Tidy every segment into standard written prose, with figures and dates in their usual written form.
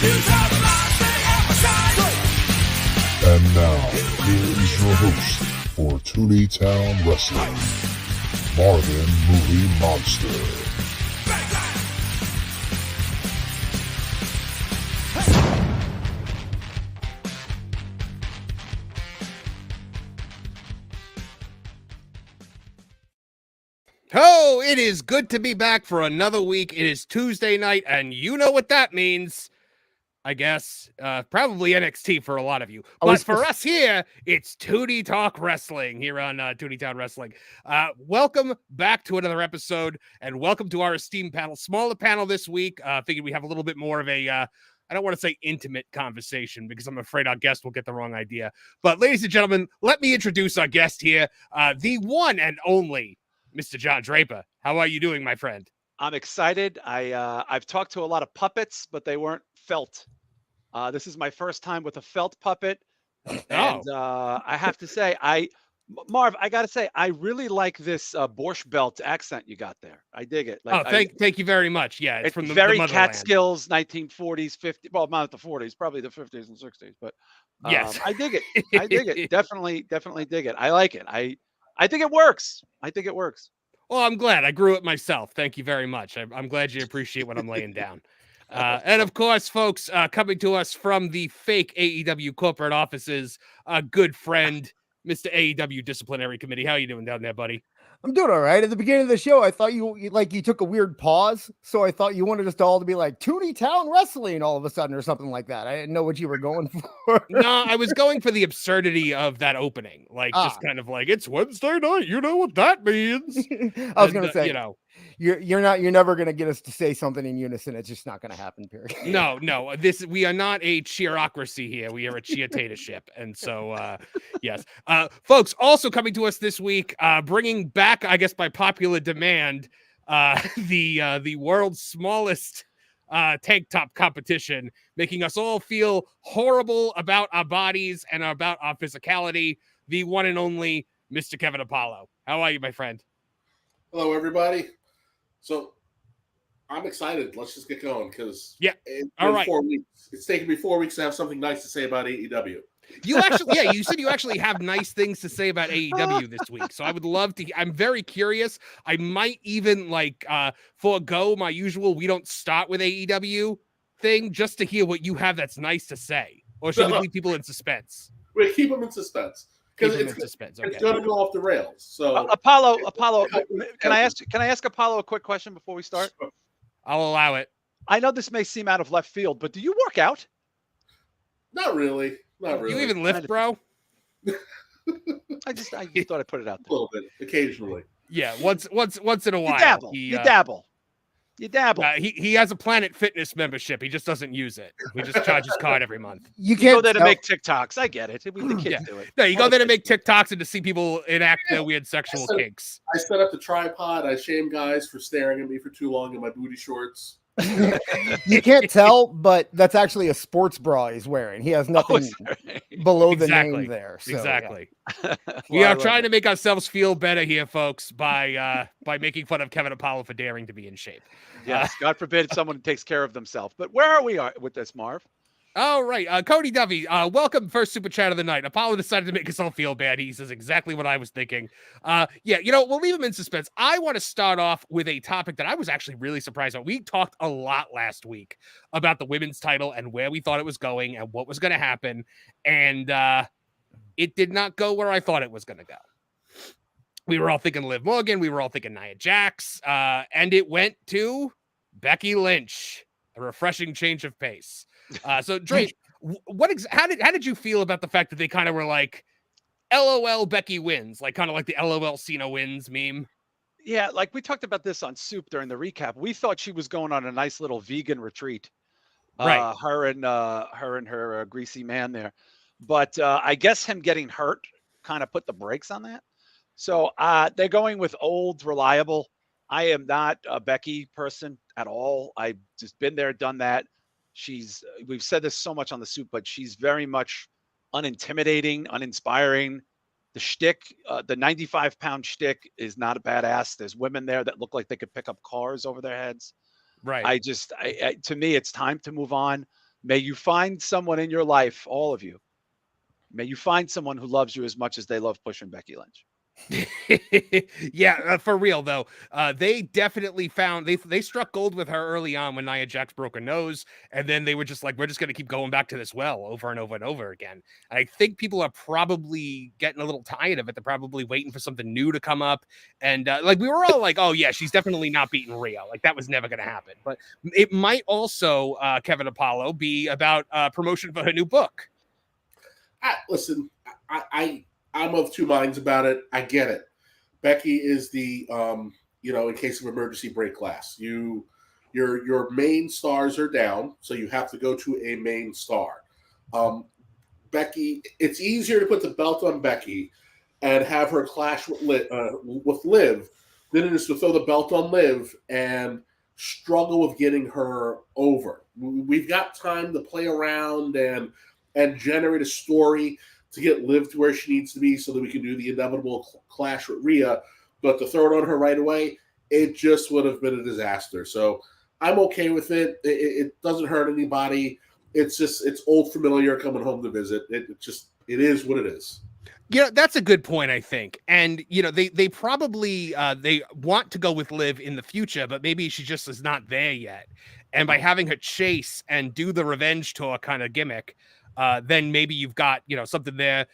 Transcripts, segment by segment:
And now, here is your host for Tooney Talk Wrestling, Marvin Movie Monster. Oh, it is good to be back for another week. It is Tuesday night, and you know what that means. I guess, probably NXT for a lot of you. But for us here, it's Tooney Talk Wrestling here on Tooney Talk Wrestling. Welcome back to another episode, and welcome to our esteemed panel. Smaller panel this week. Figured we have a little bit more of a, I don't want to say intimate conversation, because I'm afraid our guest will get the wrong idea. But ladies and gentlemen, let me introduce our guest here, the one and only Mr. John Draper. How are you doing, my friend? I'm excited. I've talked to a lot of puppets, but they weren't felt. This is my first time with a felt puppet. And I have to say, Marv, I got to say, I really like this Borscht Belt accent you got there. I dig it. Like, thank you very much. Yeah, it's from the very motherland. Catskills, 1940s, 50s. Well, not the 40s, probably the 50s and 60s. But yes, I dig it. I dig it. Definitely dig it. I like it. I think it works. I think it works. Well, I'm glad. I grew it myself. Thank you very much. I'm glad you appreciate what I'm laying down. And of course, folks, coming to us from the fake AEW corporate offices, a good friend, Mr. AEW Disciplinary Committee. How you doing down there, buddy? I'm doing all right. At the beginning of the show, I thought you took a weird pause, so I thought you wanted us to all to be like Tooney Talk Wrestling all of a sudden or something like that. I didn't know what you were going for. No, I was going for the absurdity of that opening, just kind of like, it's Wednesday night. You know what that means. I was going to say, you're never going to get us to say something in unison. It's just not going to happen. Period. No. We are not a cheerocracy here. We are a cheertatorship, and so yes, folks. Also coming to us this week, bringing back, I guess by popular demand, the world's smallest tank top competition, making us all feel horrible about our bodies and about our physicality. The one and only Mr. Kevin Apollo. How are you, my friend? Hello, everybody. So I'm excited. Let's just get going because it's 4 weeks. It's taken me 4 weeks to have something nice to say about AEW. You actually, you said you actually have nice things to say about AEW this week. So I would love to. I'm very curious. I might even forego my usual we don't start with AEW thing just to hear what you have that's nice to say. Or should we leave people in suspense? Wait, keep them in suspense. Because it's going to go off the rails. So Apollo, can I ask Apollo a quick question before we start? I'll allow it. I know this may seem out of left field, but do you work out? Not really. You even lift, bro? I just thought I'd put it out there. A little bit, occasionally. Yeah, once in a while. You dabble. He has a Planet Fitness membership. He just doesn't use it. We just charge his card every month. You go there to make TikToks. I get it. The kids do it. No, you go there to make TikToks and to see people enact their weird sexual kinks. I set up the tripod. I shame guys for staring at me for too long in my booty shorts. You can't tell, but that's actually a sports bra he's wearing. He has nothing below the name there. So, exactly. Yeah. We are trying to make ourselves feel better here, folks, by making fun of Kevin Apollo for daring to be in shape. Yes, God forbid someone takes care of themselves. But where are we with this, Marv? All right, Cody Dovey, welcome, first super chat of the night. Apollo decided to make us all feel bad. He says exactly what I was thinking. We'll leave him in suspense. I want to start off with a topic that I was actually really surprised about. We talked a lot last week about the women's title and where we thought it was going and what was going to happen, and it did not go where I thought it was going to go. We were all thinking Liv Morgan. We were all thinking Nia Jax, and it went to Becky Lynch, a refreshing change of pace. So Drake, how did you feel about the fact that they kind of were like, LOL Becky wins, like kind of like the LOL Cena wins meme? Yeah, like we talked about this on Soup during the recap. We thought she was going on a nice little vegan retreat. Right. Her and her greasy man there. But I guess him getting hurt kind of put the brakes on that. So they're going with old, reliable. I am not a Becky person at all. I've just been there, done that. We've said this so much on the Soup, but she's very much unintimidating, uninspiring. The shtick, the 95-pound shtick is not a badass. There's women there that look like they could pick up cars over their heads. Right. To me, it's time to move on. May you find someone in your life, all of you. May you find someone who loves you as much as they love pushing Becky Lynch. Yeah, for real though. They definitely found they struck gold with her early on when Nia Jax broke her nose, and then they were just like, we're just gonna keep going back to this well over and over and over again. And I think people are probably getting a little tired of it. They're probably waiting for something new to come up. And like we were all like, oh yeah, she's definitely not beating Rhea. Like that was never gonna happen. But it might also, Kevin Apollo, be about promotion for her new book. Listen, I'm of two minds about it. I get it. Becky is the, in case of emergency, break glass. Your main stars are down, so you have to go to a main star. Becky, it's easier to put the belt on Becky and have her clash with Liv than it is to throw the belt on Liv and struggle with getting her over. We've got time to play around and generate a story to get Liv to where she needs to be so that we can do the inevitable clash with Rhea. But to throw it on her right away, it just would have been a disaster. So I'm okay with it. It doesn't hurt anybody. It's old familiar coming home to visit. It is what it is. Yeah, that's a good point, I think. And, they probably, they want to go with Liv in the future, but maybe she just is not there yet. And by having her chase and do the revenge tour kind of gimmick, then maybe you've got, something there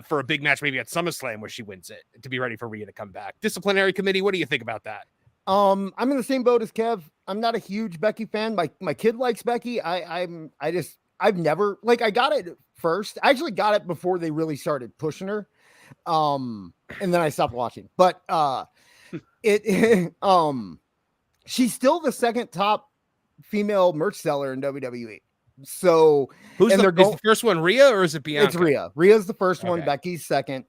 for a big match, maybe at SummerSlam where she wins it to be ready for Rhea to come back. Disciplinary committee, what do you think about that? I'm in the same boat as Kev. I'm not a huge Becky fan. My kid likes Becky. I've never, I got it first. I actually got it before they really started pushing her. And then I stopped watching, but she's still the second top female merch seller in WWE. So is the first one Rhea or is it Bianca? It's Rhea. Rhea's the first one. Becky's second.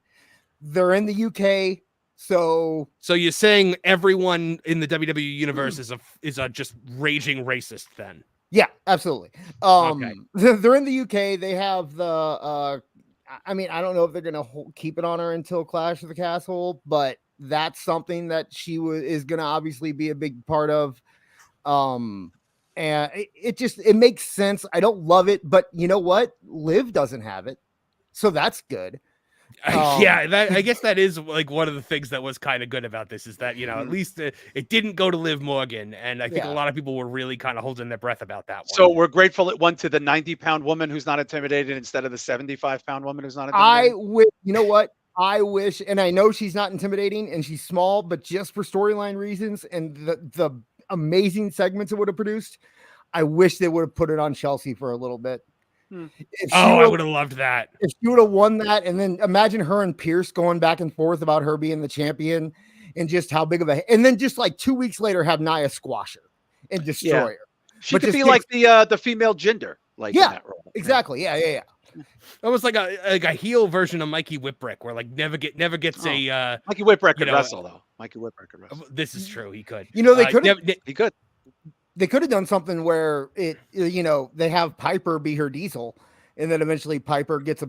They're in the UK. So you're saying everyone in the WWE universe is a just raging racist then? Yeah, absolutely. They're in the UK. They have the I don't know if they're gonna keep it on her until Clash of the Castle, but that's something that she is gonna obviously be a big part of. And it makes sense. I don't love it, but you know what? Liv doesn't have it, so that's good. I guess that is one of the things that was kind of good about this is that at least it didn't go to Liv Morgan, and I think a lot of people were really kind of holding their breath about that one. So we're grateful it went to the 90-pound woman who's not intimidated instead of the 75-pound woman who's not intimidated. I wish, and I know she's not intimidating and she's small, but just for storyline reasons and the amazing segments it would have produced, I wish they would have put it on Chelsea for a little bit. I would have loved that. If she would have won that, and then imagine her and Pierce going back and forth about her being the champion and just how big of and then just 2 weeks later have Nia squash her and destroy her. She could be like the female Jinder, in that role. Exactly. Yeah. Almost like a heel version of Mikey Whipwreck, where never gets a Mikey Whipwreck could wrestle though. Mikey Whipwreck could wrestle. This is true. He could. They could. He could. They could have done something where they have Piper be her Diesel, and then eventually Piper gets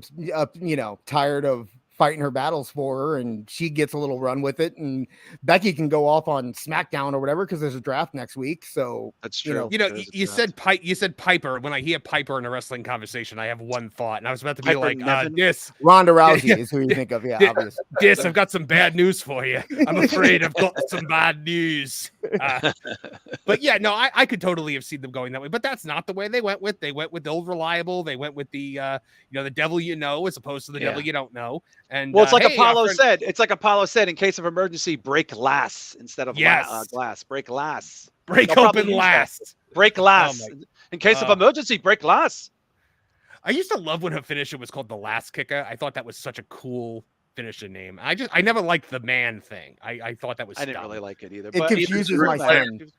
tired of fighting her battles for her, and she gets a little run with it, and Becky can go off on SmackDown or whatever because there's a draft next week. So that's true. You said Piper. When I hear Piper in a wrestling conversation, I have one thought, and I was about to be this Ronda Rousey is who you think of. Yeah, obviously. I've got some bad news for you. I'm afraid I've got some bad news. But I could totally have seen them going that way, but that's not the way they went with. They went with the old reliable. They went with the the devil as opposed to the devil you don't know. And it's like Apollo said. It's like Apollo said. In case of emergency, break glass instead of glass. Break glass. Break open glass. Break glass. In case of emergency, break glass. I used to love when her finisher was called the Last Kicker. I thought that was such a cool finisher name. I never liked the man thing. I thought that was. I didn't really like it either. It confuses my friend.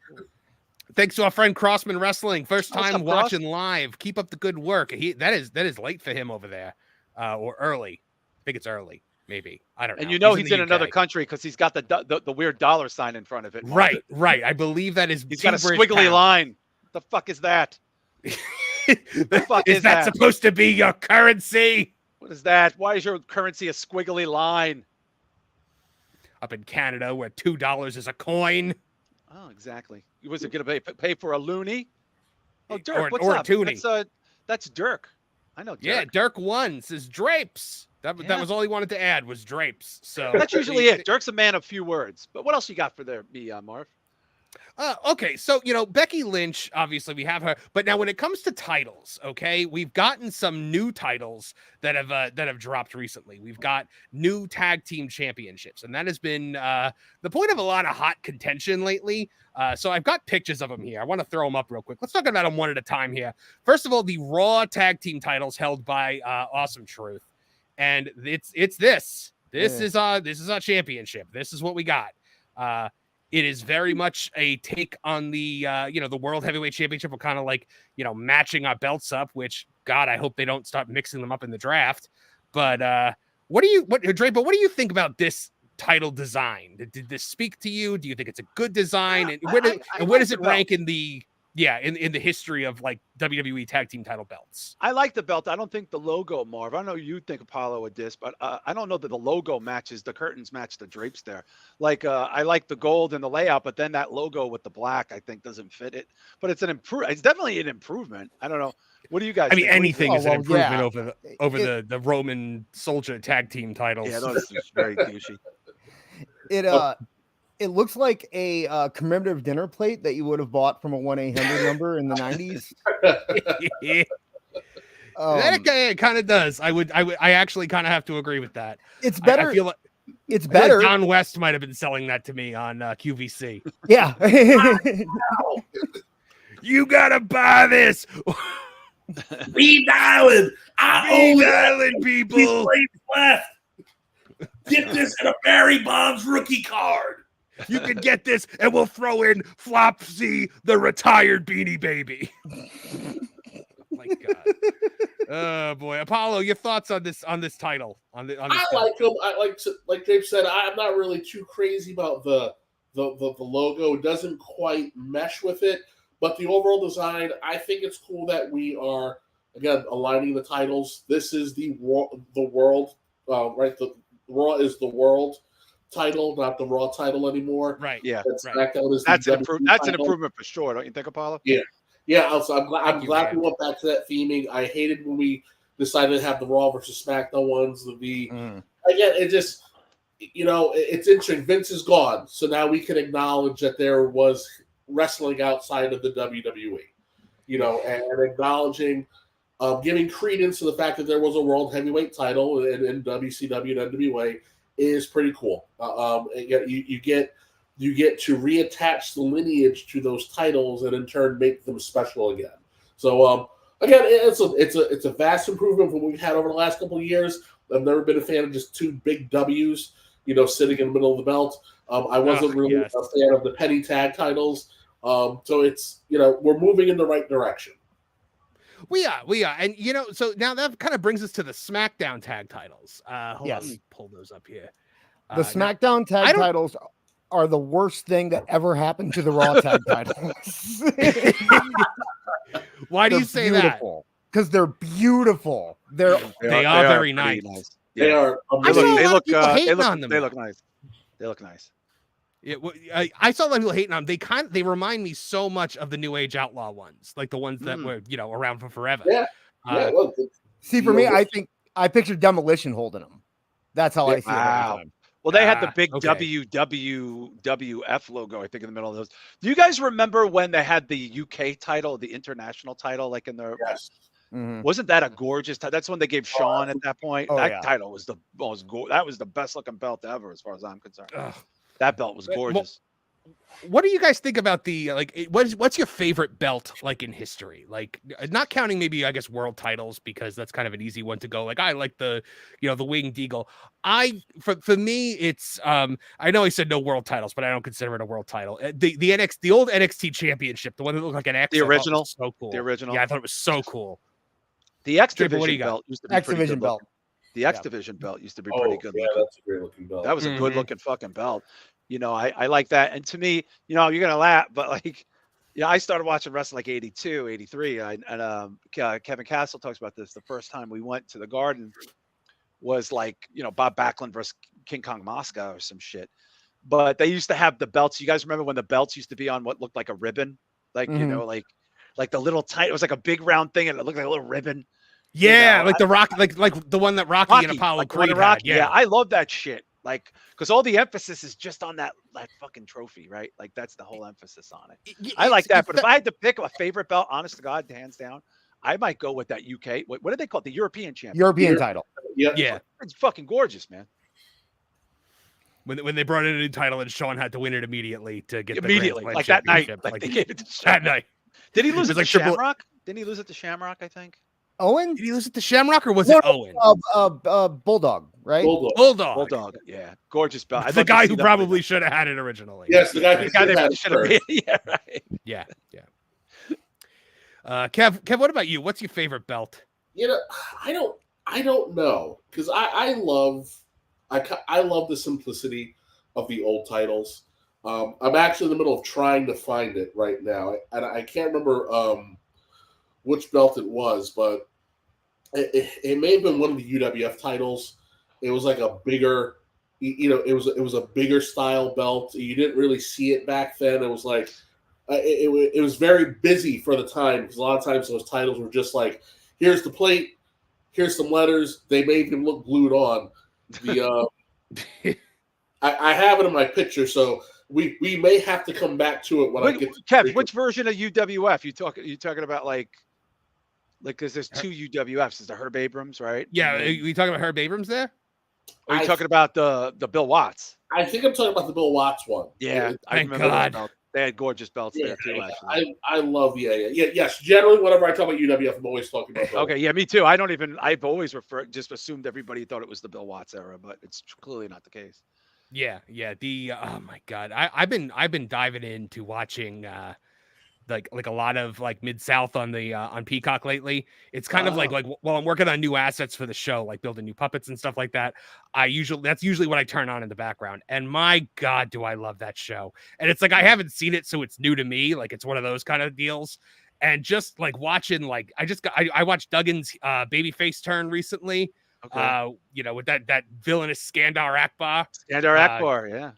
Thanks to our friend Crossman Wrestling. First time watching live. Keep up the good work. That is late for him over there, or early. I think it's early, maybe. I don't know. And he's in another country because he's got the weird dollar sign in front of it. Right. I believe that is. He's got a squiggly line. What the fuck is that? The fuck is that supposed to be your currency? What is that? Why is your currency a squiggly line? Up in Canada, where $2 is a coin. Oh, exactly. Was it going to pay for a loony? Oh, Dirk, what's or up? Tooney. That's Dirk. I know Dirk. Yeah, Dirk won, says Drapes. That was all he wanted to add was Drapes. So that's usually it. Dirk's a man of few words. But what else you got for me, Marv? Okay, so Becky Lynch, obviously we have her, but now when it comes to titles, okay, we've gotten some new titles that have dropped recently. We've got new tag team championships, and that has been the point of a lot of hot contention lately. So I've got pictures of them here. I want to throw them up real quick. Let's talk about them one at a time here. First of all, the Raw tag team titles held by Awesome Truth, and it's this. This is our championship. This is what we got. It is very much a take on the the World Heavyweight Championship. We're kind of like, matching our belts up, which God, I hope they don't start mixing them up in the draft. But Draper, what do you think about this title design? Did this speak to you? Do you think it's a good design? And where does it rank in the in the history of like WWE tag team title belts? I like the belt. I don't think the logo, Marv. I know you think Apollo with this, but I don't know that the logo matches the curtains match the drapes there. Like I like the gold and the layout, but then that logo with the black I think doesn't fit it. But it's it's definitely an improvement. I don't know. What do you guys think? Anything is an improvement over the Roman soldier tag team titles. Yeah, those are very douchey. It looks like a commemorative dinner plate that you would have bought from a 1-800 number in the 90s. That kind of does. I actually kind of have to agree with that. It's better. I feel like it's better. Don West might have been selling that to me on QVC. Yeah. You gotta buy this. Be dialing. People. Left. Get this in a Barry Bonds rookie card. You can get this, and we'll throw in Flopsy, the retired Beanie Baby. Oh my God. Oh boy, Apollo, your thoughts on this title? I like him. I like Dave said. I'm not really too crazy about the logo. It doesn't quite mesh with it, but the overall design, I think it's cool that we are again aligning the titles. This is the world, right? The Raw is the world title, not the Raw title anymore. Right. Yeah. Right. That's an improvement for sure. Don't you think, Apollo? Yeah. Yeah. Also, I'm glad we went back to that theming. I hated when we decided to have the Raw versus SmackDown ones. Again, it just it's interesting. Vince is gone, so now we can acknowledge that there was wrestling outside of the WWE. And acknowledging, giving credence to the fact that there was a world heavyweight title in WCW and NWA is pretty cool. You get to reattach the lineage to those titles and in turn make them special again. So again, it's a vast improvement from what we've had over the last couple of years. I've never been a fan of just two big W's, sitting in the middle of the belt. I wasn't really a fan of the penny tag titles. So it's we're moving in the right direction. We are. And, so now that kind of brings us to the SmackDown tag titles. Hold on, let me pull those up here. The SmackDown tag titles are the worst thing that ever happened to the Raw tag titles. Why do you say that? Because they're beautiful. They are very nice. They are. They look nice. They look nice. I saw a lot of people hating on them. They remind me so much of the New Age Outlaw ones, like the ones that were around for forever. Yeah. See, for me, I think I pictured Demolition holding them. That's how I see it. Well, they had the big WWF logo, I think, in the middle of those. Do you guys remember when they had the UK title, the international title, like in their? Yes. Mm-hmm. Wasn't that a gorgeous title? That's when they gave Shawn at that point. Title was the best looking belt ever, as far as I'm concerned. That belt was gorgeous. What do you guys think about the what's your favorite belt like in history? Like, not counting maybe I guess world titles, because that's kind of an easy one to go. Like, I like the the Winged Eagle. For me it's I know I said no world titles, but I don't consider it a world title. The old NXT championship, the one that looked like an X. The original, so cool. The original. Yeah, I thought it was so cool. The X Division belt used to be X Division belt. The X Division belt used to be pretty good. Yeah, that's a great looking belt. That was a good looking fucking belt. I like that. And to me, you're going to laugh, but like, I started watching wrestling like 82, 83. Kevin Castle talks about this. The first time we went to the Garden was like, Bob Backlund versus King Kong Moscow or some shit. But they used to have the belts. You guys remember when the belts used to be on what looked like a ribbon? Like, like like the little tight. It was like a big round thing, and it looked like a little ribbon. Yeah, like the Rock, like the one that Rocky and Apollo like Creed Rock. had. Yeah, I love that shit. Like, because all the emphasis is just on that fucking trophy, right? Like that's the whole emphasis on it. I like that. But if I had to pick a favorite belt, honest to God, hands down, I might go with that UK. What do they call it? The European champion. European title. Yeah. It's fucking gorgeous, man. When they brought in a new title and Sean had to win it immediately to get Immediately, the like that night, like they gave it to that night. Did he lose it to like Triple- Shamrock? Didn't he lose it to Shamrock? I think. Owen? Did he lose it to Shamrock or was it Owen? Bulldog, right? Bulldog. Yeah, gorgeous belt. The guy who probably should have had it originally. Yes, the guy who should have. Yeah, right. Yeah. Kev, what about you? What's your favorite belt? You know, I don't know, because I love the simplicity of the old titles. I'm actually in the middle of trying to find it right now, and I can't remember which belt it was, but it may have been one of the UWF titles. It was like a bigger, it was a bigger style belt. You didn't really see it back then. It was like it was very busy for the time, because a lot of times those titles were just like, here's the plate, here's some letters. They made him look glued on. The I have it in my picture, so we may have to come back to it when I get to Kev. Which version of UWF you talking about? Like because there's two UWFs. There's the Herb Abrams, right? Yeah, are you talking about Herb Abrams there? Or are you talking about the Bill Watts? I think I'm talking about the Bill Watts one. Yeah, I remember that belt. They had gorgeous belts there too. Actually, I love yes. Generally, whenever I talk about UWF, I'm always talking about. Okay, yeah, me too. I've always just assumed everybody thought it was the Bill Watts era, but it's clearly not the case. Yeah. The oh my God, I've been diving into watching like a lot of like Mid-South on the on Peacock lately. It's kind of like while I'm working on new assets for the show, like building new puppets and stuff like that, that's usually what I turn on in the background. And my God, do I love that show. And it's like I haven't seen it, so it's new to me. Like it's one of those kind of deals. And just like watching, like I watched Duggan's babyface turn recently. Okay. With that villainous Skandar Akbar. Yeah.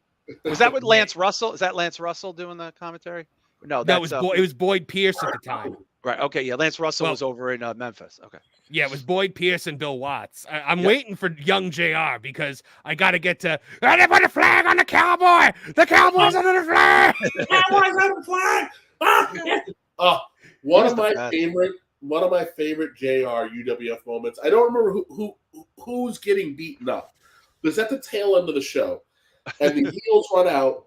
Was that with Lance Russell? Is that Lance Russell doing the commentary? No, it was Boyd Pierce at the time. Right. Okay. Yeah. Lance Russell was over in Memphis. Okay. Yeah, it was Boyd Pierce and Bill Watts. I'm waiting for young JR because I got to get to. They put a flag on the cowboy. The Cowboys under the flag. The Cowboys under the flag. One of my favorite JR UWF moments. I don't remember who's getting beaten up. It was at the tail end of the show, and the heels run out,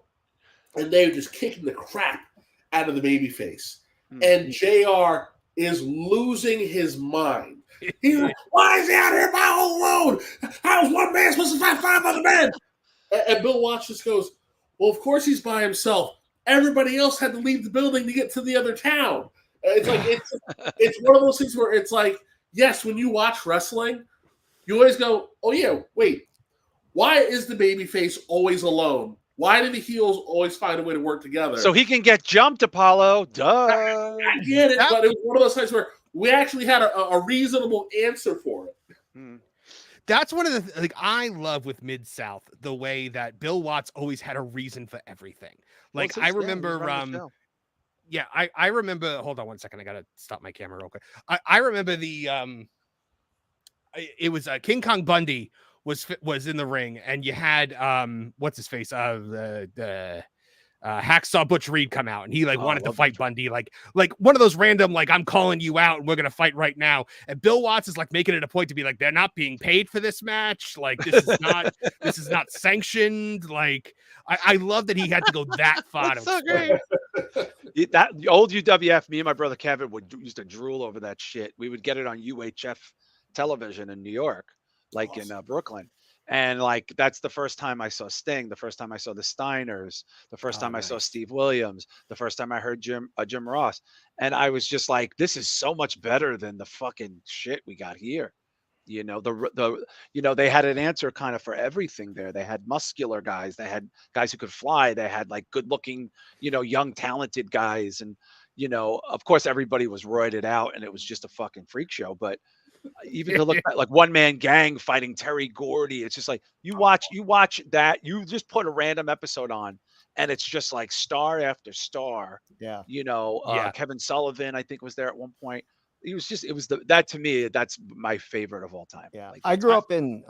and they're just kicking the crap out of the babyface. And JR is losing his mind. He's like, why is he out here by all alone? How is one man supposed to fight 5 other men? And Bill Watts just goes, well, of course he's by himself. Everybody else had to leave the building to get to the other town. It's like it's one of those things where it's like, yes, when you watch wrestling, you always go, oh yeah, wait, why is the babyface always alone? Why do the heels always find a way to work together? So he can get jumped, Apollo. Duh. I get it, but it was one of those times where we actually had a reasonable answer for it. That's one of the I love with Mid-South, the way that Bill Watts always had a reason for everything. Like I remember I remember, hold on one second, I gotta stop my camera real quick. I remember it was King Kong Bundy was in the ring, and you had what's his face the Hacksaw Butch Reed come out, and he wanted to fight Bundy, like one of those random I'm calling you out and we're gonna fight right now. And Bill Watts is making it a point to be they're not being paid for this match, this is not sanctioned. I love that he had to go that far. That's so great. That the old UWF, me and my brother Kevin used to drool over that shit. We would get it on UHF television in New York. Awesome. In Brooklyn. And that's the first time I saw Sting, the first time I saw the Steiners, the first time I saw Steve Williams, the first time I heard Jim Ross. And I was just like, this is so much better than the fucking shit we got here. They had an answer kind of for everything there. They had muscular guys, they had guys who could fly, they had good looking, young, talented guys. And, of course everybody was roided out and it was just a fucking freak show. But even to look at One Man Gang fighting Terry Gordy, it's just you watch that, you just put a random episode on and it's just like star after star. Yeah. You know, Yeah. Kevin Sullivan, I think, was there at one point. That to me, that's my favorite of all time. Yeah. Like, I grew up in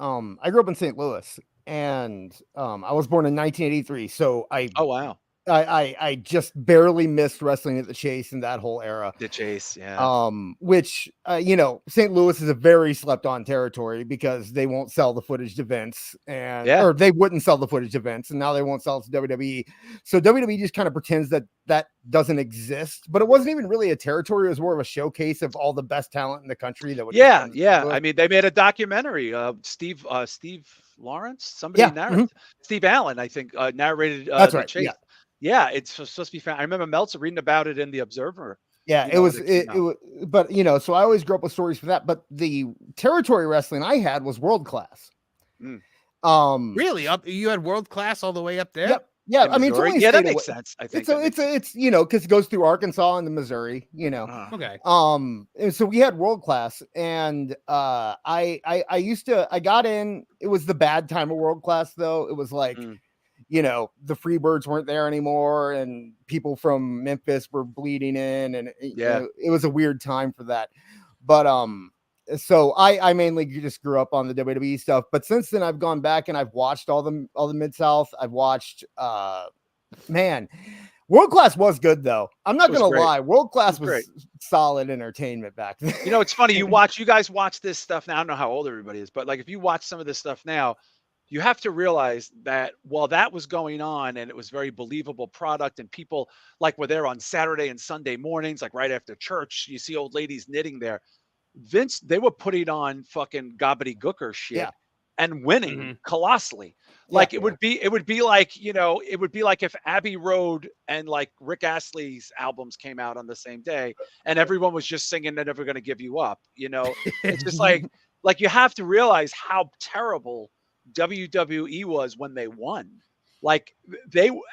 St. Louis, and I was born in 1983. So oh wow, I just barely missed wrestling at the Chase in that whole era. the Chase, yeah. Which you know, St. Louis is a very slept on territory because they won't sell the footage to Vince, or they wouldn't sell the footage to Vince, and now they won't sell it to WWE. So WWE just kind of pretends that doesn't exist, but it wasn't even really a territory. It was more of a showcase of all the best talent in the country that would. Yeah. I mean, they made a documentary. Steve Lawrence, somebody narrated. Steve Allen, I think, narrated. That's right. Chase. Yeah, it's supposed to be found. I remember Meltzer reading about it in the Observer. Yeah, it was, but you know, so I always grew up with stories for that. But the territory wrestling I had was world class. Really? You had world class all the way up there? Yep. Yeah, I mean, that makes sense. I think it's you know, because it goes through Arkansas and the Missouri, you know. Okay. And so we had world class, and I got in. It was the bad time of world class, though. It was like, you know, the Freebirds weren't there anymore, and people from Memphis were bleeding in, and you know, it was a weird time for that. But so I mainly just grew up on the WWE stuff. But since then, I've gone back and I've watched all the Mid-South. I've watched man, world class was good though. I'm not gonna lie, world class was solid entertainment back then. You know, it's funny. You guys watch this stuff now. I don't know how old everybody is, but like if you watch some of this stuff now, you have to realize that while that was going on and it was very believable product, and people like were there on Saturday and Sunday mornings, like right after church, you see old ladies knitting there. Vince, they were putting on fucking gobbledygooker shit and winning colossally. Like it would be like, you know, it would be like if Abbey Road and like Rick Astley's albums came out on the same day and everyone was just singing "They're Never Gonna Give You Up." You know, it's just like you have to realize how terrible WWE was when they won. Like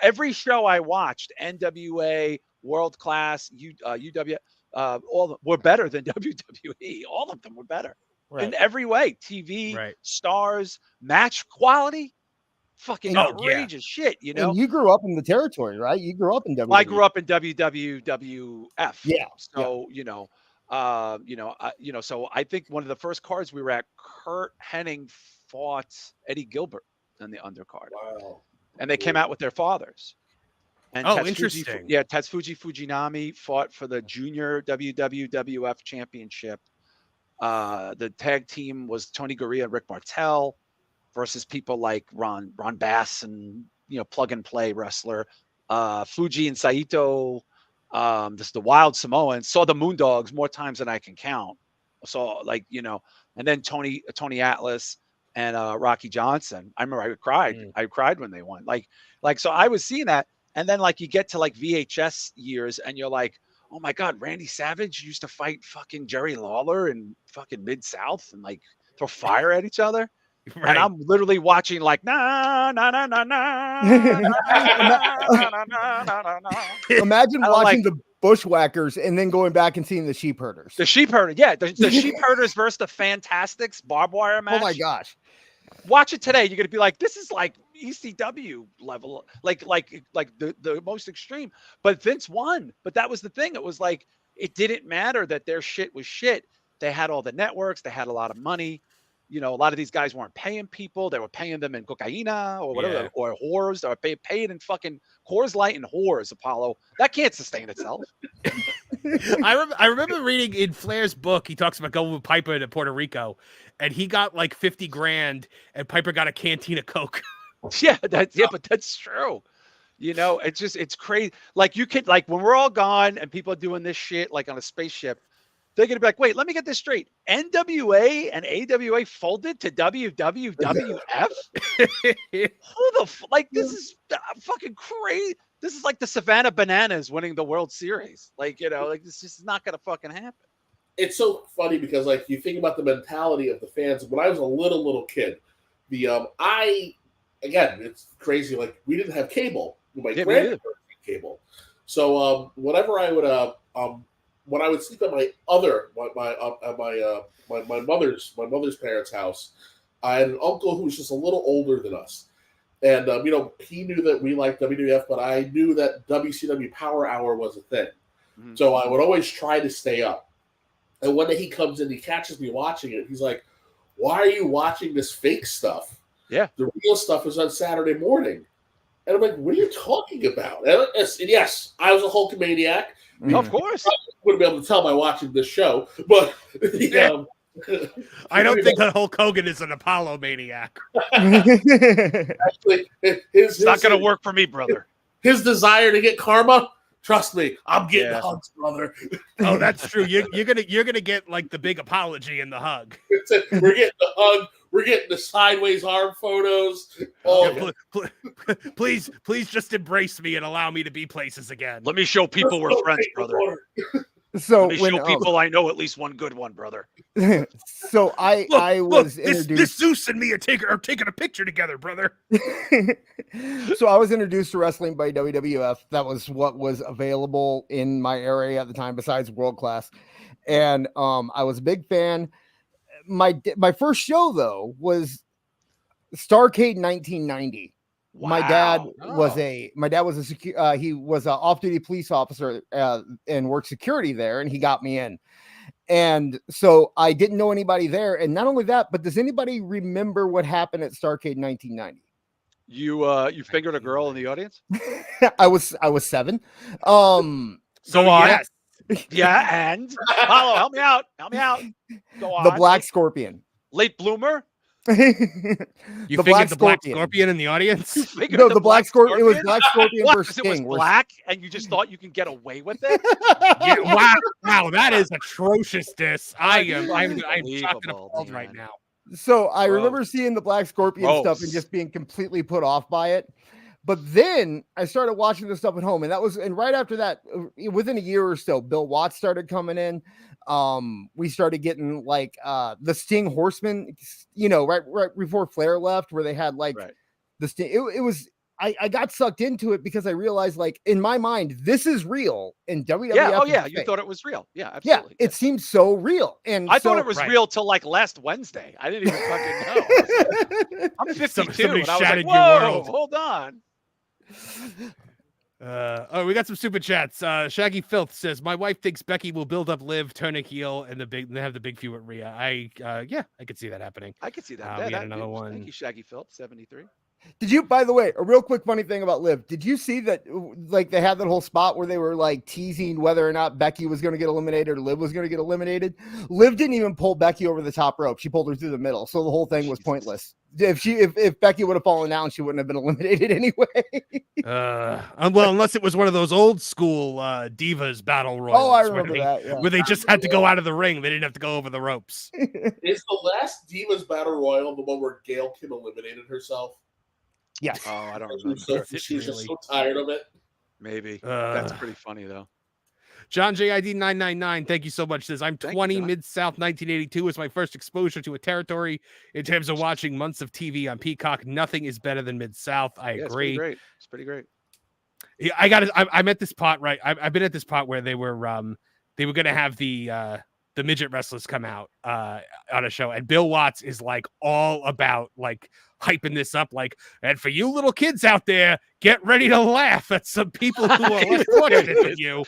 every show I watched, NWA, World Class, UW, all of them were better than WWE. All of them were better in every way. TV, stars, match quality, fucking outrageous shit. You know, and you grew up in the territory, right? You grew up in WWE. I grew up in WWF. Yeah. So you know, so I think one of the first cards we were at, Kurt Hennig fought Eddie Gilbert on the undercard. Wow. And they came out with their fathers. And interesting. Tetsuji Fujinami fought for the junior WWF championship. The tag team was Tony Gurria and Rick Martel versus people like Ron Bass and, you know, plug and play wrestler. Fuji and Saito, this is the Wild Samoans, saw the Moondogs more times than I can count. So like, you know, and then Tony Atlas and Rocky Johnson. I remember I cried. I cried when they won. Like, so I was seeing that. And then like you get to like VHS years and you're like, oh my God, Randy Savage used to fight fucking Jerry Lawler in fucking Mid-South and like throw fire at each other. Right. And I'm literally watching like na na na na na. Imagine watching the Bushwhackers and then going back and seeing the Sheep Herders. The Sheep Herders, yeah, the Sheep Herders versus the Fantastics barbed wire match. Oh my gosh! Watch it today. You're gonna be like, this is like ECW level, like the most extreme. But Vince won. But that was the thing. It was like it didn't matter that their shit was shit. They had all the networks. They had a lot of money. You know, a lot of these guys weren't paying people. They were paying them in cocaina or whatever, or whores. They were paid in fucking Coors Light and whores, Apollo. That can't sustain itself. I remember reading in Flair's book, he talks about going with Piper to Puerto Rico, and he got like 50 grand, and Piper got a canteen of Coke. But that's true. You know, it's crazy. Like you could, like when we're all gone and people are doing this shit, like on a spaceship, they're going to be like, wait, let me get this straight. NWA and AWA folded to WWF? This is fucking crazy. This is like the Savannah Bananas winning the World Series. Like, you know, like this is not going to fucking happen. It's so funny because like you think about the mentality of the fans. When I was a little kid, again, it's crazy. Like we didn't have cable. My grandparents had cable. So whenever I would when I would sleep at my mother's parents' house, I had an uncle who was just a little older than us, And he knew that we liked WWF, but I knew that WCW Power Hour was a thing. Mhm. So I would always try to stay up. And one day he comes in, he catches me watching it. He's like, "Why are you watching this fake stuff? Yeah. The real stuff is on Saturday morning." And I'm like, "What are you talking about?" And yes, I was a Hulkamaniac. Of course. I wouldn't be able to tell by watching this show, but I don't think that Hulk Hogan is an Apollo maniac. actually, It's not going to work for me, brother. His desire to get karma. Trust me, I'm getting Yeah. hugs, brother. Oh, that's true. You're gonna get like the big apology in the hug. We're getting the hug. We're getting the sideways arm photos. Oh, Yeah, please just embrace me and allow me to be places again. Let me show people we're friends, brother. So Let me show people I know at least one good one, brother. so I was introduced. This Zeus and me are taking a picture together, brother. So I was introduced to wrestling by WWF. That was what was available in my area at the time, besides World Class. And I was a big fan. My first show though was Starrcade 1990. Wow. My dad Oh. was a he was an off-duty police officer and worked security there, and he got me in. And so I didn't know anybody there. And not only that, but does anybody remember what happened at Starrcade 1990? You fingered a girl in the audience? I was 7. So yes. Yeah, and Apollo, help me out. Go on. The Black Scorpion. Late bloomer? You The figured Black the Black Scorpion. Scorpion in the audience? Fingered No, the Black Scorpion. It was Black Scorpion What? versus It was Sting. black, and you just thought you can get away with it? Yeah, wow, that is atrocious. I'm shocked and Unbelievable, appalled man. right now. So I Gross. remember seeing the Black Scorpion stuff and Gross. just being completely put off by it. But then I started watching this stuff at home, and right after that, within a year or so, Bill Watts started coming in. We started getting like the Sting Horsemen, right before Flair left, where they had like the Sting. It was I got sucked into it because I realized, like, in my mind, this is real, and WWF. Yeah, is you fake. thought it was real. Yeah, Yeah, absolutely. it seemed so real, and I so, thought it was Right. real till like last Wednesday. I didn't even fucking know. I was like, I'm 52, somebody and I was like, shattered your whoa, world. hold on. We got some super chats. Shaggy Filth says, "My wife thinks Becky will build up Liv, turn a heel, and have the big feud with Rhea." I could see that happening. I can see that. We Yeah, had another one. Thank you, Shaggy Phil, 73. Did you, by the way, a real quick funny thing about Liv? Did you see that, like, they had that whole spot where they were like teasing whether or not Becky was going to get eliminated or Liv was going to get eliminated? Liv didn't even pull Becky over the top rope. She pulled her through the middle. So the whole thing was pointless. If Becky would have fallen down, she wouldn't have been eliminated anyway. Well, unless it was one of those old school divas battle royals. Oh, I remember that. Yeah. Where they just had to go out of the ring. They didn't have to go over the ropes. Is the last Divas Battle Royal the one where Gail Kim eliminated herself? Yes. Oh, I don't She remember. was, so, Is it she was just really? so tired of it. Maybe. That's Uh, pretty funny, though. John JID 999, thank you so much. Says, I'm Thank you, 20, John. Mid-South 1982 was my first exposure to a territory. In terms of watching months of TV on Peacock, nothing is better than Mid-South. I Yeah, agree. It's pretty great. Yeah, I'm at this part, right? I've been at this part where they were gonna have the midget wrestlers come out on a show, and Bill Watts is like all about like hyping this up, like, and for you little kids out there, get ready to laugh at some people who are less fortunate than you.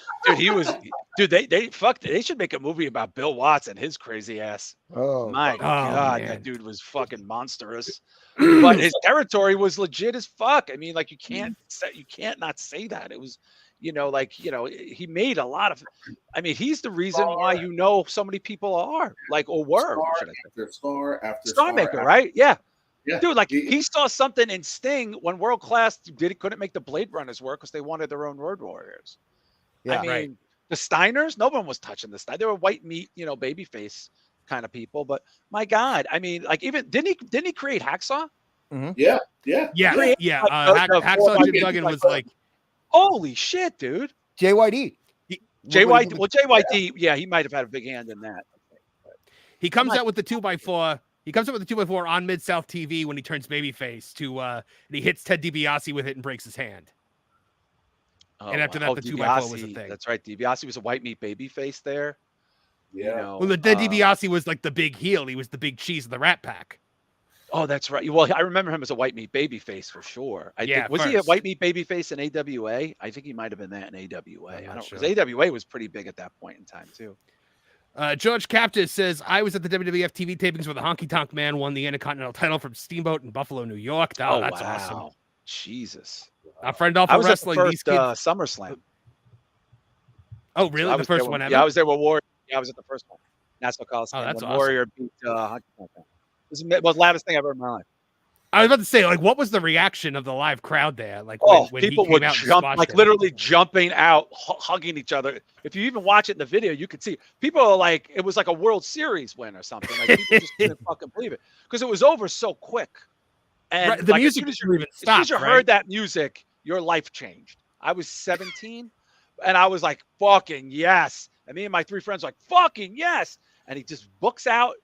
Dude, they should make a movie about Bill Watts and his crazy ass. Oh, My God, man. that dude was fucking monstrous. But his territory was legit as fuck. I mean, like you can't not say that. It was, he made a lot of. I mean, he's the reason why so many people are or were. Star after Star Maker, right? Yeah. Yeah. Dude, like he saw something in Sting when World Class couldn't make the Blade Runners work because they wanted their own Road Warriors. yeah. I mean, the Steiners, no one was touching the Steiner. They were white meat, babyface kind of people. But my God, I mean, like even didn't he create Hacksaw? Yeah. Hacksaw Jim Duggan was like, Holy shit, dude. JYD. JYD. Well, JYD, yeah, he might have had a big hand in that. he comes out with the 2x4. He comes up with the 2x4 on Mid-South TV when he turns babyface and he hits Ted DiBiase with it and breaks his hand. And after that, the 2x4 was a thing. That's right. DiBiase was a white meat babyface there. Yeah. Well, the Ted DiBiase was like the big heel. He was the big cheese of the Rat Pack. Oh, that's right. Well, I remember him as a white meat babyface for sure. Was he a white meat babyface in AWA? I think he might have been that in AWA. I don't because AWA was pretty big at that point in time too. George Captis says, I was at the WWF TV tapings where the Honky Tonk Man won the Intercontinental title from Steamboat in Buffalo, New York. Oh, that's awesome. Jesus. Our friend Awful Wrestling. At the first, SummerSlam. Oh, really? So the first one ever? Yeah, I was there with Warrior. Yeah, I was at the first one. Nassau Coliseum. Oh, that's awesome. Warrior beat Honky Tonk Man. This is the most loudest thing I've ever in my life. I was about to say, like, what was the reaction of the live crowd there? Like, when people he would out jump, like literally jumping out, hugging each other. If you even watch it in the video, you could see people are like, it was like a World Series win or something. Like people just couldn't fucking believe it because it was over so quick. And the music didn't even stop. As soon as you heard that music, your life changed. I was 17, and I was like, fucking yes. And me and my 3 friends were like, fucking yes. And he just books out,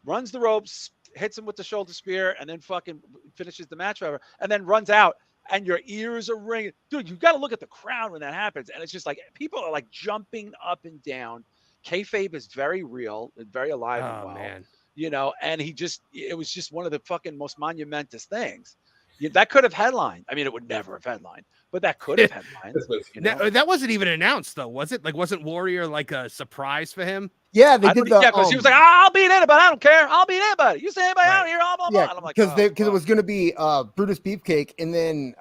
runs the ropes, hits him with the shoulder spear, and then fucking finishes the match, whatever, and then runs out, and your ears are ringing. Dude, you got to look at the crowd when that happens, and it's just like people are like jumping up and down. Kayfabe is very real and very alive and well, man. You know, and it was just one of the fucking most monumentous things. That could have headlined. I mean, it would never have headlined, but that could have headlined. You know? That wasn't even announced, though, was it? Like, wasn't Warrior like a surprise for him? Yeah, they did. Because he was like, "I'll beat anybody. I don't care. I'll beat anybody. You say anybody out here, blah blah blah." Yeah, I'm like, because it was going to be Brutus Beefcake, and then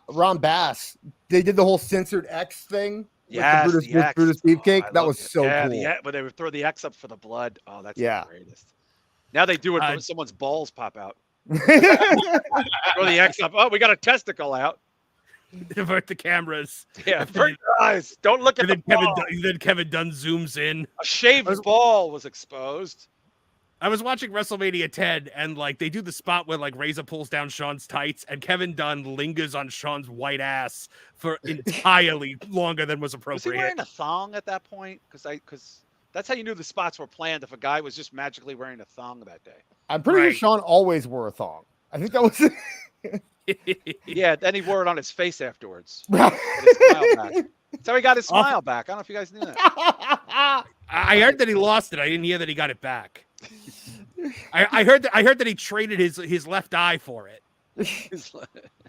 Ron Bass. They did the whole censored X thing. Yeah, Brutus Beefcake. That was so cool. Yeah, but they would throw the X up for the blood. Oh, that's the greatest. Now they do it when someone's balls pop out. Throw the X up. Oh, we got a testicle out. Divert the cameras. Yeah, avert your eyes. Don't look at the ball. Then Kevin Dunn zooms in. A shaved ball was exposed. I was watching WrestleMania 10, and like they do the spot where like Razor pulls down Sean's tights, and Kevin Dunn lingers on Sean's white ass for entirely longer than was appropriate. Was he wearing a thong at that point? Because that's how you knew the spots were planned. If a guy was just magically wearing a thong that day. I'm pretty sure Sean always wore a thong. I think that was. Yeah, then he wore it on his face afterwards. That's how he got his smile back. I don't know if you guys knew that. I heard that he lost it. I didn't hear that he got it back. I heard that he traded his left eye for it.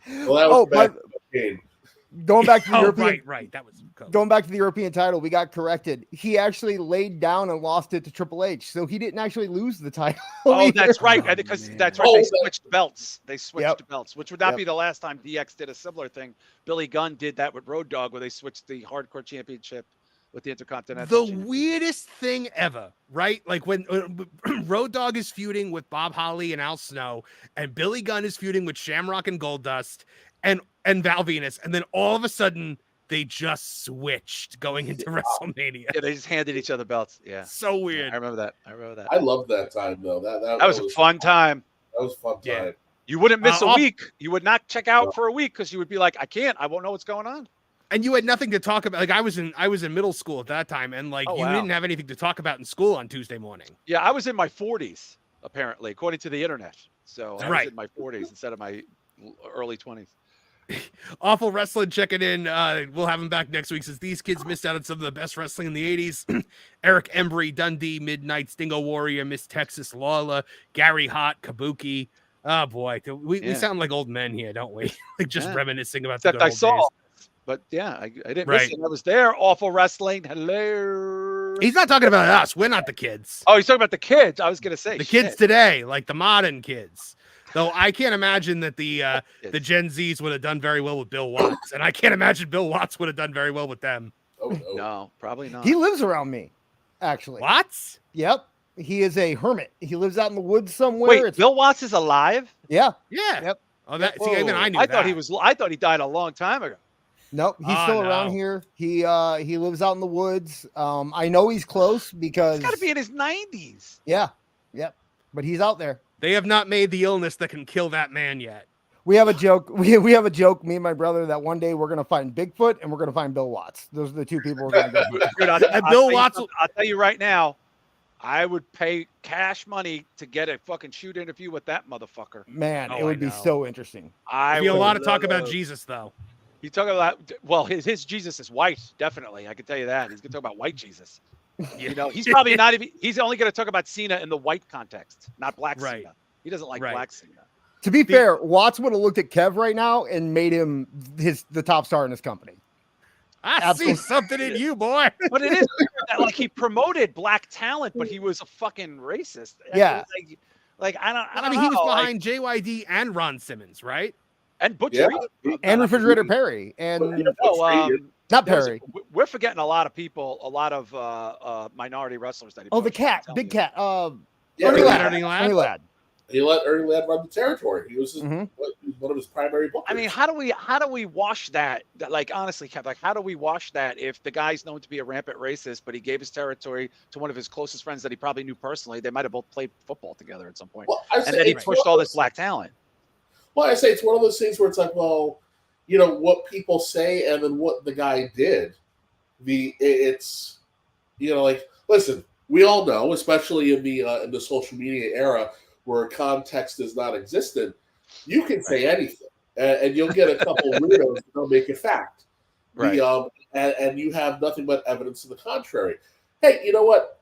Well, that was back in the game. Going back to the European, right. That was cool. Going back to the European title. We got corrected. He actually laid down and lost it to Triple H, so he didn't actually lose the title. Oh, that's right. Because that's right. They switched belts. They switched belts, which would not be the last time DX did a similar thing. Billy Gunn did that with Road Dogg, where they switched the Hardcore Championship with the Intercontinental. The weirdest thing ever, right? Like when Road Dogg is feuding with Bob Holly and Al Snow, and Billy Gunn is feuding with Shamrock and Goldust, and Val Venus, and then all of a sudden they just switched going into WrestleMania. Yeah, they just handed each other belts. Yeah, so weird. I remember that. I loved that time though. That was a fun time. That was a fun time. Yeah. You wouldn't miss a week. You would not check out for a week because you would be like, I won't know what's going on. And you had nothing to talk about. Like I was in middle school at that time, and like you didn't have anything to talk about in school on Tuesday morning. Yeah, I was in my 40s apparently, according to the internet. So I was in my 40s instead of my early 20s. Awful Wrestling checking in. We'll have him back next week. Says these kids missed out on some of the best wrestling in the 80s. Eric Embry, Dundee, Midnight, Stingo Warrior, Miss Texas, Lawler, Gary Hott, Kabuki. Oh boy, we sound like old men here, don't we? Like just reminiscing about the good old days. But yeah, I didn't miss it. I was there. Awful Wrestling. Hello. He's not talking about us. We're not the kids. Oh, he's talking about the kids. I was gonna say the kids today, like the modern kids. Though I can't imagine that the Gen Zs would have done very well with Bill Watts, and I can't imagine Bill Watts would have done very well with them. Oh, no, probably not. He lives around me, actually. Watts? Yep. He is a hermit. He lives out in the woods somewhere. Wait, Bill Watts is alive? Yeah. Yeah. Yep. Oh, that. See, even I knew I that. thought he died a long time ago. Nope, he's still around here. He lives out in the woods. I know he's close because he's got to be in his 90s. Yeah. Yep. But he's out there. They have not made the illness that can kill that man yet. We have a joke. We have a joke, me and my brother, that one day we're gonna find Bigfoot and we're gonna find Bill Watts. Those are the two people we're gonna go. Dude, I'll tell you right now, I would pay cash money to get a fucking shoot interview with that motherfucker. Man, it would be so interesting. There'd be a lot of talk about Jesus, though. You talk about his Jesus is white, definitely. I can tell you that. He's gonna talk about white Jesus. You know, he's probably not even. He's only gonna talk about Cena in the white context, not black Cena. He doesn't like Right. Black Cena. To be fair, Watts would have looked at Kev right now and made him the top star in his company. I see something in you, boy. But it is that, like, he promoted black talent, but he was a fucking racist. Yeah. Like I don't I mean, know. he was behind JYD and Ron Simmons, right? And Butch Yeah. Reed. And Refrigerator Perry. And not Perry. We're forgetting a lot of people, a lot of minority wrestlers that he Oh, the pushed, cat, I'm big telling cat. Yeah, Ernie Ernie Ladd. Ladd. Ernie Ladd. He let Ernie Ladd run the territory. He was Mhm. one of his primary bookers. I mean, how do we wash that? Like, honestly, Kev, like, how do we wash that if the guy's known to be a rampant racist, but he gave his territory to one of his closest friends that he probably knew personally? They might have both played football together at some point. Well, I And say then he it's pushed one all of this black talent. Well, I say it's one of those things where it's like, well, you know, what people say and then what the guy did. It's, you know, like, listen, we all know, especially in the social media era where context is not existent, you can say anything, and you'll get a couple of weirdos that will make it fact. Right. And you have nothing but evidence to the contrary. Hey, you know what?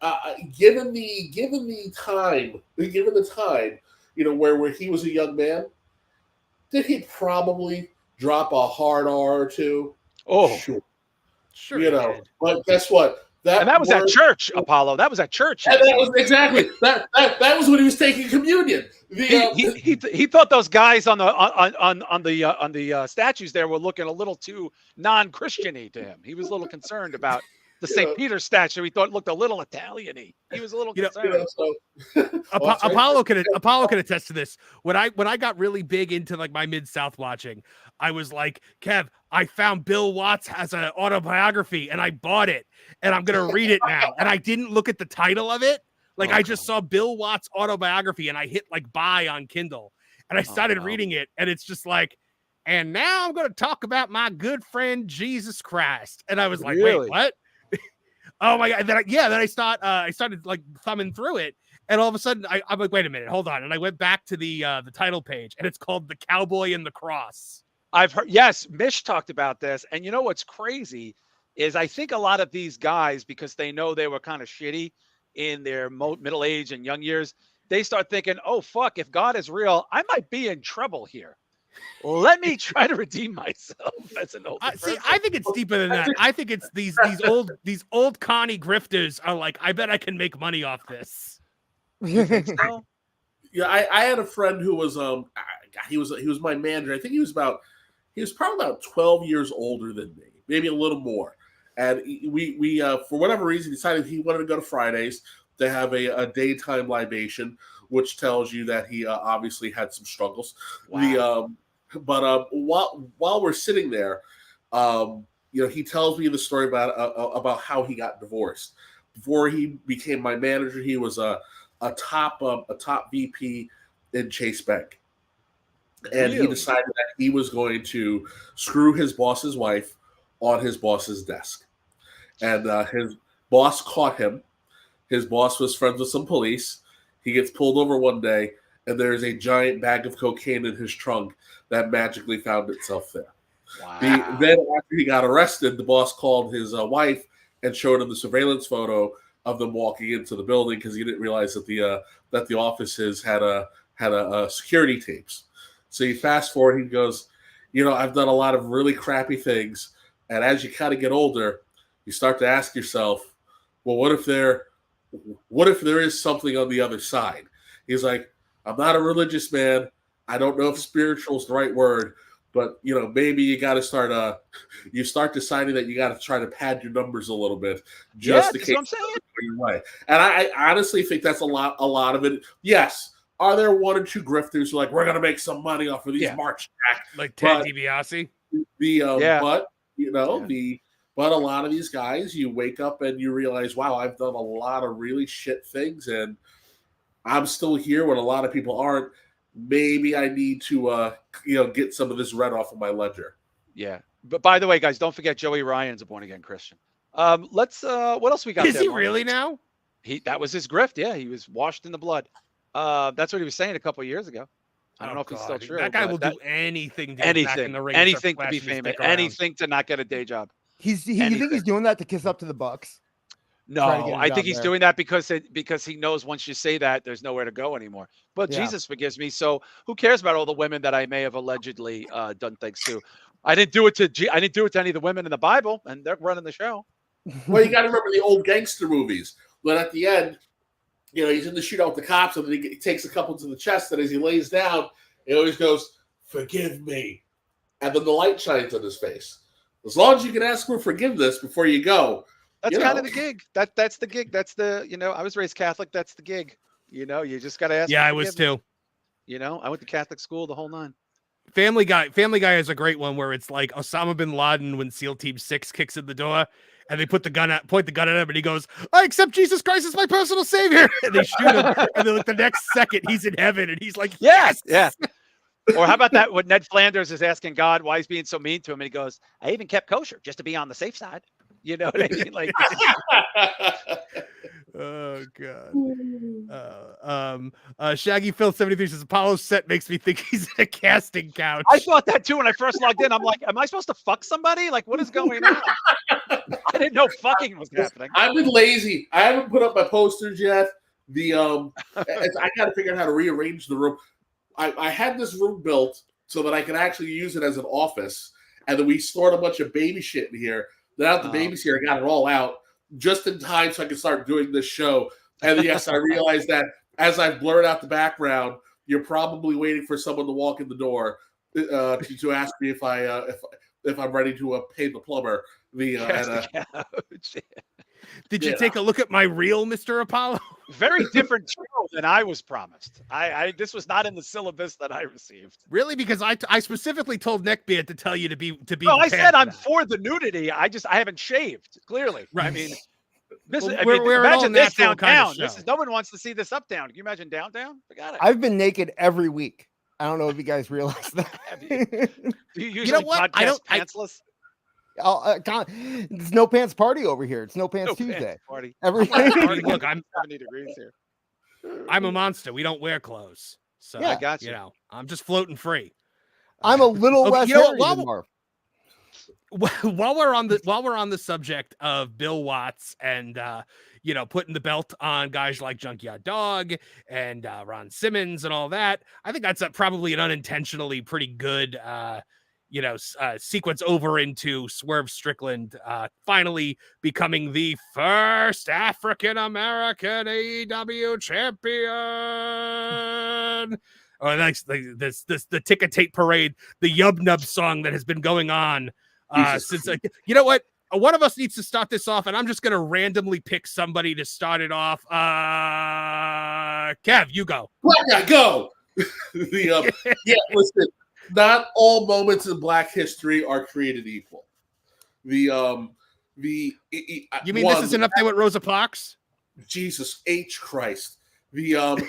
Given the time, you know, where he was a young man, did he probably drop a hard R or two? Oh, Sure. You know, but guess what? and that was at church, Apollo. That was at church. And that was exactly that was when he was taking communion. He thought those guys on the statues there were looking a little too non-Christian-y to him. He was a little concerned about the St. Peter statue. He thought it looked a little Italian-y. He was a little concerned. Apollo can attest to this. When I got really big into like my Mid-South watching, I was like, Kev, I found Bill Watts has an autobiography and I bought it and I'm gonna read it now. And I didn't look at the title of it. Like I just saw Bill Watts autobiography and I hit like buy on Kindle and I started reading it and it's just like, and now I'm gonna talk about my good friend Jesus Christ. And I was like, Really? wait, what? Oh my god! Then I started like thumbing through it, and all of a sudden I'm like, wait a minute, hold on, and I went back to the title page, and it's called "The Cowboy and the Cross." I've heard, yes, Mish talked about this, and you know what's crazy is I think a lot of these guys, because they know they were kind of shitty in their middle age and young years, they start thinking, oh fuck, if God is real, I might be in trouble here. Let me try to redeem myself as an old person. I think it's deeper than that. I think it's these old Connie grifters are like, I bet I can make money off this. You think so? Yeah, I had a friend who was he was my manager. I think he was probably about 12 years older than me, maybe a little more. And we for whatever reason decided he wanted to go to Fridays to have a daytime libation, which tells you that he obviously had some struggles. Wow. But while we're sitting there, you know, he tells me the story about how he got divorced. Before he became my manager, he was a top VP in Chase Bank, and he decided that he was going to screw his boss's wife on his boss's desk, and his boss caught him. His boss was friends with some police. He gets pulled over one day, and there's a giant bag of cocaine in his trunk that magically found itself there. Wow. Then after he got arrested, the boss called his wife and showed him the surveillance photo of them walking into the building because he didn't realize that the offices had a security tapes. So you fast forward, he goes, you know, I've done a lot of really crappy things, and as you kind of get older, you start to ask yourself, well, what if there is something on the other side? He's like, I'm not a religious man. I don't know if spiritual is the right word, but you know, maybe you got to start. You start deciding that you got to try to pad your numbers a little bit, just in case. What I'm saying. Your way. And I honestly think that's a lot of it. Yes, are there one or two grifters who are like, we're gonna make some money off of these March Jack, like Ted DiBiase? But you know But a lot of these guys, you wake up and you realize, wow, I've done a lot of really shit things, and I'm still here when a lot of people aren't. Maybe I need to, get some of this red off of my ledger. Yeah. But by the way, guys, don't forget Joey Ryan's a born again Christian. Let's. What else we got? Is he really now? That was his grift. Yeah, he was washed in the blood. That's what he was saying a couple of years ago. I don't know if he's still true. That guy will do anything to get back in the ring. Anything to be famous. Anything to not get a day job. You think he's doing that to kiss up to the Bucks? No, I think he's doing that because he knows once you say that, there's nowhere to go anymore. But Yeah. Jesus forgives me. So who cares about all the women that I may have allegedly done things to? I didn't do it to any of the women in the Bible, and they're running the show. Well, you got to remember the old gangster movies. But at the end, he's in the shootout with the cops, and then he takes a couple to the chest, and as he lays down, he always goes, "Forgive me," and then the light shines on his face. As long as you can ask for forgiveness before you go. That's kind of the gig. That's the gig. That's the, I was raised Catholic. That's the gig. You just got to ask. Yeah, I was too. I went to Catholic school the whole nine. Family Guy has a great one where it's like Osama bin Laden when SEAL Team 6 kicks in the door and they point the gun at him and he goes, "I accept Jesus Christ as my personal savior." And they shoot him and then like the next second he's in heaven and he's like, "Yes." Yeah. Or how about that when Ned Flanders is asking God why he's being so mean to him and he goes, "I even kept kosher just to be on the safe side." You know what I mean? Like, oh god. Shaggy Phil 73 says Apollo's set makes me think he's in a casting couch. I thought that too when I first logged in. I'm like, am I supposed to fuck somebody? Like, what is going on? I didn't know fucking was happening. I've been lazy. I haven't put up my posters yet. I got to figure out how to rearrange the room. I had this room built so that I could actually use it as an office, and then we stored a bunch of baby shit in here. Then out the babies here, I got it all out just in time so I could start doing this show. And yes, I realized that as I've blurred out the background, you're probably waiting for someone to walk in the door to ask me if I'm ready to pay the plumber. Did you take a look at my reel, Mr. Apollo? Very different show than I was promised. This was not in the syllabus that I received. Really? Because I specifically told Neckbeard to tell you to be. No, I said I'm for the nudity. I haven't shaved. Clearly, right. I mean, imagine this downtown. Kind of No one wants to see this uptown. Can you imagine downtown? Forgot it. I've been naked every week. I don't know if you guys realize that. Do you usually podcast pantsless? It's no pants party over here. It's no pants Tuesday. Pants party. Look, I'm 70 degrees here. I'm a monster. We don't wear clothes, so I got you. I'm just floating free. I'm a little less hairy than Marv. While we're on the subject of Bill Watts and putting the belt on guys like Junkyard Dog and Ron Simmons and all that, I think that's probably an unintentionally pretty good sequence over into Swerve Strickland finally becoming the first African-American AEW champion. Or that's the ticker tape parade, the Yub Nub song that has been going on since. You know what? One of us needs to start this off, and I'm just going to randomly pick somebody to start it off. Kev, you go. Black guy, go. Listen. Not all moments in Black history are created equal. You mean this isn't up there with Rosa Parks? Jesus H. Christ. The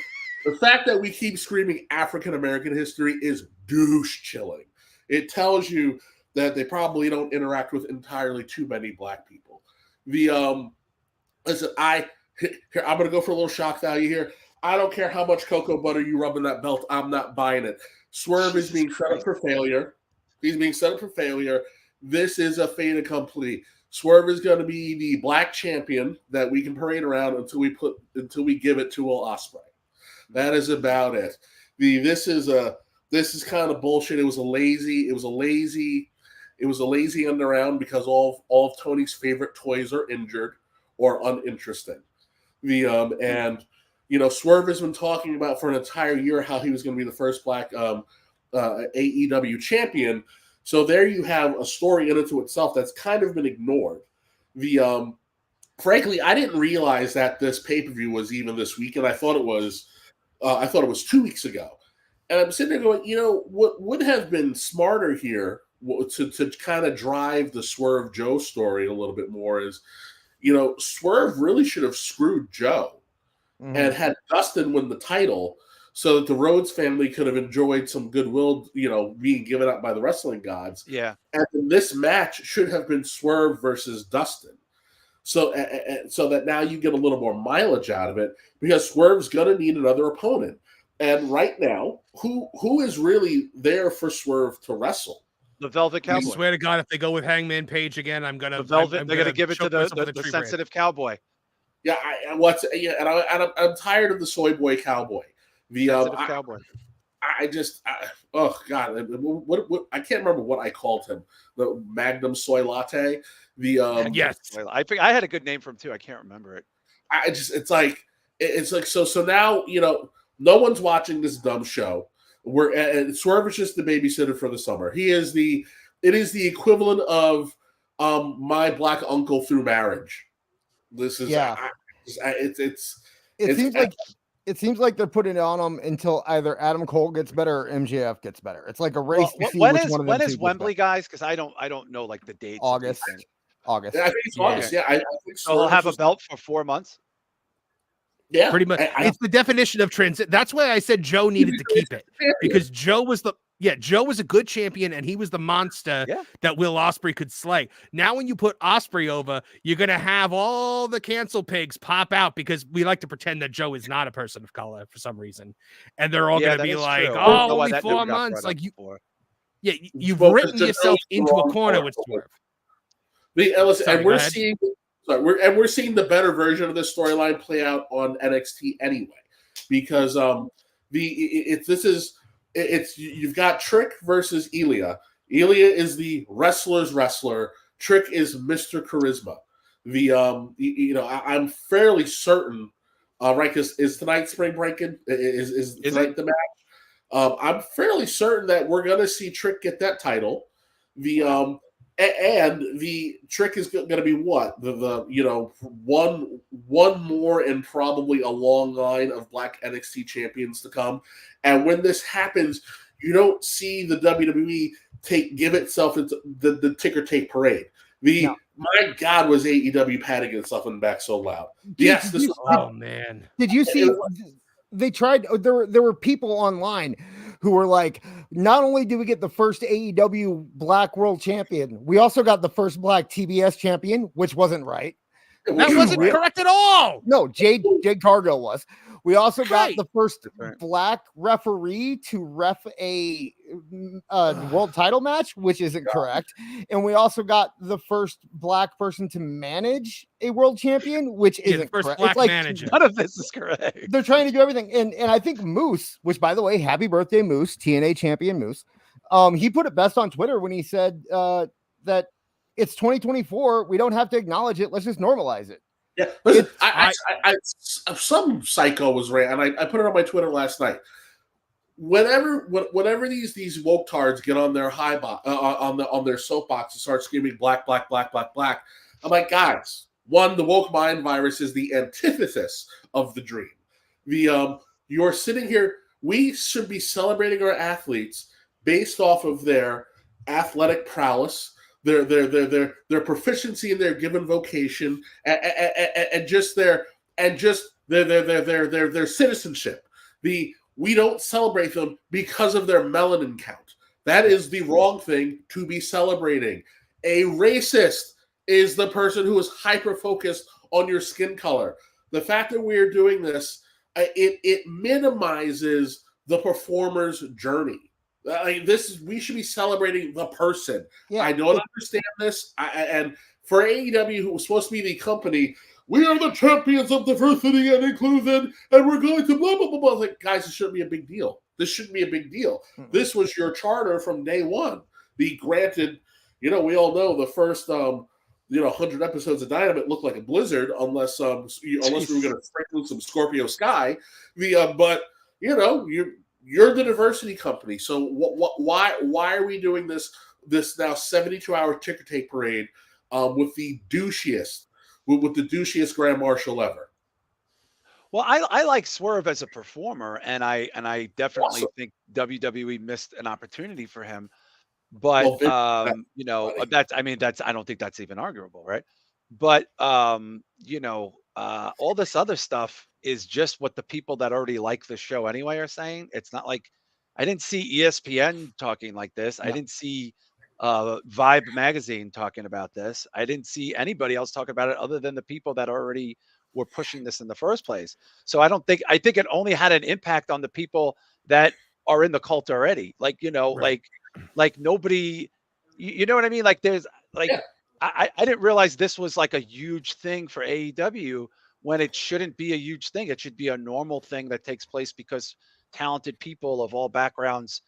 fact that we keep screaming African American history is douche chilling. It tells you that they probably don't interact with entirely too many Black people. Listen, I'm gonna go for a little shock value here. I don't care how much cocoa butter you rub in that belt. I'm not buying it. Swerve is being set up for failure. He's being set up for failure. This is a fait accompli. Swerve is going to be the Black champion that we can parade around until we give it to Will Ospreay. That is about it. This is kind of bullshit. It was a lazy end around because all of Tony's favorite toys are injured or uninteresting. Swerve has been talking about for an entire year how he was going to be the first Black AEW champion. So there you have a story in it to itself that's kind of been ignored. Frankly, I didn't realize that this pay-per-view was even this week, and I thought it was 2 weeks ago. And I'm sitting there going, what would have been smarter here to kind of drive the Swerve Joe story a little bit more is, Swerve really should have screwed Joe. Mm-hmm. And had Dustin win the title so that the Rhodes family could have enjoyed some goodwill, being given up by the wrestling gods. Yeah. And this match should have been Swerve versus Dustin. So that now you get a little more mileage out of it because Swerve's going to need another opponent. And right now, who is really there for Swerve to wrestle? The Velvet Cowboy. I swear to God, if they go with Hangman Page again, I'm going to... They're going to give it to the sensitive cowboy. Yeah, I'm tired of the soy boy cowboy. Cowboy. Oh God, what I can't remember what I called him. The Magnum soy latte. Yes, I had a good name for him too. I can't remember it. It's like so now no one's watching this dumb show. Swerve is just the babysitter for the summer. It is the equivalent of my black uncle through marriage. This is it seems like they're putting it on them until either Adam Cole gets better or MJF gets better. It's like a race to see which one of them. When is Wembley, guys? Because I don't know like the dates. August. Yeah, I think it's August. Yeah, I think so. He'll have a belt for 4 months. Yeah, pretty much. It's the definition of transit. That's why I said Joe needed to keep it, because Joe was a good champion, and he was the monster that Will Ospreay could slay. Now, when you put Ospreay over, you're gonna have all the cancel pigs pop out, because we like to pretend that Joe is not a person of color for some reason, and they're all gonna be like, true. "Oh, only 4 months." Like you've written yourself into a corner with Swerve. We're seeing the better version of this storyline play out on NXT anyway, because you've got Trick versus Ilya. Ilya is the wrestler's wrestler. Trick is Mr. Charisma. I'm fairly certain, right? Because is tonight spring breaking? Is tonight the match? I'm fairly certain that we're gonna see Trick get that title. And the Trick is going to be what one more and probably a long line of black NXT champions to come. And when this happens, you don't see the WWE give itself into the ticker tape parade. My God, was AEW patting itself in the back so loud? Man! Did you see? They tried. There were people online who were like, not only do we get the first AEW Black World Champion, we also got the first Black TBS Champion, which wasn't right. That wasn't correct at all. No, Jade Cargill was. We also got the first Black referee to ref a world title match, which isn't correct. And we also got the first Black person to manage a world champion, which isn't correct. Black manager. None of this is correct. They're trying to do everything. And I think Moose, which by the way, happy birthday, Moose, TNA champion Moose. He put it best on Twitter when he said that it's 2024. We don't have to acknowledge it. Let's just normalize it. Yeah, listen, some psycho was right, and I put it on my Twitter last night. Whenever these woke tards get on their on their soapbox and start screaming black, black, black, black, black, I'm like, guys, one, the woke mind virus is the antithesis of the dream. You're sitting here. We should be celebrating our athletes based off of their athletic prowess, their proficiency in their given vocation, and just their citizenship. We don't celebrate them because of their melanin count. That is the wrong thing to be celebrating. A racist is the person who is hyper focused on your skin color. The fact that we're doing this, it minimizes the performer's journey. We should be celebrating the person. Yeah. I don't understand this. And for AEW, who was supposed to be the company, we are the champions of diversity and inclusion, and we're going to blah, blah, blah, blah. Like, guys, this shouldn't be a big deal. This shouldn't be a big deal. Mm-hmm. This was your charter from day one. Granted, we all know the first 100 episodes of Dynamite looked like a blizzard, unless we were going to sprinkle some Scorpio Sky. You're the diversity company. So why are we doing this now 72-hour ticker tape parade with the douchiest Grand Marshal ever? Well, I like Swerve as a performer, and I definitely think WWE missed an opportunity for him. But I don't think that's even arguable, right? But all this other stuff is just what the people that already like the show anyway are saying. It's not like I didn't see ESPN talking like this. Yeah. I didn't see Vibe magazine talking about this. I didn't see anybody else talk about it other than the people that already were pushing this in the first place. So I think it only had an impact on the people that are in the cult already. Like, right. like nobody, you know what I mean? Like there's like, yeah. I didn't realize this was like a huge thing for AEW when it shouldn't be a huge thing. It should be a normal thing that takes place because talented people of all backgrounds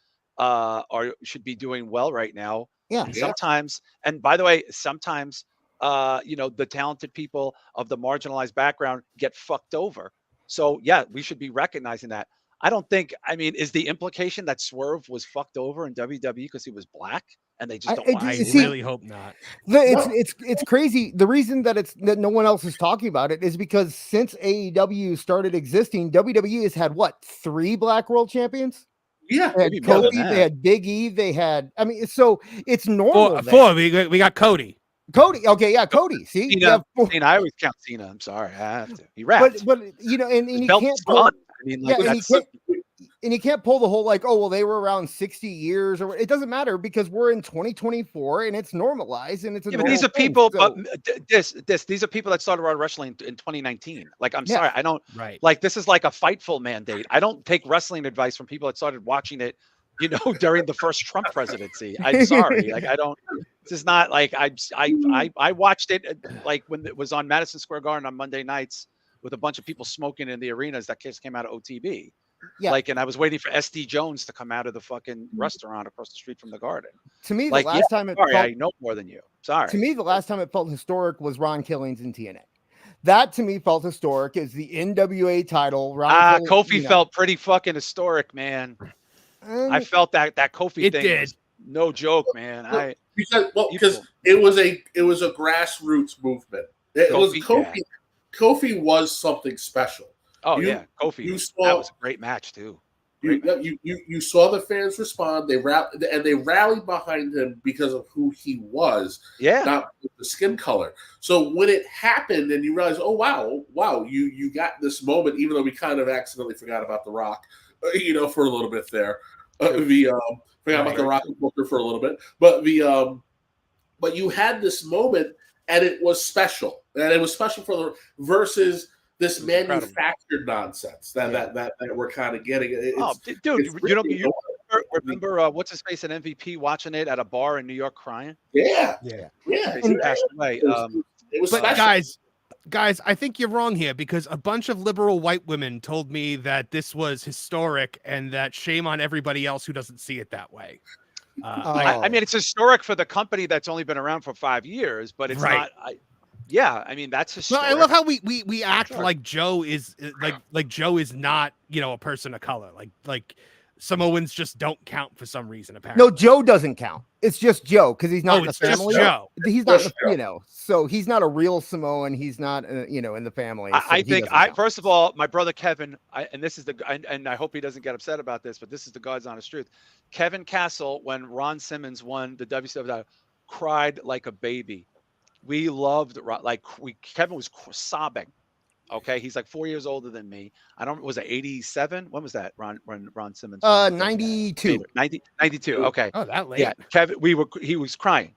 should be doing well right now. Yeah. And sometimes, and by the way, sometimes the talented people of the marginalized background get fucked over. So yeah, we should be recognizing that. I don't think, I mean, is the implication that Swerve was fucked over in WWE because he was black and they just don't want I to? really hope not. It's crazy. The reason that no one else is talking about it is because since AEW started existing, WWE has had what, 3 black world champions? Yeah, They had Kofi, they had Big E, they had, I mean, so it's normal. Four. We got Cody. Cody, okay, yeah, Cody. See, Cena, I always count Cena. I'm sorry, I have to. He rapped, but and you can't pull, and you can't pull the whole like, oh well, they were around 60 years, or it doesn't matter because we're in 2024 and it's normalized and it's. But these are people, these are people that started Raw Wrestling in 2019. Like, I'm sorry, I don't like this is like a Fightful mandate. I don't take wrestling advice from people that started watching it, during the first Trump presidency. I'm sorry, like I don't. This is not like I watched it like when it was on Madison Square Garden on Monday nights with a bunch of people smoking in the arenas that came out of OTB. Yeah. Like, and I was waiting for SD Jones to come out of the fucking restaurant across the street from the Garden. To me, the last time it felt, I know more than you. Sorry. To me, the last time it felt historic was Ron Killings in TNA. That to me felt historic is the NWA title. Kofi felt pretty fucking historic, man. I felt that Kofi thing was no joke, man. Because it was a grassroots movement. Kofi was something special. Oh yeah, Kofi. That was a great match too. You saw the fans respond. They rallied behind him because of who he was. Yeah, not the skin color. So when it happened, and you realize, oh wow, you got this moment, even though we kind of accidentally forgot about The Rock, for a little bit there. Forgot about The Rock and Booker for a little bit, but you had this moment, and it was special, and it was special versus this manufactured nonsense that we're kind of getting. You remember what's his face at MVP watching it at a bar in New York crying? Yeah. He passed away. It was but special. Guys, I think you're wrong here because a bunch of liberal white women told me that this was historic and that shame on everybody else who doesn't see it that way. I mean, it's historic for the company that's only been around for 5 years, but it's not. I mean, that's historic. No, I love how we act like Joe is like Joe is not a person of color. Like Samoans just don't count for some reason. Apparently, no, Joe doesn't count. It's just Joe because he's not in the family. Just Joe. He's not, so he's not a real Samoan. He's not, in the family. So I think first of all, my brother Kevin, and this is and I hope he doesn't get upset about this, but this is the God's honest truth. Kevin Castle, when Ron Simmons won the WCW, cried like a baby. We loved Kevin was sobbing. Okay, he's like 4 years older than me. Was it 87? When was that? Ron Simmons. 92. 92. Okay. Oh, that late. Yeah, Kevin. He was crying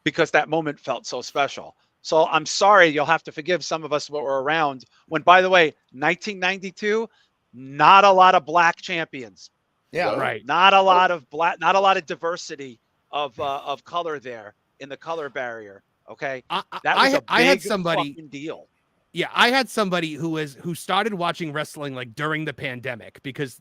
because that moment felt so special. So I'm sorry, you'll have to forgive some of us what were around when. By the way, 1992, not a lot of black champions. Yeah, right. Not a lot of not a lot of diversity of color there in the color barrier. Okay, that was a big fucking deal. Yeah, I had somebody who started watching wrestling like during the pandemic because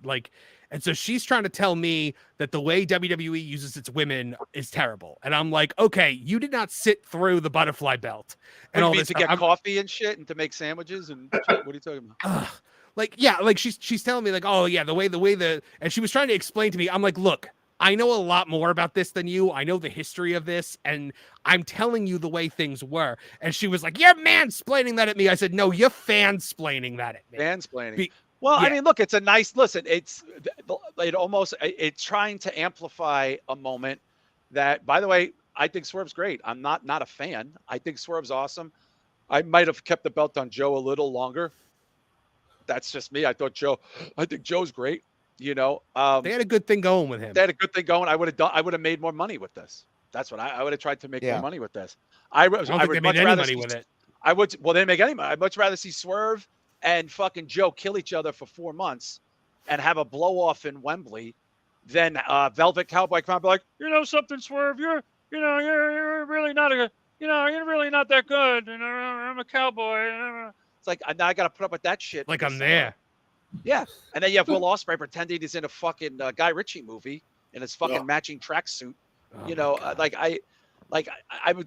and so she's trying to tell me that the way WWE uses its women is terrible. And I'm like, okay, you did not sit through the butterfly belt and all this to get coffee and shit and to make sandwiches and shit? What are you talking about? She's telling me oh yeah, the way and she was trying to explain to me. I'm like, look, I know a lot more about this than you. I know the history of this, and I'm telling you the way things were. And she was like, you're mansplaining that at me. I said, no, you're fansplaining that at me. Mansplaining. I mean, look, it's a nice, listen, it's trying to amplify a moment that, by the way, I think Swerve's great. I'm not a fan. I think Swerve's awesome. I might have kept the belt on Joe a little longer. That's just me. I think Joe's great. They had a good thing going with him. They had a good thing going. I would have made more money with this. That's what I would have tried to make more money with this. I would much rather see money with it. They didn't make any money. I'd much rather see Swerve and fucking Joe kill each other for 4 months and have a blow off in Wembley than Velvet Cowboy come out and be like, something, Swerve, you're really not you're really not that good. I'm a cowboy. It's like, now I got to put up with that shit. Like I'm there. Yeah. And then you have Will Ospreay pretending he's in a fucking Guy Ritchie movie in his fucking matching tracksuit.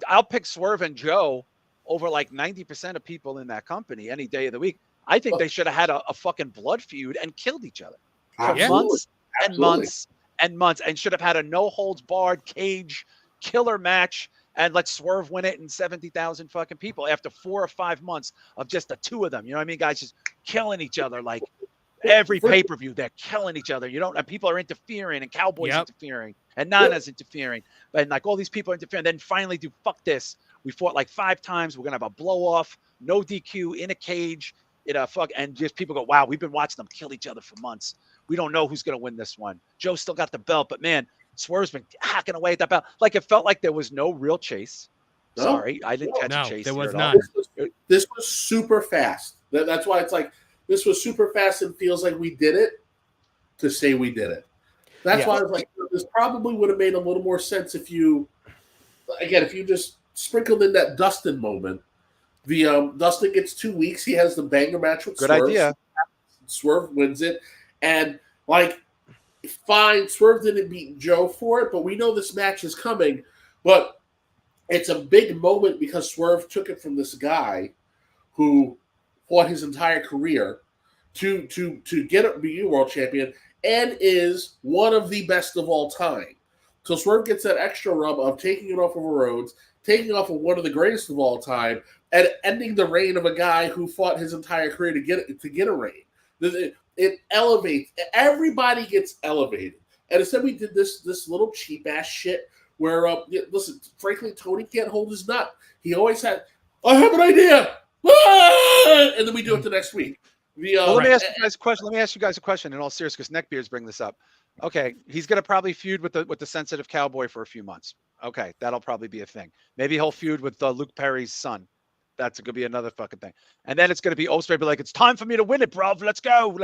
I'll pick Swerve and Joe over like 90% of people in that company any day of the week. I think they should have had a fucking blood feud and killed each other for months and months and months, and should have had a no holds barred cage killer match and let Swerve win it in 70,000 fucking people after 4 or 5 months of just the two of them. You know what I mean? Guys just killing each other like every pay-per-view. They're killing each other. And people are interfering, and Cowboys interfering, and Nana's interfering, and like all these people are interfering. Then finally fuck this. We fought like 5 times. We're gonna have a blow off, no DQ, in a cage, and just people go, wow, we've been watching them kill each other for months. We don't know who's gonna win this one. Joe still got the belt, but man, Swerve's been hacking away at that belt. Like, it felt like there was no real chase. Sorry, I didn't catch a chase. There was none. This was super fast. That's why it's like, this was super fast and feels like we did it to say we did it. That's why I was like, this probably would have made a little more sense if you just sprinkled in that Dustin moment. Dustin gets 2 weeks. He has the banger match with Swerve. Good idea. Swerve wins it. And, like, fine, Swerve didn't beat Joe for it, but we know this match is coming. But it's a big moment because Swerve took it from this guy who fought his entire career to be a world champion and is one of the best of all time. So Swerve gets that extra rub of taking it off of Rhodes, taking off of one of the greatest of all time, and ending the reign of a guy who fought his entire career to get a reign. It elevates. Everybody gets elevated. And instead we did this little cheap ass shit where listen, frankly, Tony can't hold his nut. He always had, I have an idea. And then we do it the next week. Let me ask you guys a question in all seriousness, because Neckbeards bring this up. Okay, he's going to probably feud with the sensitive cowboy for a few months. Okay, that'll probably be a thing. Maybe he'll feud with Luke Perry's son. That's going to be another fucking thing. And then it's going to be Ospreay be like, it's time for me to win it, bro. Let's go.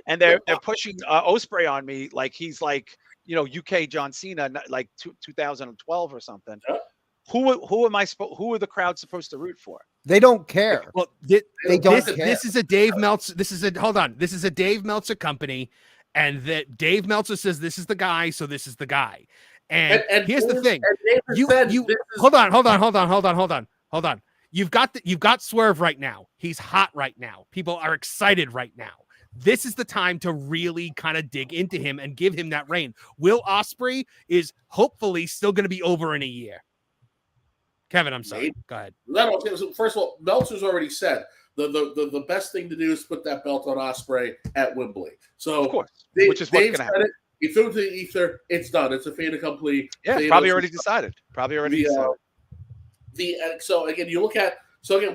And they're pushing Ospreay on me like he's like, UK John Cena, like 2012 or something. Yeah. Who are the crowd supposed to root for? They don't care. Well, they don't care. This is a Dave Meltzer. This is a Dave Meltzer company, and that Dave Meltzer says this is the guy, so this is the guy. And here's the thing. Hold on. You've got Swerve right now. He's hot right now. People are excited right now. This is the time to really kind of dig into him and give him that reign. Will Ospreay is hopefully still going to be over in a year. Kevin, I'm sorry. Go ahead. First of all, Meltzer's already said the best thing to do is put that belt on Ospreay at Wembley. So, of course, which is what's going to happen. He threw it to the ether. It's done. It's a fait accompli. Yeah, probably already decided. So again,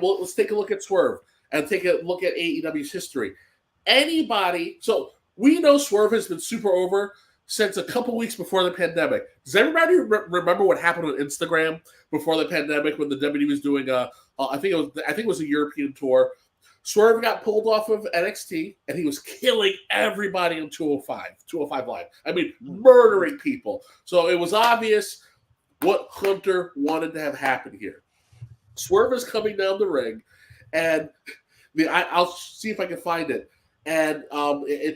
let's take a look at Swerve and take a look at AEW's history. So we know Swerve has been super over since a couple weeks before the pandemic. Does everybody remember what happened on Instagram before the pandemic when the WWE was doing I think it was a European tour? Swerve got pulled off of NXT and he was killing everybody in 205 Live. I mean, murdering people. So it was obvious what Hunter wanted to have happen here. Swerve is coming down the ring, and I'll see if I can find it. And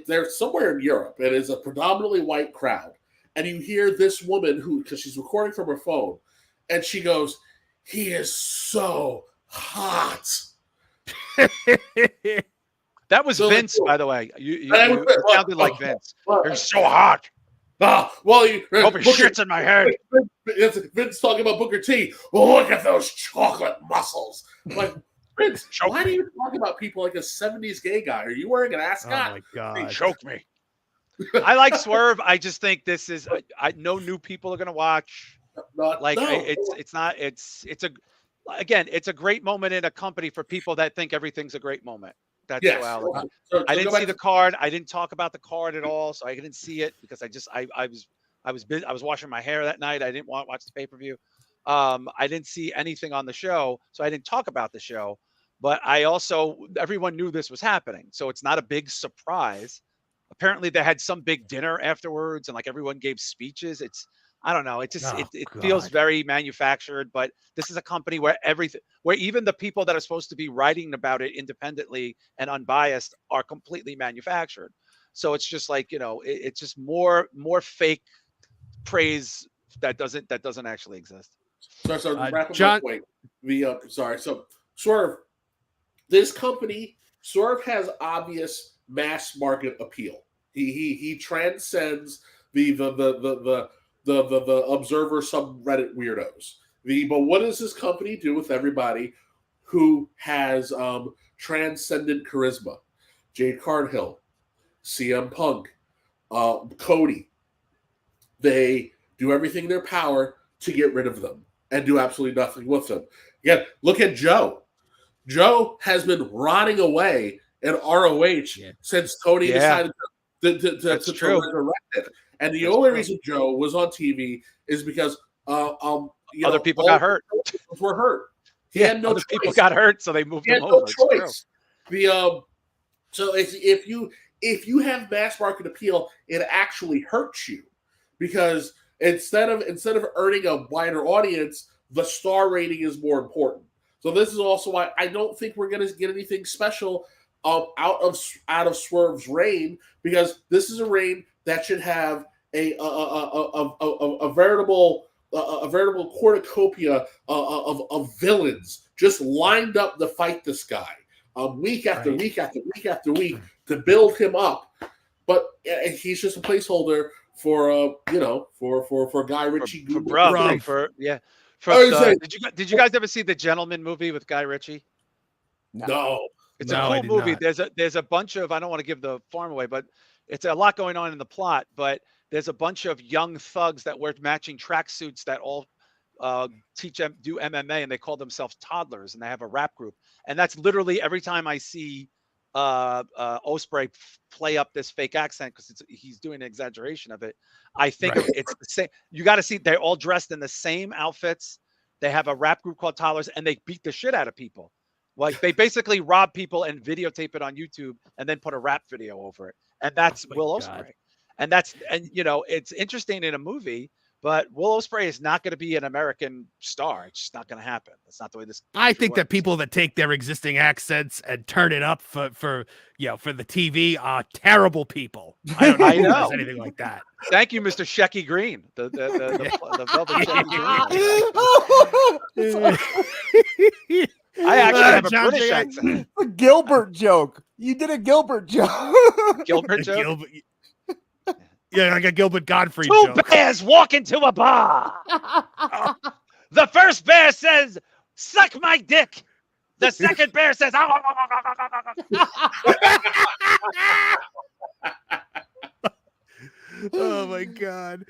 they're somewhere in Europe. It is a predominantly white crowd. And you hear this woman because she's recording from her phone, and she goes, "He is so hot." That was Vince, by the way. You sounded like Vince. You're so hot. He hope he shits in my head. Vince talking about Booker T. Look at those chocolate muscles. Like, Vince, why do you talk about people like a 70s gay guy? Are you wearing an ascot? Oh my God. He choked me. I like Swerve. I just think this is I know new people are gonna watch. It's a great moment in a company for people that think everything's a great moment. That's I didn't see the card. I didn't talk about the card at all, so I didn't see it because I was washing my hair that night. I didn't watch the pay-per-view. I didn't see anything on the show, so I didn't talk about the show. But everyone knew this was happening, so it's not a big surprise. Apparently, they had some big dinner afterwards, and like everyone gave speeches. I don't know. It just Oh, it feels God. very manufactured. But this is a company where where even the people that are supposed to be writing about it independently and unbiased are completely manufactured. So it's just like, it's just more fake praise that doesn't actually exist. So wrap up John- my point. Sorry. So Swerve, this company, Swerve has obvious mass market appeal. He transcends the observer subreddit weirdos. But what does this company do with everybody who has transcendent charisma? Jade Cargill, CM Punk, Cody. They do everything in their power to get rid of them and do absolutely nothing with them. Again, look at Joe. Joe has been rotting away in ROH since Tony decided to resurrect it. And the only reason Joe was on TV is because other people got hurt. Were hurt. He had no other choice. People got hurt, so they moved him over. No choice. So if you have mass market appeal, it actually hurts you, because instead of earning a wider audience, the star rating is more important. So this is also why I don't think we're going to get anything special out of Swerve's reign, because this is a reign that should have a veritable cornucopia of villains just lined up to fight this guy week after week after week after week to build him up. But he's just a placeholder for Guy Ritchie. Did you guys ever see the Gentleman movie with Guy Ritchie? No. It's a cool movie. There's a bunch of, I don't want to give the farm away, but it's a lot going on in the plot. But there's a bunch of young thugs that wear matching tracksuits that all do MMA, and they call themselves toddlers, and they have a rap group. And that's literally every time I see Ospreay play up this fake accent, because he's doing an exaggeration of it, I think it's the same. You got to see, they're all dressed in the same outfits. They have a rap group called Toddlers, and they beat the shit out of people. Like, they basically rob people and videotape it on YouTube and then put a rap video over it. And that's Will Ospreay. And it's interesting in a movie, but Will Ospreay is not going to be an American star. It's just not going to happen. That's not the way this. I think that people that take their existing accents and turn it up for the TV are terrible people. I don't know who does anything like that. Thank you, Mr. Shecky Green. The velvet Shecky Green. I actually have a British accent. A Gilbert joke. You did a Gilbert joke. Gilbert joke? Yeah, like a Gilbert Gottfried Two joke. bears walk into a bar. The first bear says, "Suck my dick." The second bear says, Oh my God.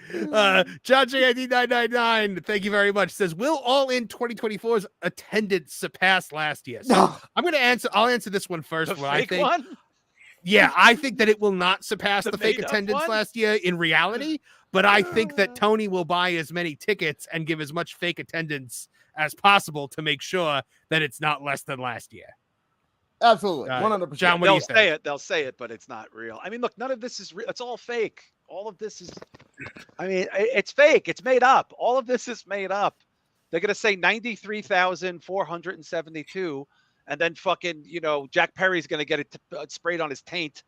John JID 999, thank you very much, says, will All In 2024's attendance surpass last year's? So I'll answer this one first. I think I think that it will not surpass the fake attendance last year in reality, but I think that Tony will buy as many tickets and give as much fake attendance as possible to make sure that it's not less than last year. Absolutely. 100%. John, what do you think? They'll say it, but it's not real. I mean, look, none of this is real. It's all fake. All of this is, it's fake. It's made up. All of this is made up. They're going to say 93,472, and then fucking, Jack Perry's going to get it sprayed on his taint,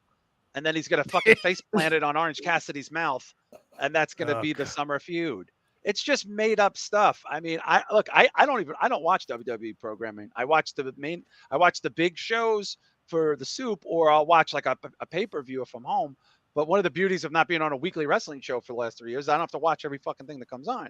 and then he's going to fucking face plant it on Orange Cassidy's mouth, and that's going to be the summer feud. It's just made up stuff. I mean, I don't watch WWE programming. I watch the big shows for the soup, or I'll watch like a pay-per-view from home. But one of the beauties of not being on a weekly wrestling show for the last 3 years, I don't have to watch every fucking thing that comes on.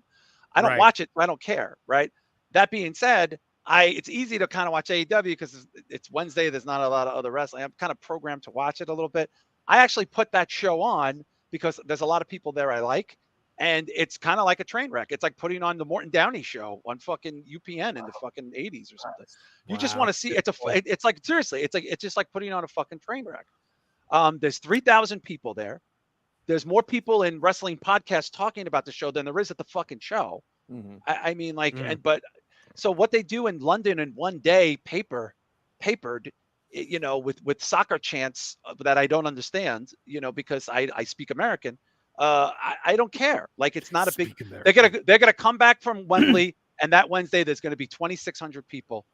I don't watch it. I don't care. Right. That being said, it's easy to kind of watch AEW because it's Wednesday. There's not a lot of other wrestling. I'm kind of programmed to watch it a little bit. I actually put that show on because there's a lot of people there I like. And it's kind of like a train wreck. It's like putting on the Morton Downey show on fucking UPN in the fucking 80s or something. You just want to see it's like, seriously, it's just like putting on a fucking train wreck. There's 3,000 people there. There's more people in wrestling podcasts talking about the show than there is at the fucking show. Mm-hmm. So what they do in London in one day papered, with soccer chants that I don't understand, because I speak American. I don't care. Like, it's not a big. Speak They're gonna come back from Wembley, and that Wednesday there's gonna be 2,600 people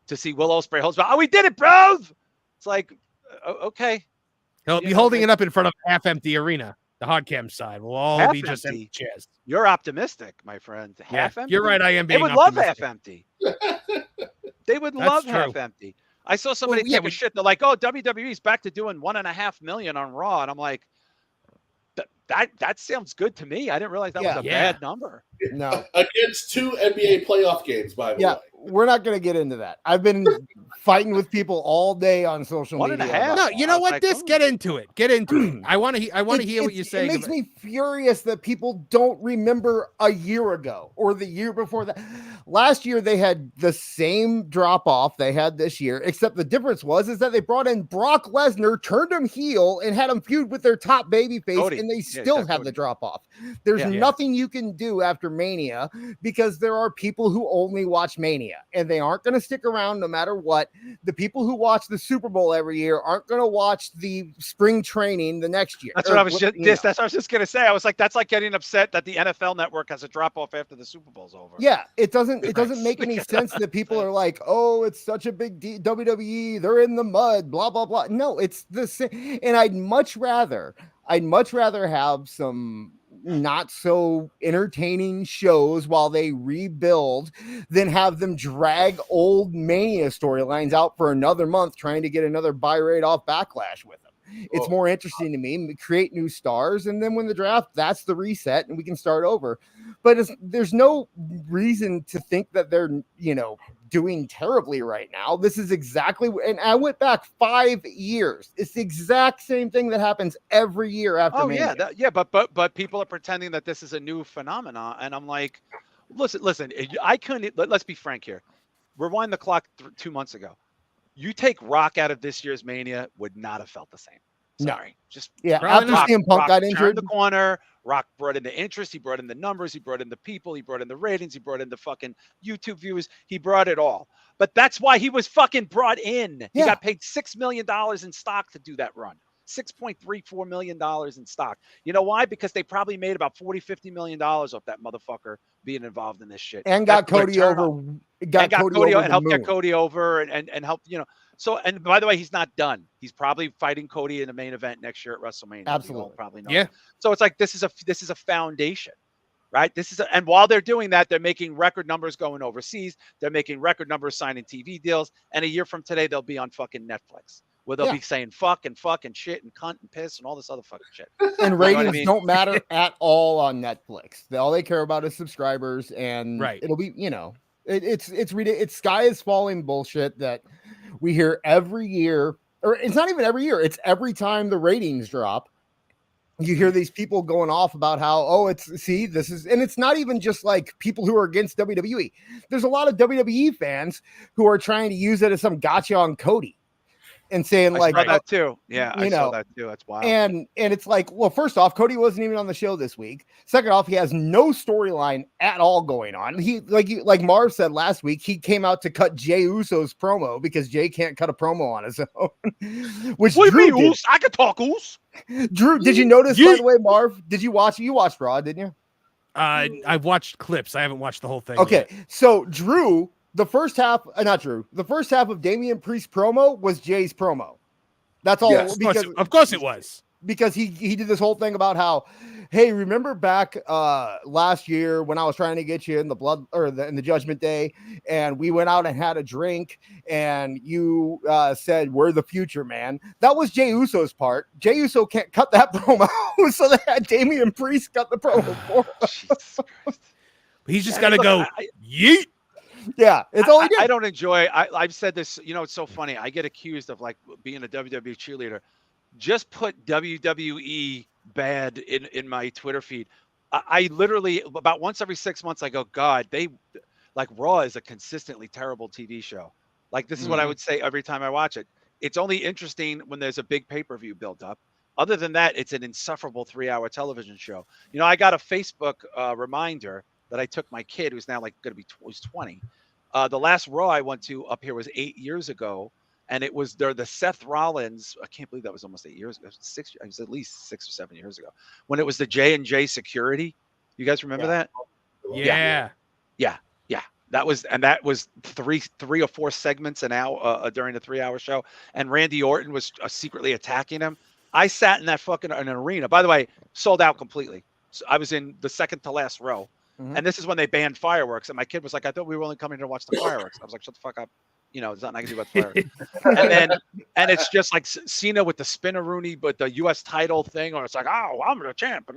to see Will Ospreay holds. Oh, we did it, bro! It's like, okay. He'll be holding it up in front of a half-empty arena. The Hardcam side will all be just empty chairs. You're optimistic, my friend. Half empty. You're right. I am being. They would love half empty. They would love half empty. I saw somebody take a shit. They're like, "Oh, WWE's back to doing $1.5 million on Raw," and I'm like, "That sounds good to me." I didn't realize that was a bad number. No, against 2 NBA playoff games, by the way. We're not going to get into that. I've been fighting with people all day on social media. No, you know what? Get into it. Get into it. I want to hear what you're saying. It makes me furious that people don't remember a year ago or the year before that. Last year they had the same drop off they had this year, except the difference is that they brought in Brock Lesnar, turned him heel, and had him feud with their top babyface, and they still have the drop off. There's nothing you can do after Mania because there are people who only watch Mania, and they aren't going to stick around no matter what. The people who watch the Super Bowl every year aren't going to watch the spring training the next year. That's what I was just going to say. I was like, that's like getting upset that the NFL Network has a drop off after the Super Bowl's over. Yeah, it doesn't make any sense that people are like, oh, it's such a big WWE, they're in the mud, blah blah blah. No, it's the same. And I'd much rather have some not so entertaining shows while they rebuild than have them drag old Mania storylines out for another month trying to get another buy rate off Backlash with them. It's more interesting to me, create new stars, and then when the draft, that's the reset and we can start over. But there's no reason to think that they're, doing terribly right now. This is exactly, and I went back 5 years. It's the exact same thing that happens every year after Mania. But people are pretending that this is a new phenomenon, and I'm like, listen, I couldn't. Let's be frank here. Rewind the clock 2 months ago. You take Rock out of this year's Mania, would not have felt the same. Sorry. After CM Punk got injured, the corner. Rock brought in the interest. He brought in the numbers. He brought in the people. He brought in the ratings. He brought in the fucking YouTube views. He brought it all. But that's why he was fucking brought in. He got paid $6 million in stock to do that run. $6.34 million in stock. You know why? Because they probably made about $40-50 million off that motherfucker being involved in this shit. And got Cody over. Got Cody over and helped get Cody over and help, So, and by the way, he's not done. He's probably fighting Cody in the main event next year at WrestleMania. Absolutely. Probably know. Yeah. So it's like, this is a foundation, right? And while they're doing that, they're making record numbers going overseas. They're making record numbers signing TV deals. And a year from today, they'll be on fucking Netflix, where they'll be saying fuck and shit and cunt and piss and all this other fucking shit. And ratings don't matter at all on Netflix. All they care about is subscribers, and it'll be, it's sky is falling bullshit that we hear every year, or it's not even every year. It's every time the ratings drop. You hear these people going off about how, and it's not even just like people who are against WWE. There's a lot of WWE fans who are trying to use it as some gotcha on Cody. And saying I saw that too. Yeah, I saw that too. That's wild. And it's like, well, first off, Cody wasn't even on the show this week. Second off, he has no storyline at all going on. He like Marv said last week, he came out to cut Jey Uso's promo because Jey can't cut a promo on his own. Which what Drew did. I could talk Oos. Drew, did you notice by the way, Marv? Did you watch? You watched Raw, didn't you? I've watched clips. I haven't watched the whole thing. Okay, so Drew. The first half of Damian Priest's promo was Jay's promo. That's all. Yes, of course it was. Because he did this whole thing about how, hey, remember back last year when I was trying to get you in in the Judgment Day, and we went out and had a drink, and you said we're the future, man. That was Jey Uso's part. Jey Uso can't cut that promo, so they had Damian Priest cut the promo for him. He's just got to go yeet. Yeah, it's all I don't enjoy. I've said this. It's so funny. I get accused of like being a WWE cheerleader. Just put WWE bad in my Twitter feed. I literally about once every 6 months I go, God, they like Raw is a consistently terrible TV show. Like this is what I would say every time I watch it. It's only interesting when there's a big pay-per-view built up. Other than that, it's an insufferable 3-hour television show. I got a Facebook reminder that I took my kid, who's now like going to be 20. The last Raw I went to up here was 8 years ago, and it was the Seth Rollins. I can't believe that was almost 8 years ago. It was at least 6 or 7 years ago when it was the J&J Security. You guys remember that? Yeah. That was three or four segments an hour during the 3-hour show, and Randy Orton was secretly attacking him. I sat in that fucking an arena. By the way, sold out completely. So I was in the second to last row, and this is when they banned fireworks. And my kid was like, "I thought we were only coming here to watch the fireworks." I was like, "Shut the fuck up." There's nothing I can do about the fireworks. and it's just like Cena with the spinneroonie, but the U.S. title thing, or it's like, "Oh, I'm the champ,"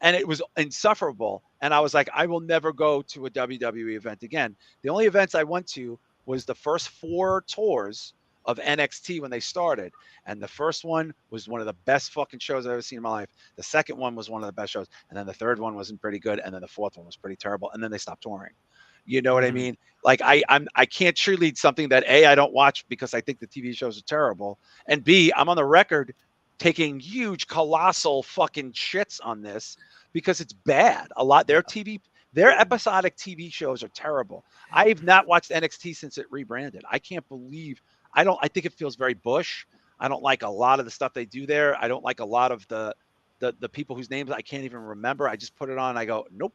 and it was insufferable. And I was like, I will never go to a WWE event again. The only events I went to was the first 4 tours of NXT when they started. And the first one was one of the best fucking shows I've ever seen in my life. The second one was one of the best shows. And then the third one wasn't pretty good. And then the fourth one was pretty terrible. And then they stopped touring. You know what I mean? Like I can't cheerlead something that A, I don't watch because I think the TV shows are terrible. And B, I'm on the record taking huge, colossal fucking shits on this because it's bad. A lot their episodic TV shows are terrible. I've not watched NXT since it rebranded. I can't believe I think it feels very Bush. I don't like a lot of the stuff they do there. I don't like a lot of the people whose names I can't even remember. I just put it on and I go, nope.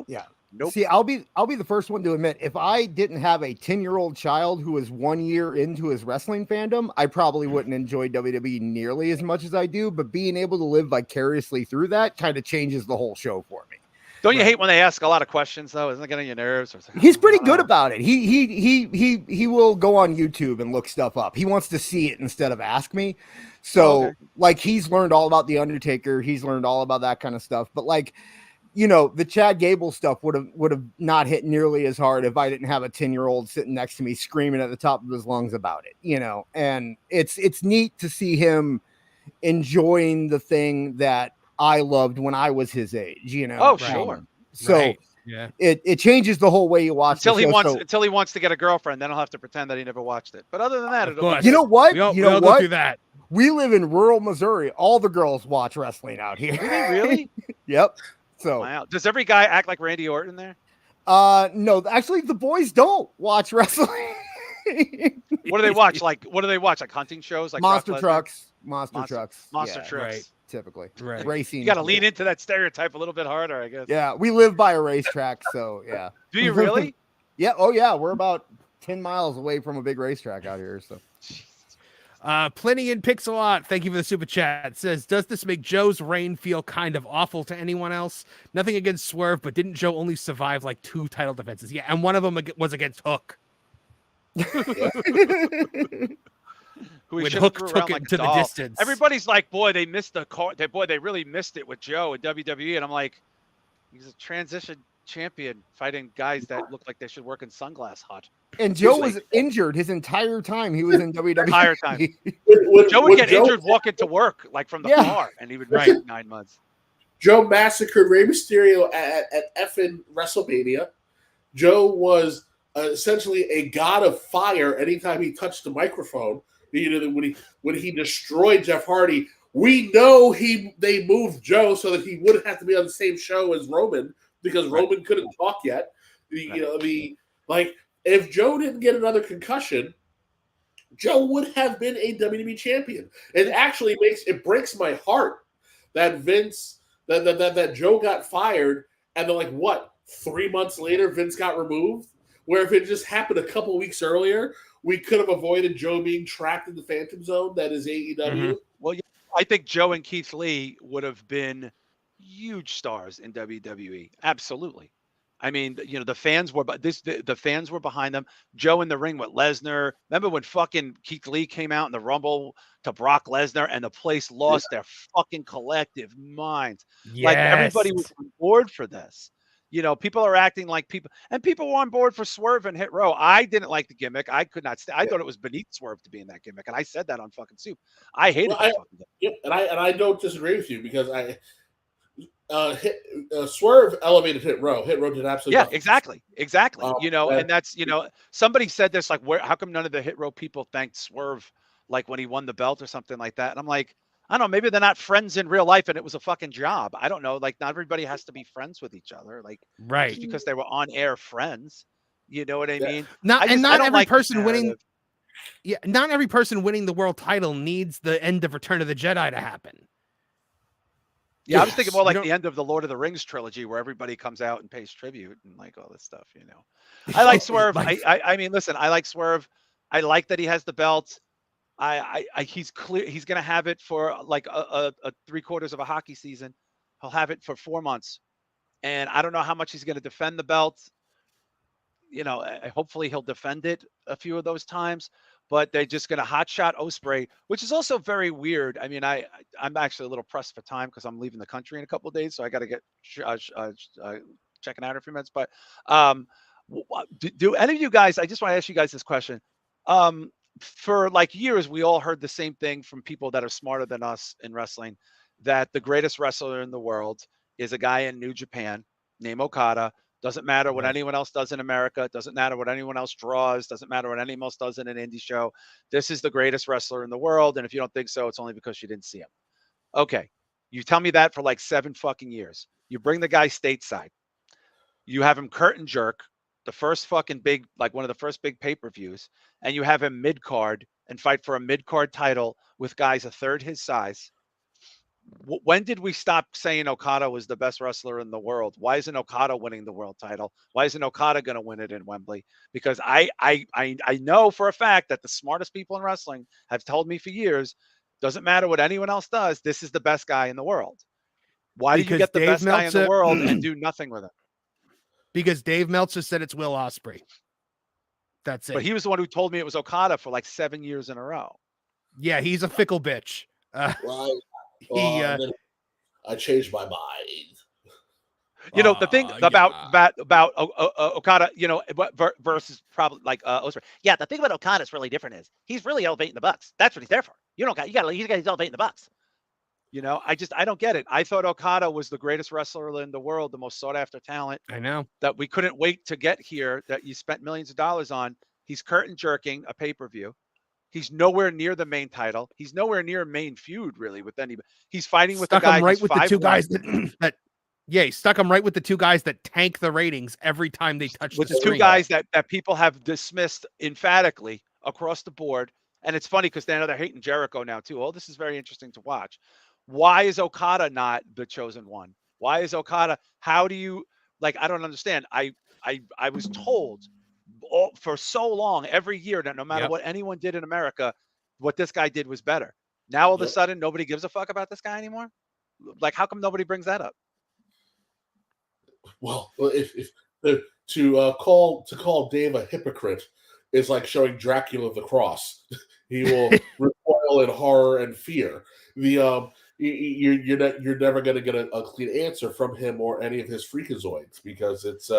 Yeah. Nope. See, I'll be the first one to admit, if I didn't have a 10-year-old child who was 1 year into his wrestling fandom, I probably wouldn't enjoy WWE nearly as much as I do. But being able to live vicariously through that kind of changes the whole show for me. Don't you hate when they ask a lot of questions though? Isn't it getting your nerves? He's pretty good about it. He will go on YouTube and look stuff up. He wants to see it instead of ask me. So like he's learned all about The Undertaker. He's learned all about that kind of stuff. But like, the Chad Gable stuff would have not hit nearly as hard if I didn't have a 10-year-old sitting next to me screaming at the top of his lungs about it, and it's neat to see him enjoying the thing that I loved when I was his age, Oh, sure. So it changes the whole way you watch until he wants to get a girlfriend, then I'll have to pretend that he never watched it. But other than that, you know what? We all go through that. We live in rural Missouri. All the girls watch wrestling out here. Really? Yep. So wow. Does every guy act like Randy Orton there? No, actually the boys don't watch wrestling. What do they watch? Like hunting shows, like monster trucks. Trucks. Typically. Right. Racing. You got to lean into that stereotype a little bit harder, I guess. Yeah, we live by a racetrack, so yeah. Do you really? Yeah. Oh yeah, we're about 10 miles away from a big racetrack out here, so. Plenty in Pixelot, thank you for the super chat. It says, does this make Joe's reign feel kind of awful to anyone else? Nothing against Swerve, but didn't Joe only survive like 2 title defenses? Yeah, and one of them was against Hook. When Hook took it to the distance. Everybody's like, boy, they missed the car. They really missed it with Joe and WWE. And I'm like, he's a transition champion fighting guys that look like they should work in Sunglass Hut. And Joe was injured his entire time he was in WWE. Entire time. Joe would get injured walking to work, like from the car, and he would miss 9 months. Joe massacred Rey Mysterio at effing WrestleMania. Joe was essentially a god of fire anytime he touched the microphone. When he destroyed Jeff Hardy, we know they moved Joe so that he wouldn't have to be on the same show as Roman because Roman couldn't talk yet. If Joe didn't get another concussion, Joe would have been a WWE champion. It actually breaks my heart that Vince that Joe got fired and they're like, what? 3 months later, Vince got removed. Where if it just happened a couple weeks earlier, we could have avoided Joe being trapped in the Phantom Zone that is AEW. Mm-hmm. Well, yeah, I think Joe and Keith Lee would have been huge stars in WWE. Absolutely. I mean, the fans were the fans were behind them. Joe in the ring with Lesnar. Remember when fucking Keith Lee came out in the Rumble to Brock Lesnar and the place lost their fucking collective minds. Yes. Like everybody was on board for this. People are acting like people were on board for Swerve and Hit Row. I didn't like the gimmick. I could not I thought it was beneath Swerve to be in that gimmick. And I said that on fucking Soup. I hated it. And I don't disagree with you because Swerve elevated Hit Row. Hit Row did absolutely nothing. Exactly. And that's, somebody said this, like, how come none of the Hit Row people thanked Swerve, like when he won the belt or something like that? And I'm like, I don't know, maybe they're not friends in real life and it was a fucking job. I don't know. Like, not everybody has to be friends with each other. Like, just because they were on air friends. You know what I mean? Not every person winning. Yeah, not every person winning the world title needs the end of Return of the Jedi to happen. Yeah, I was thinking more You like don't- the end of the Lord of the Rings trilogy, where everybody comes out and pays tribute and like all this stuff. I like Swerve. I mean, listen, I like Swerve. I like that he has the belt. He's clear. He's gonna have it for like a 3/4 of a hockey season. He'll have it for 4 months, and I don't know how much he's gonna defend the belt. Hopefully he'll defend it a few of those times, but they're just going to hotshot Ospreay, which is also very weird. I mean, I'm actually a little pressed for time because I'm leaving the country in a couple of days, so I got to get checking out in a few minutes. But do any of you guys? I just want to ask you guys this question. For like years, we all heard the same thing from people that are smarter than us in wrestling, that the greatest wrestler in the world is a guy in New Japan named Okada. Doesn't matter what anyone else does in America. Doesn't matter what anyone else draws. Doesn't matter what anyone else does in an indie show. This is the greatest wrestler in the world. And if you don't think so, it's only because you didn't see him. Okay. You tell me that for like 7 fucking years. You bring the guy stateside. You have him curtain jerk the first fucking big, like one of the first big pay-per-views. And you have him mid-card and fight for a mid-card title with guys a third his size. When did we stop saying Okada was the best wrestler in the world? Why isn't Okada winning the world title? Why isn't Okada going to win it in Wembley? Because I know for a fact that the smartest people in wrestling have told me for years, doesn't matter what anyone else does, this is the best guy in the world. Why do you get the best guy in the world and do nothing with it? Because Dave Meltzer said it's Will Ospreay. That's it. But he was the one who told me it was Okada for like 7 years in a row. Yeah, he's a fickle bitch. I changed my mind. The thing about Okada, versus probably like Ospreay. Yeah, the thing about Okada is really different is he's really elevating the Bucks. That's what he's there for. He's elevating the Bucks. I don't get it. I thought Okada was the greatest wrestler in the world, the most sought after talent. I know that we couldn't wait to get here, that you spent millions of dollars on. He's curtain jerking a pay-per-view. He's nowhere near the main title. He's nowhere near main feud really with anybody. He's fighting with the guy right with the two guys that he stuck him right with the two guys that tank the ratings every time they touch with the two guys that people have dismissed emphatically across the board. And it's funny because they're hating Jericho now too. Oh, this is very interesting to watch. Why is Okada not the chosen one? Why is Okada? How do you I don't understand. I was told for so long every year that no matter what anyone did in America, what this guy did was better. Now all of a sudden nobody gives a fuck about this guy anymore. Like, how come nobody brings that up? Well, if to call Dave a hypocrite is like showing Dracula the cross. He will recoil in horror and fear. You're never going to get a clean answer from him or any of his freakazoids because it's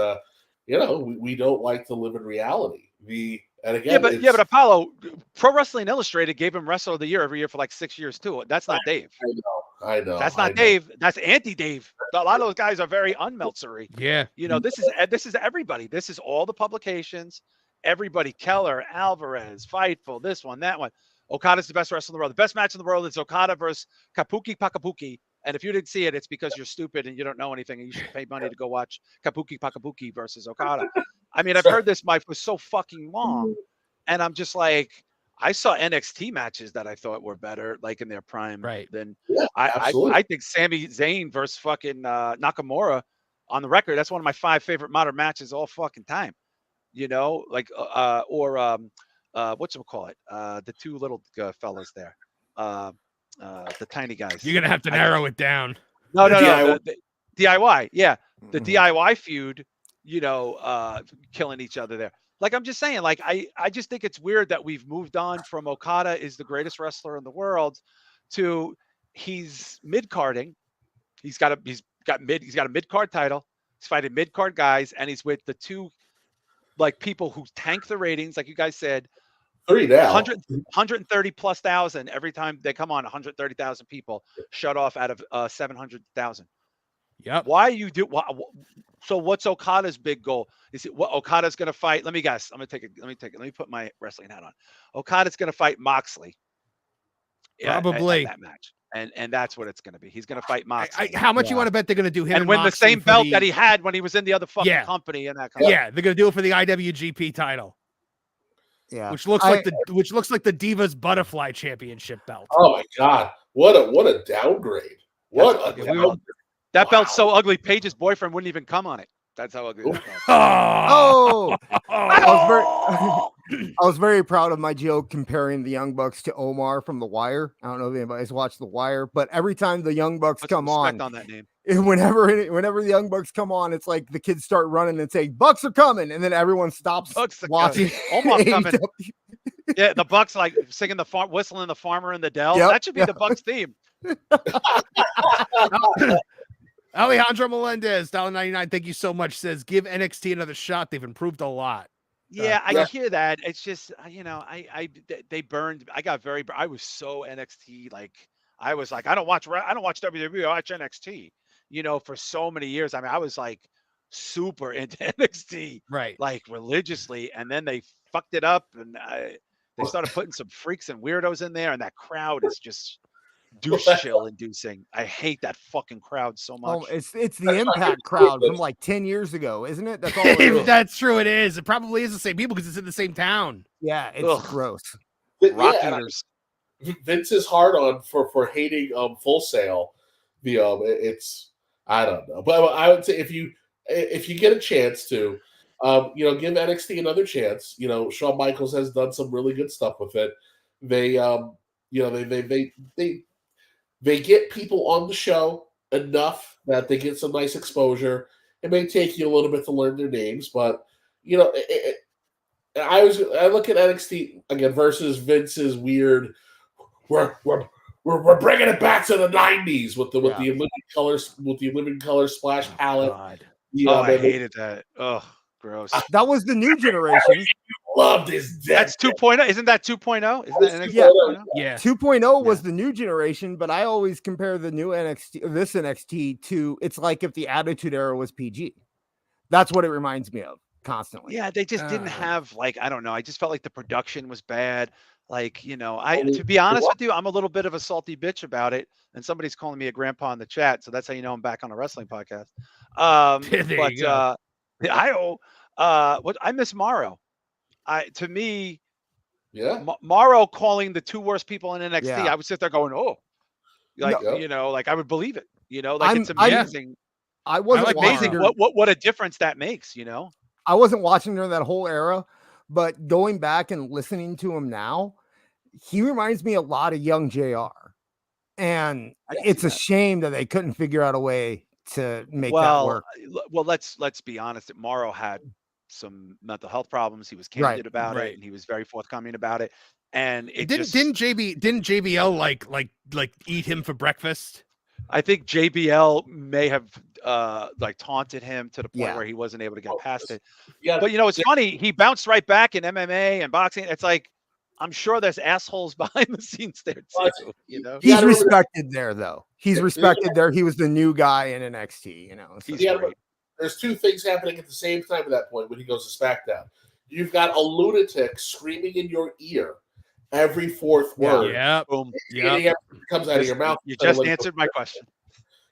we don't like to live in reality. But Apollo, Pro Wrestling Illustrated gave him Wrestler of the Year every year for like 6 years too. That's not Dave. I know. That's not Dave. That's anti-Dave. A lot of those guys are very unmeltzery. Yeah. This is everybody. This is all the publications. Everybody, Keller, Alvarez, Fightful, this one, that one. Okada's the best wrestler in the world. The best match in the world is Okada versus Kabuki Pakabuki. And if you didn't see it, it's because you're stupid and you don't know anything and you should pay money to go watch Kabuki Pakabuki versus Okada. I mean, I've heard this, Mike, for so fucking long. And I'm just like, I saw NXT matches that I thought were better, like in their prime. Right. Than I think Sami Zayn versus fucking Nakamura on the record. That's one of my 5 favorite modern matches all fucking time. Whatchamacallit? The two little fellas there. The tiny guys. You're gonna have to narrow it down. No. The DIY. Yeah. The DIY feud, killing each other there. Like, I'm just saying, like, I just think it's weird that we've moved on from Okada is the greatest wrestler in the world to he's mid-carding. He's got a mid-card title. He's fighting mid-card guys, and he's with the two people who tank the ratings, like you guys said. 130 plus thousand every time they come on. 130,000 people shut off out of 700,000. Yep. So what's Okada's big goal? Is it what Okada's going to fight? Let me guess. Let me put my wrestling hat on. Okada's going to fight Moxley. Probably at that match. And that's what it's going to be. He's going to fight Moxley. How much you want to bet they're going to do him and win the same belt that he had when he was in the other fucking company and that company. Yeah, they're going to do it for the IWGP title. Yeah. which looks like the Divas Butterfly Championship belt. Oh my God! What a downgrade! What a downgrade! That belt's so ugly. Paige's boyfriend wouldn't even come on it. That's how ugly that belt is. Oh, Oh! I was very proud of my joke comparing the Young Bucks to Omar from The Wire. I don't know if anybody's watched The Wire, but every time the Young Bucks Put come some respect on that name. whenever the Young Bucks come on, it's like the kids start running and say, "Bucks are coming," and then everyone stops Bucks are watching. Omar coming. AEW. Yeah, the Bucks like singing whistling the farmer in the Dell. Yep. That should be the Bucks theme. Alejandro Melendez, $1.99. Thank you so much. Says, give NXT another shot. They've improved a lot. Yeah, yeah. I hear that. It's just, they burned. I was so NXT. Like, I was like, I don't watch WWE. I watch NXT, for so many years. I mean, I was like super into NXT, Right. like religiously. And then they fucked it up and they started putting some freaks and weirdos in there. And that crowd is just douche chill inducing. I hate that fucking crowd so much. Oh, it's the Impact crowd from like 10 years ago, isn't it? That's all it is. That's true. It is. It probably is the same people because it's in the same town. Yeah, it's Ugh. gross. Rock Yeah, eaters. Vince is hard on for hating Full Sail. It's I don't know, but I would say if you get a chance to, give NXT another chance. Shawn Michaels has done some really good stuff with it. They get people on the show enough that they get some nice exposure. It may take you a little bit to learn their names, but I look at NXT again versus Vince's weird. We're bringing it back to the '90s with the living color splash palette. God. I hated that. Oh, gross. That was the new generation. Love this. That's 2.0. Isn't that 2.0? Isn't that NXT Yeah. 2.0? Yeah. 2.0 was the new generation, but I always compare the new NXT to, it's like if the Attitude Era was PG. That's what it reminds me of constantly. Yeah, they just didn't have I don't know. I just felt like the production was bad. To be honest with you, I'm a little bit of a salty bitch about it. And somebody's calling me a grandpa in the chat, so that's how you know I'm back on a wrestling podcast. There you go. I miss Morrow. To me, Yeah. Morrow calling the two worst people in NXT, Yeah. I would sit there going, "Oh," I would believe it. It's I'm- amazing. I wasn't like watching Amazing during- what a difference that makes. I wasn't watching during that whole era, but going back and listening to him now, he reminds me a lot of young JR. And it's a shame that they couldn't figure out a way to make that work. Well, let's be honest. Morrow had some mental health problems. He was candid about it, and he was very forthcoming about it. And it Didn't JBL like eat him for breakfast? I think JBL may have taunted him to the point Yeah. where he wasn't able to get past it. Yeah. But it's funny. He bounced right back in MMA and boxing. It's like, I'm sure there's assholes behind the scenes there too. He's respected there, though. He's respected there. He was the new guy in NXT, so. There's two things happening at the same time at that point when he goes to SmackDown. You've got a lunatic screaming in your ear every fourth word. Yeah. Boom. It comes out of your mouth. You just answered my question.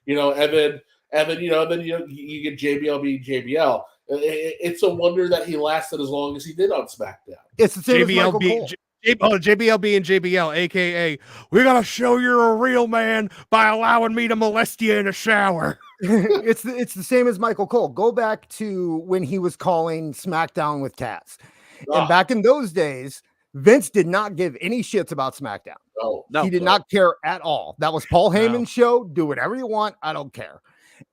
And then you get JBL being JBL. It's a wonder that he lasted as long as he did on SmackDown. It's the same as Michael Cole. JBL being JBL, aka we're gonna show you're a real man by allowing me to molest you in a shower. It's the same as Michael Cole. Go back to when he was calling SmackDown with Taz. And back in those days, Vince did not give any shits about SmackDown. No, he did not care at all. That was Paul Heyman's show. Do whatever you want. I don't care.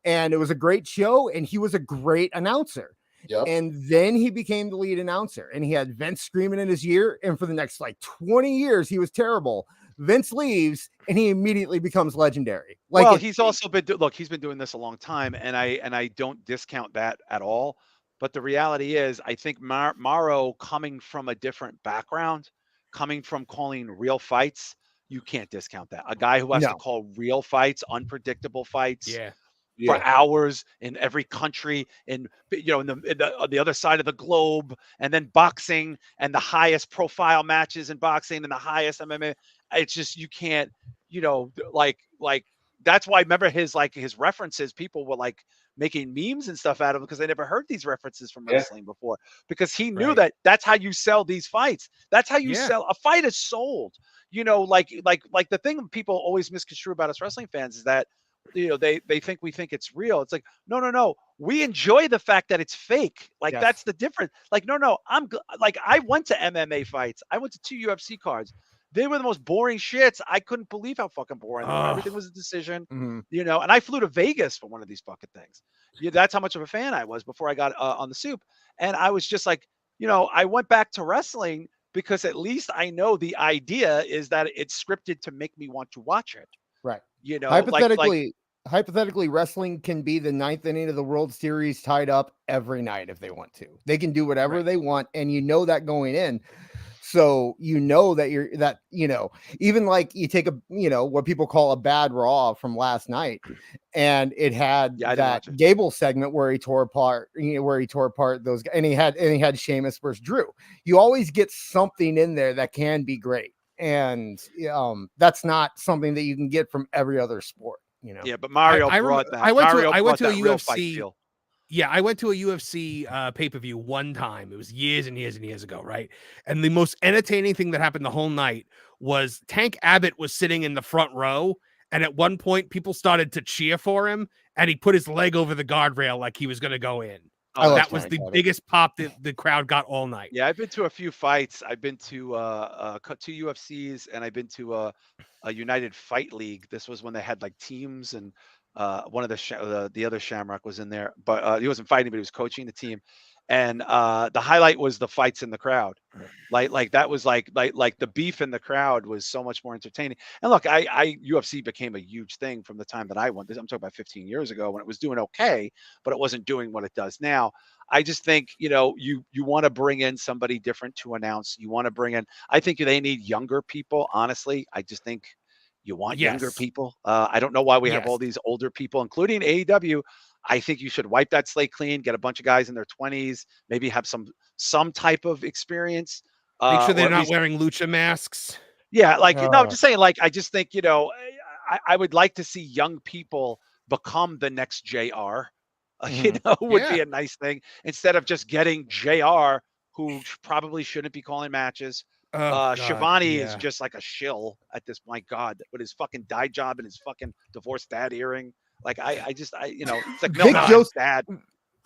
And it was a great show, and he was a great announcer. Yep. And then he became the lead announcer, and he had Vince screaming in his ear. And for the next 20 years, he was terrible. Vince leaves, and he immediately becomes legendary. He's also been he's been doing this a long time, and I don't discount that at all. But the reality is, I think Morrow, coming from a different background, coming from calling real fights, you can't discount that. A guy who has to call real fights, unpredictable fights. For hours in every country, in on the other side of the globe, and then boxing and the highest profile matches in boxing and the highest MMA. It's just, you can't, that's why, remember his references, people were like making memes and stuff out of him because they never heard these references from wrestling before, because he knew that that's how you sell these fights. That's how you sell a fight. Is sold, like the thing people always misconstrue about us wrestling fans is that, they think we think it's real. It's like, no. We enjoy the fact that it's fake. Like, that's the difference. Like, no, I went to MMA fights. I went to 2 UFC cards. They were the most boring shits. I couldn't believe how fucking boring they were. Everything was a decision, and I flew to Vegas for one of these fucking things. That's how much of a fan I was before I got on the Soup. And I was just like, I went back to wrestling because at least I know the idea is that it's scripted to make me want to watch it. Right. Hypothetically, wrestling can be the 9th inning of the World Series tied up every night if they want to. They can do whatever they want, and that going in. So that even like you take what people call a bad Raw from last night, and it had that Gable segment where he tore apart those, and he had Sheamus versus Drew. You always get something in there that can be great, and that's not something that you can get from every other sport. Yeah, but Mario brought that. I went to a UFC. Yeah, I went to a UFC pay-per-view one time. It was years and years and years ago, right? And the most entertaining thing that happened the whole night was Tank Abbott was sitting in the front row, and at one point people started to cheer for him, and he put his leg over the guardrail like he was going to go in. That was the biggest pop that the crowd got all night. Yeah, I've been to a few fights. I've been to 2 UFCs, and I've been to a United Fight League. This was when they had like teams, and one of the other Shamrock was in there, but he wasn't fighting, but he was coaching the team. And the highlight was the fights in the crowd. Like that was like the beef in the crowd was so much more entertaining. And look, UFC became a huge thing from the time that I went. I'm talking about 15 years ago when it was doing okay, but it wasn't doing what it does now. I just think, you want to bring in somebody different to announce. You want to bring in, I think they need younger people. Honestly, I just think you want younger people. I don't know why we have all these older people, including AEW. I think you should wipe that slate clean, get a bunch of guys in their 20s, maybe have some type of experience. Make sure they're not wearing lucha masks. Yeah, no, just saying, I just think, I would like to see young people become the next JR. Would be a nice thing, instead of just getting JR, who probably shouldn't be calling matches. Shivani is just like a shill at this point. God, with his fucking dye job and his fucking divorced dad earring. Like it's like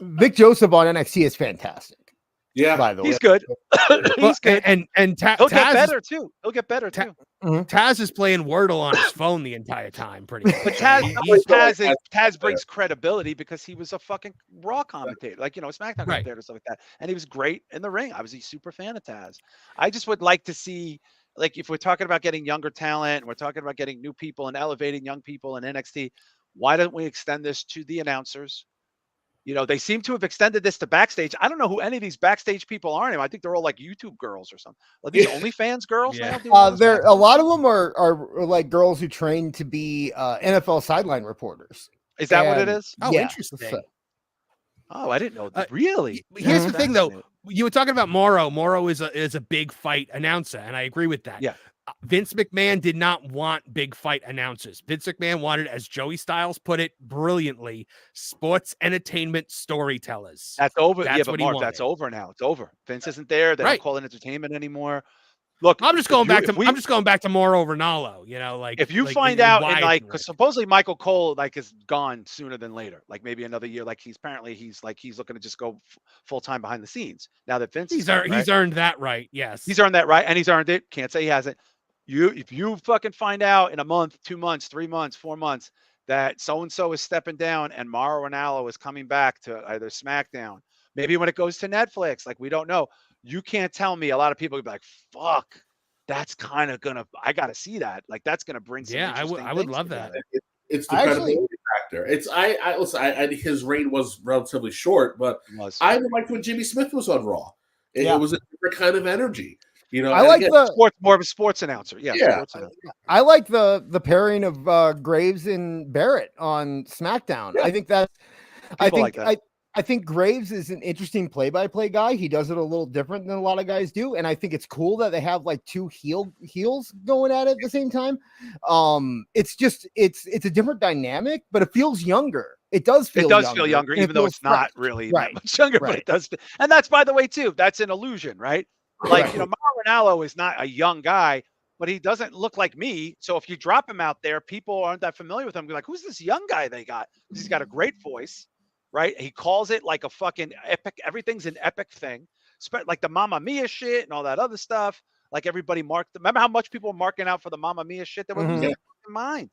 Vic Joseph on NXT is fantastic. Yeah, by the way, he's good. He's good, and he'll get better too. He'll get better too. Taz is playing Wordle on his phone the entire time, pretty much. But Taz brings credibility because he was a fucking Raw commentator, a SmackDown commentator, stuff like that, and he was great in the ring. I was a super fan of Taz. I just would like to see, if we're talking about getting younger talent, and we're talking about getting new people and elevating young people in NXT, why don't we extend this to the announcers? They seem to have extended this to backstage. I don't know who any of these backstage people are anymore. I think they're all like YouTube girls or something. Are these OnlyFans girls? Yeah. A lot of them are like girls who train to be NFL sideline reporters. Is that what it is? Oh, interesting. Oh, I didn't know that. Really? Here's the thing, though. You were talking about Morrow. Morrow is a big fight announcer, and I agree with that. Yeah. Vince McMahon did not want big fight announcers. Vince McMahon wanted, as Joey Styles put it brilliantly, sports entertainment storytellers. That's over. But Mark, that's over now. It's over. Vince isn't there. They don't call it entertainment anymore. Look, I'm just going back to Mauro Ranallo. If you find out, and because supposedly Michael Cole is gone sooner than later, maybe another year. He's looking to just go full time behind the scenes now that Vince. He's earned that right. Yes, he's earned that right, and he's earned it. Can't say he hasn't. If you fucking find out in a month, 2 months, 3 months, 4 months that so and so is stepping down and Mauro Ranallo is coming back to either SmackDown, maybe when it goes to Netflix, we don't know. You can't tell me. A lot of people would be like, "Fuck, that's kind of gonna. I gotta see that. That's gonna bring some." Yeah, I would love that. It's the credibility factor. Listen. His reign was relatively short, but I liked when Jimmy Smith was on Raw. It was a different kind of energy. I like more of a sports announcer. Yeah. Sports announcer. I like the pairing of Graves and Barrett on SmackDown. Yeah. I think that. I think Graves is an interesting play-by-play guy. He does it a little different than a lot of guys do, and I think it's cool that they have like two heels going at it at the same time. It's a different dynamic, but it feels younger. It does feel younger, even though it's not really that much younger, but it does. And that's, by the way, too, that's an illusion, right? Like, you know, Marinello is not a young guy, but he doesn't look like me. So if you drop him out there, people aren't that familiar with him. Be like, who's this young guy they got? He's got a great voice. Right, he calls it like a fucking epic. Everything's an epic thing, like the Mamma Mia shit and all that other stuff. Like everybody remember how much people were marking out for the Mamma Mia shit? They were losing their mind.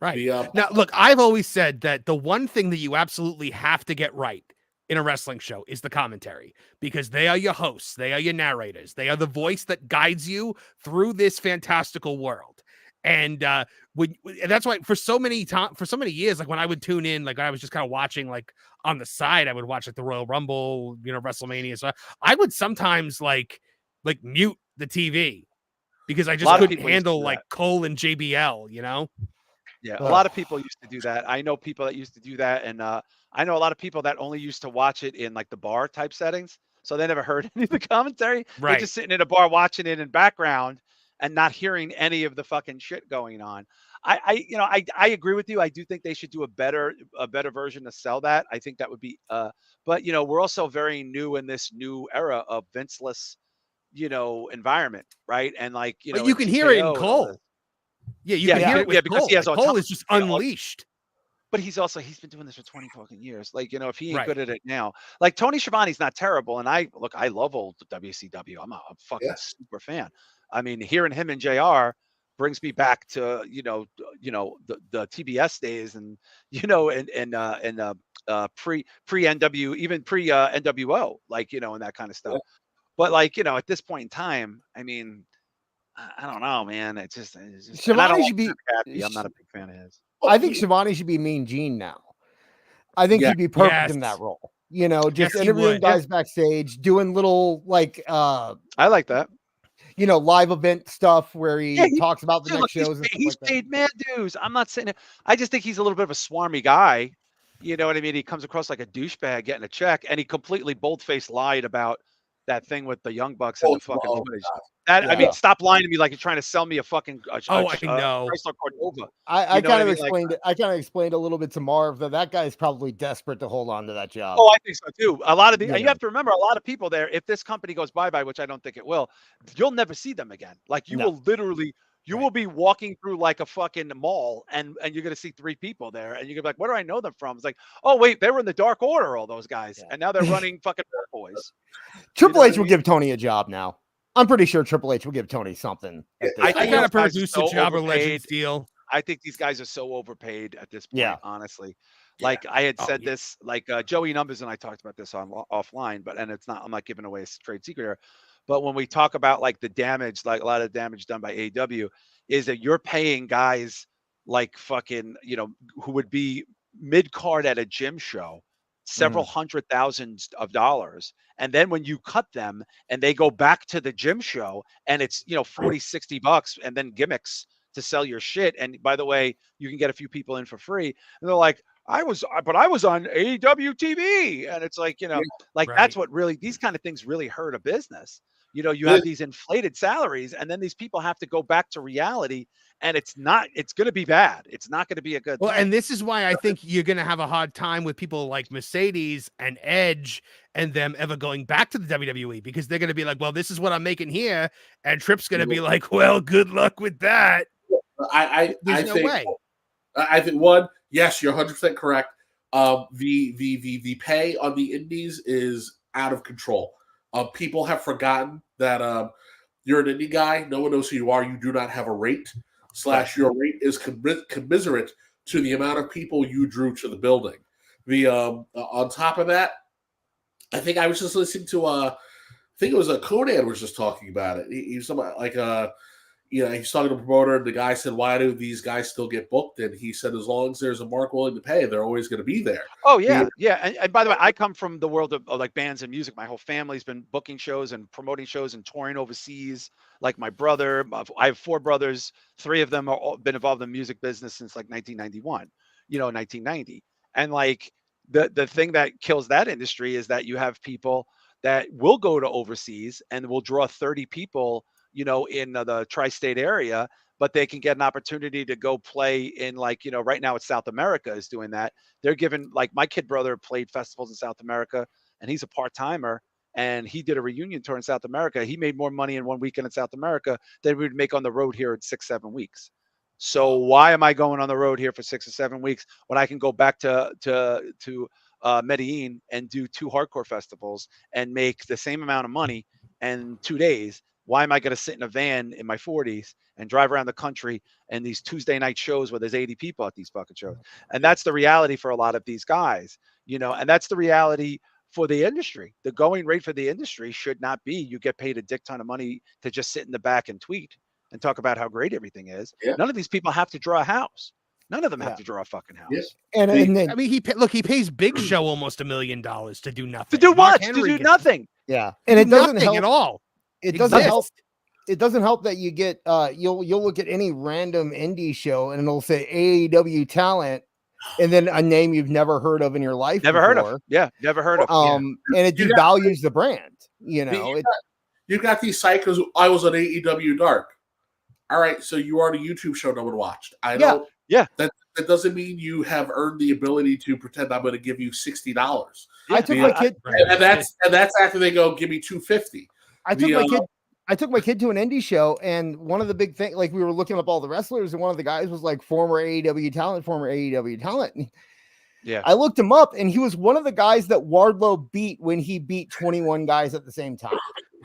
Right. Now, look, I've always said that the one thing that you absolutely have to get right in a wrestling show is the commentary, because they are your hosts, they are your narrators, they are the voice that guides you through this fantastical world. And that's why for so many years, like when I would tune in, like I was just kind of watching, like on the side, I would watch like the Royal Rumble, you know, WrestleMania. So I would sometimes like mute the TV because I just couldn't handle like Cole and JBL, you know? Yeah, a lot of people used to do that. I know people that used to do that, and I know a lot of people that only used to watch it in like the bar type settings, so they never heard any of the commentary. Right. They're just sitting in a bar watching it in background and not hearing any of the fucking shit going on. I agree with you. I do think they should do a better version to sell that. I think that would be, but you know, we're also very new in this new era of Vinceless, you know, environment, right? And like, you know, you can hear it in Cole. Yeah, you can hear it with because Cole. he has Cole is just unleashed. But he's been doing this for 20 fucking years. Like, you know, if he ain't good at it now, like Tony Schiavone's not terrible. And I love old WCW. I'm a fucking super fan. I mean, hearing him and JR brings me back to, you know, the TBS days and, you know, and pre NW, even pre NWO, like, you know, and that kind of stuff. Yeah. But like, you know, at this point in time, I mean, I don't know, man. It's just Schiavone should be happy. I'm not a big fan of his. I think Schiavone should be Mean Gene now. I think he'd be perfect in that role. You know, just interviewing guys backstage, doing little like I like that. You know, live event stuff where he talks about the next shows. He's paid mad dues. I'm not saying it. I just think he's a little bit of a swarmy guy. You know what I mean? He comes across like a douchebag getting a check, and he completely bold-faced lied about that thing with the Young Bucks and the fucking footage. I mean, stop lying to me like you're trying to sell me a fucking I know. Chrysler Cordova. I kind of explained it. I kind of explained a little bit to Marv that guy's probably desperate to hold on to that job. Oh, I think so too. A lot of and you have to remember, a lot of people there, if this company goes bye-bye, which I don't think it will, you'll never see them again. Like you will literally, you will be walking through like a fucking mall and you're going to see three people there and you're going to be like, where do I know them from? It's like, oh wait, they were in the Dark Order, all those guys. And now they're running fucking Boys. Triple H will give Tony a job now. I'm pretty sure Triple H will give Tony something. I got to produce a Jobber Legends deal. I think these guys are so overpaid at this point, honestly. Like I had said this, like Joey Numbers and I talked about this on offline, and I'm not giving away a trade secret here. But when we talk about like the damage, like a lot of damage done by AEW, is that you're paying guys like fucking, you know, who would be mid-card at a gym show, several $100,000s. And then when you cut them and they go back to the gym show and it's, you know, $40-$60 and then gimmicks to sell your shit. And by the way, you can get a few people in for free. And they're like, I was on AEW TV. And it's like, you know, that's what really, these kind of things really hurt a business. You know, you have these inflated salaries and then these people have to go back to reality and it's going to be bad. It's not going to be a good thing. And this is why I think you're going to have a hard time with people like Mercedes and Edge and them ever going back to the WWE because they're going to be like, well, this is what I'm making here. And Tripp's going to be like, well, good luck with that. There's no way. I think one, yes, you're 100% correct. The pay on the indies is out of control. People have forgotten that you're an indie guy. No one knows who you are. You do not have a rate. / your rate is commiserate to the amount of people you drew to the building. On top of that, I think I was just listening to I think it was Conan was just talking about it. He was talking about like you know, he's talking to the promoter, and the guy said, why do these guys still get booked? And he said, as long as there's a mark willing to pay, they're always going to be there. Oh, yeah. And by the way, I come from the world of like bands and music. My whole family's been booking shows and promoting shows and touring overseas. Like my brother, I have 4 brothers. 3 of them have been involved in the music business since like 1991, you know, 1990. And like, the thing that kills that industry is that you have people that will go to overseas and will draw 30 people, in the tri-state area, but they can get an opportunity to go play in, like, right now it's South America is doing that. They're given, like, my kid brother played festivals in South America, and he's a part-timer, and he did a reunion tour in South America. He made more money in one weekend in South America than we would make on the road here in 6-7 weeks. So why am I going on the road here for 6 or 7 weeks when I can go back to Medellin and do 2 hardcore festivals and make the same amount of money in 2 days? Why am I going to sit in a van in my 40s and drive around the country and these Tuesday night shows where there's 80 people at these fucking shows? And that's the reality for a lot of these guys, and that's the reality for the industry. The going rate for the industry should not be you get paid a dick ton of money to just sit in the back and tweet and talk about how great everything is. Yeah. None of these people have to draw a house. None of them have to draw a fucking house. Yes. And then, I mean, he pays Big Show almost $1 million to do nothing. To do what? To do nothing. Yeah. And it doesn't help at all. It doesn't help. It doesn't help that you get you'll look at any random indie show and it'll say AEW talent and then a name you've never heard of in your life. Never heard of. Yeah, never heard of. And it devalues the brand. You've got these psychos. I was on AEW Dark. All right, so you are on a YouTube show no one watched. I know. Yeah. That doesn't mean you have earned the ability to pretend I'm going to give you $60. I took my kid, and that's after they go give me $250. I took my kid to an indie show, and one of the big things, like we were looking up all the wrestlers, and one of the guys was like former AEW talent. Yeah. I looked him up, and he was one of the guys that Wardlow beat when he beat 21 guys at the same time.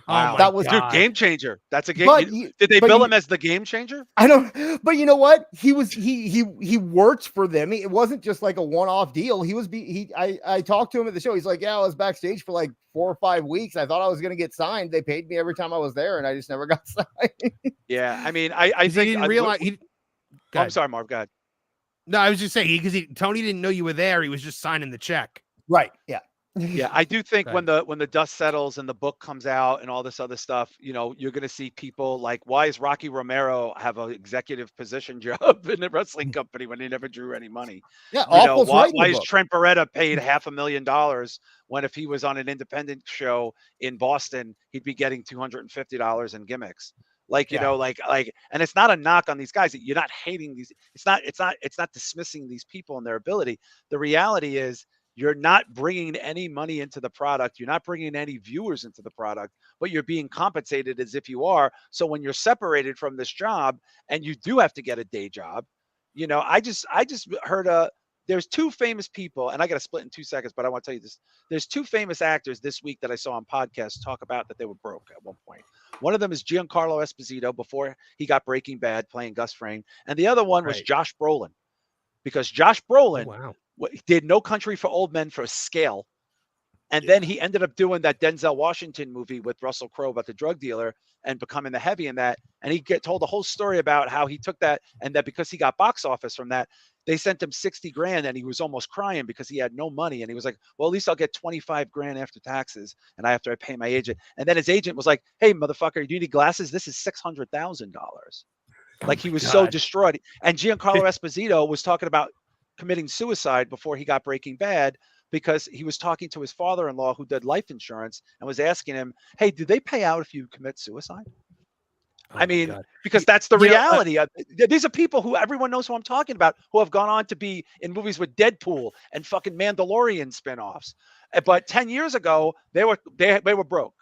Wow. That was dude, game changer. That's a game. Did they bill him as the game changer? I don't, but you know what? He worked for them. It wasn't just like a one-off deal. I talked to him at the show. He's like, yeah, I was backstage for like 4 or 5 weeks. I thought I was going to get signed. They paid me every time I was there, and I just never got signed. Yeah. I mean, I think he didn't realize. I'm sorry, Marv. Go ahead. No, I was just saying because Tony didn't know you were there. He was just signing the check. Right. Yeah. Yeah, I do think when the dust settles and the book comes out and all this other stuff, you're going to see people like, why is Rocky Romero have an executive position job in a wrestling company when he never drew any money? Yeah, why is Trent Beretta paid $500,000 when if he was on an independent show in Boston, he'd be getting $250 in gimmicks? And it's not a knock on these guys. You're not hating these. It's not dismissing these people and their ability. The reality is, you're not bringing any money into the product. You're not bringing any viewers into the product, but you're being compensated as if you are. So when you're separated from this job and you do have to get a day job, I just heard there's 2 famous people, and I got to split in 2 seconds, but I want to tell you this. There's 2 famous actors this week that I saw on podcasts talk about that they were broke at one point. One of them is Giancarlo Esposito before he got Breaking Bad playing Gus Fring. And the other one was Josh Brolin, because Josh Brolin did No Country for Old Men for scale. And then he ended up doing that Denzel Washington movie with Russell Crowe about the drug dealer and becoming the heavy in that. And he told the whole story about how he took that, and that because he got box office from that, they sent him $60,000 and he was almost crying because he had no money. And he was like, well, at least I'll get $25,000 after taxes. And after I pay my agent. And then his agent was like, hey, motherfucker, do you need glasses? This is $600,000. Like he was so destroyed. And Giancarlo Esposito was talking about committing suicide before he got Breaking Bad because he was talking to his father-in-law who did life insurance and was asking him, hey, do they pay out if you commit suicide? Because that's the reality. These are people who everyone knows who I'm talking about, who have gone on to be in movies with Deadpool and fucking Mandalorian spinoffs. But 10 years ago, they were broke.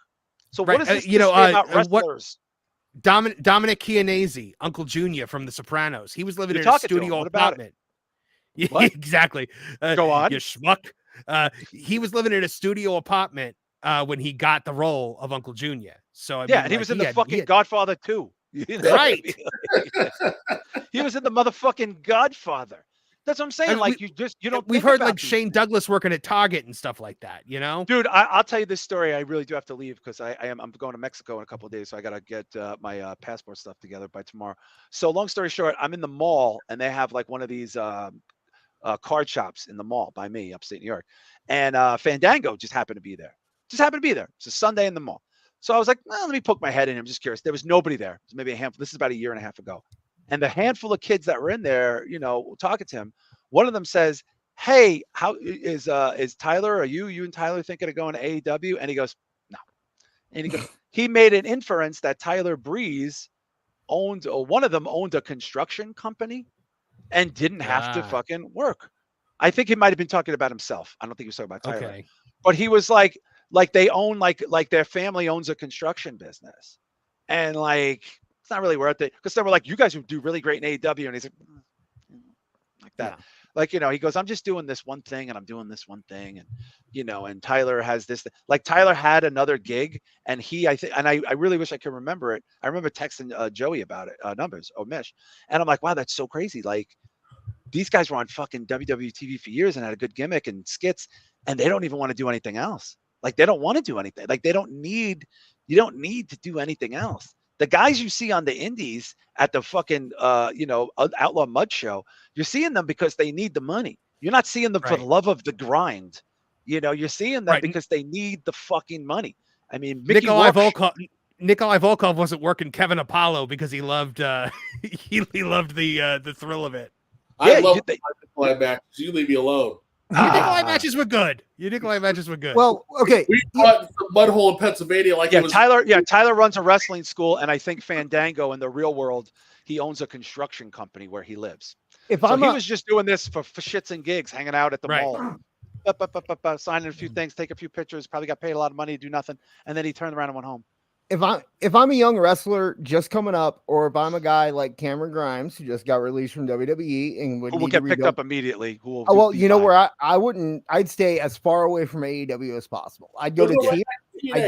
So what does this say about wrestlers? Dominic Chianese, Uncle Junior from The Sopranos. He was living in a studio apartment. Yeah, exactly. Go on. You schmuck. He was living in a studio apartment when he got the role of Uncle Junior. So and he was in the fucking Godfather too. Right. He was in the motherfucking Godfather. That's what I'm saying. We've heard like Shane Douglas working at Target and stuff like that, Dude, I'll tell you this story. I really do have to leave because I'm going to Mexico in a couple of days, so I gotta get my passport stuff together by tomorrow. So long story short, I'm in the mall and they have like one of these card shops in the mall by me, upstate New York, and Fandango just happened to be there. It's a Sunday in the mall. So I was like, well, let me poke my head in. I'm just curious. There was nobody there. It was maybe a handful. This is about a year and a half ago. And the handful of kids that were in there, talking to him, one of them says, hey, how is Tyler? Are you and Tyler thinking of going to AEW? And he goes, no. And he made an inference that Tyler Breeze owned, or one of them owned a construction company and didn't have to fucking work. I think he might have been talking about himself. I don't think he was talking about Tyler. Okay. But he was like they own like their family owns a construction business. And like it's not really worth it. Because they were like, you guys would do really great in AEW. And he's like that. Yeah. Like, he goes, I'm just doing this one thing and I'm doing this one thing. And, and Tyler has this, like Tyler had another gig and I really wish I could remember it. I remember texting Joey about it, Mish. And I'm like, wow, that's so crazy. Like these guys were on fucking WWE TV for years and had a good gimmick and skits and they don't even want to do anything else. Like they don't want to do anything. Like you don't need to do anything else. The guys you see on the indies at the fucking, Outlaw Mud show, you're seeing them because they need the money. You're not seeing them for the love of the grind. You're seeing them because they need the fucking money. I mean, Nikolai Volkov wasn't working Kevin Apollo because he loved he loved the thrill of it. I love Nikolai matches. You leave me alone. Your Nikolai matches were good. Well, okay. We fought some mud hole in Pennsylvania Tyler runs a wrestling school, and I think Fandango in the real world, he owns a construction company where he lives. He was just doing this for shits and gigs, hanging out at the mall. Signing a few things, take a few pictures, probably got paid a lot of money to do nothing, and then he turned around and went home. If I'm a young wrestler just coming up, or if I'm a guy like Cameron Grimes who just got released from WWE and will get picked up immedially. Where I'd stay as far away from AEW as possible. I'd go to TNA.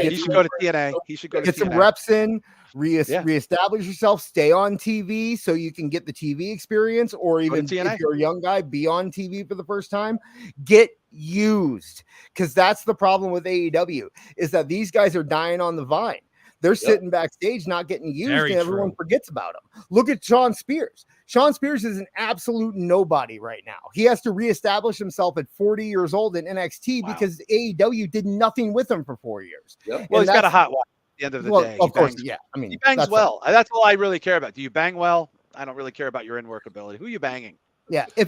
He should go to TNA. He should go to get some reps in, reestablish yourself, stay on TV so you can get the TV experience, or even if you're a young guy, be on TV for the first time. Get used, because that's the problem with AEW is that these guys are dying on the vine. They're sitting backstage, not getting used, and everyone forgets about them. Look at Shawn Spears. Shawn Spears is an absolute nobody right now. He has to reestablish himself at 40 years old in NXT because AEW did nothing with him for 4 years. Yep. Well, he's got a hot watch at the end of the day. Of course, yeah. I mean, he bangs well. That's all I really care about. Do you bang well? I don't really care about your in-work ability. Who are you banging? Yeah, I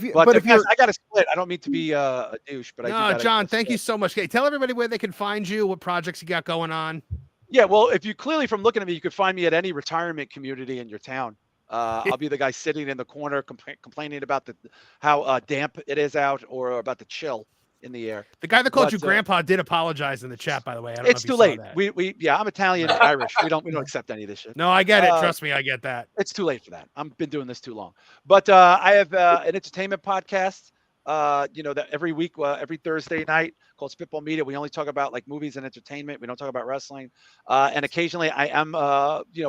got to split. I don't mean to be a douche, but John, thank you so much. Okay, tell everybody where they can find you, what projects you got going on. Yeah, well, if you clearly from looking at me, you could find me at any retirement community in your town. I'll be the guy sitting in the corner complaining about how damp it is out, or about the chill in the air. The guy that called you Grandpa did apologize in the chat, by the way. It's too late. I'm Italian and Irish. We don't accept any of this shit. No, I get it. Trust me, I get that. It's too late for that. I've been doing this too long. But I have an entertainment podcast. That every week, every Thursday night, called Spitball Media. We only talk about like movies and entertainment. We don't talk about wrestling. And occasionally I am,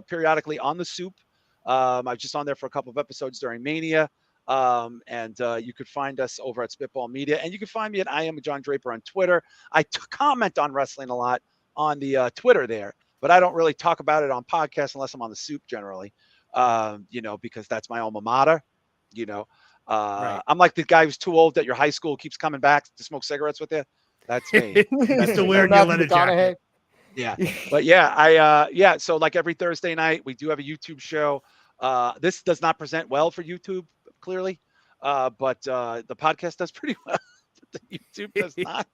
periodically on the Soup. I was just on there for a couple of episodes during Mania. And you could find us over at Spitball Media, and you can find me at I Am John Draper on Twitter. I comment on wrestling a lot on the Twitter there, but I don't really talk about it on podcasts unless I'm on the Soup generally, because that's my alma mater, I'm like the guy who's too old that your high school keeps coming back to smoke cigarettes with you. That's me. Still wearing your leather jacket. Yeah. But so like every Thursday night, we do have a YouTube show. This does not present well for YouTube, clearly. But the podcast does pretty well. But the YouTube does not.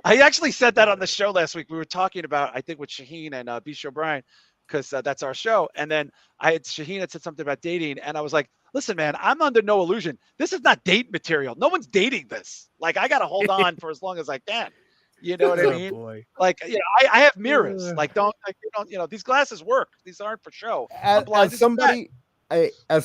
I actually said that on the show last week. We were talking about, I think, with Shaheen and Bisha O'Brien, because that's our show. And then Shaheen had said something about dating, and I was like, listen, man, I'm under no illusion. This is not date material. No one's dating this. Like, I got to hold on for as long as I can. You know what I mean? Boy. Like, I have mirrors. Like, don't, these glasses work. These aren't for show. As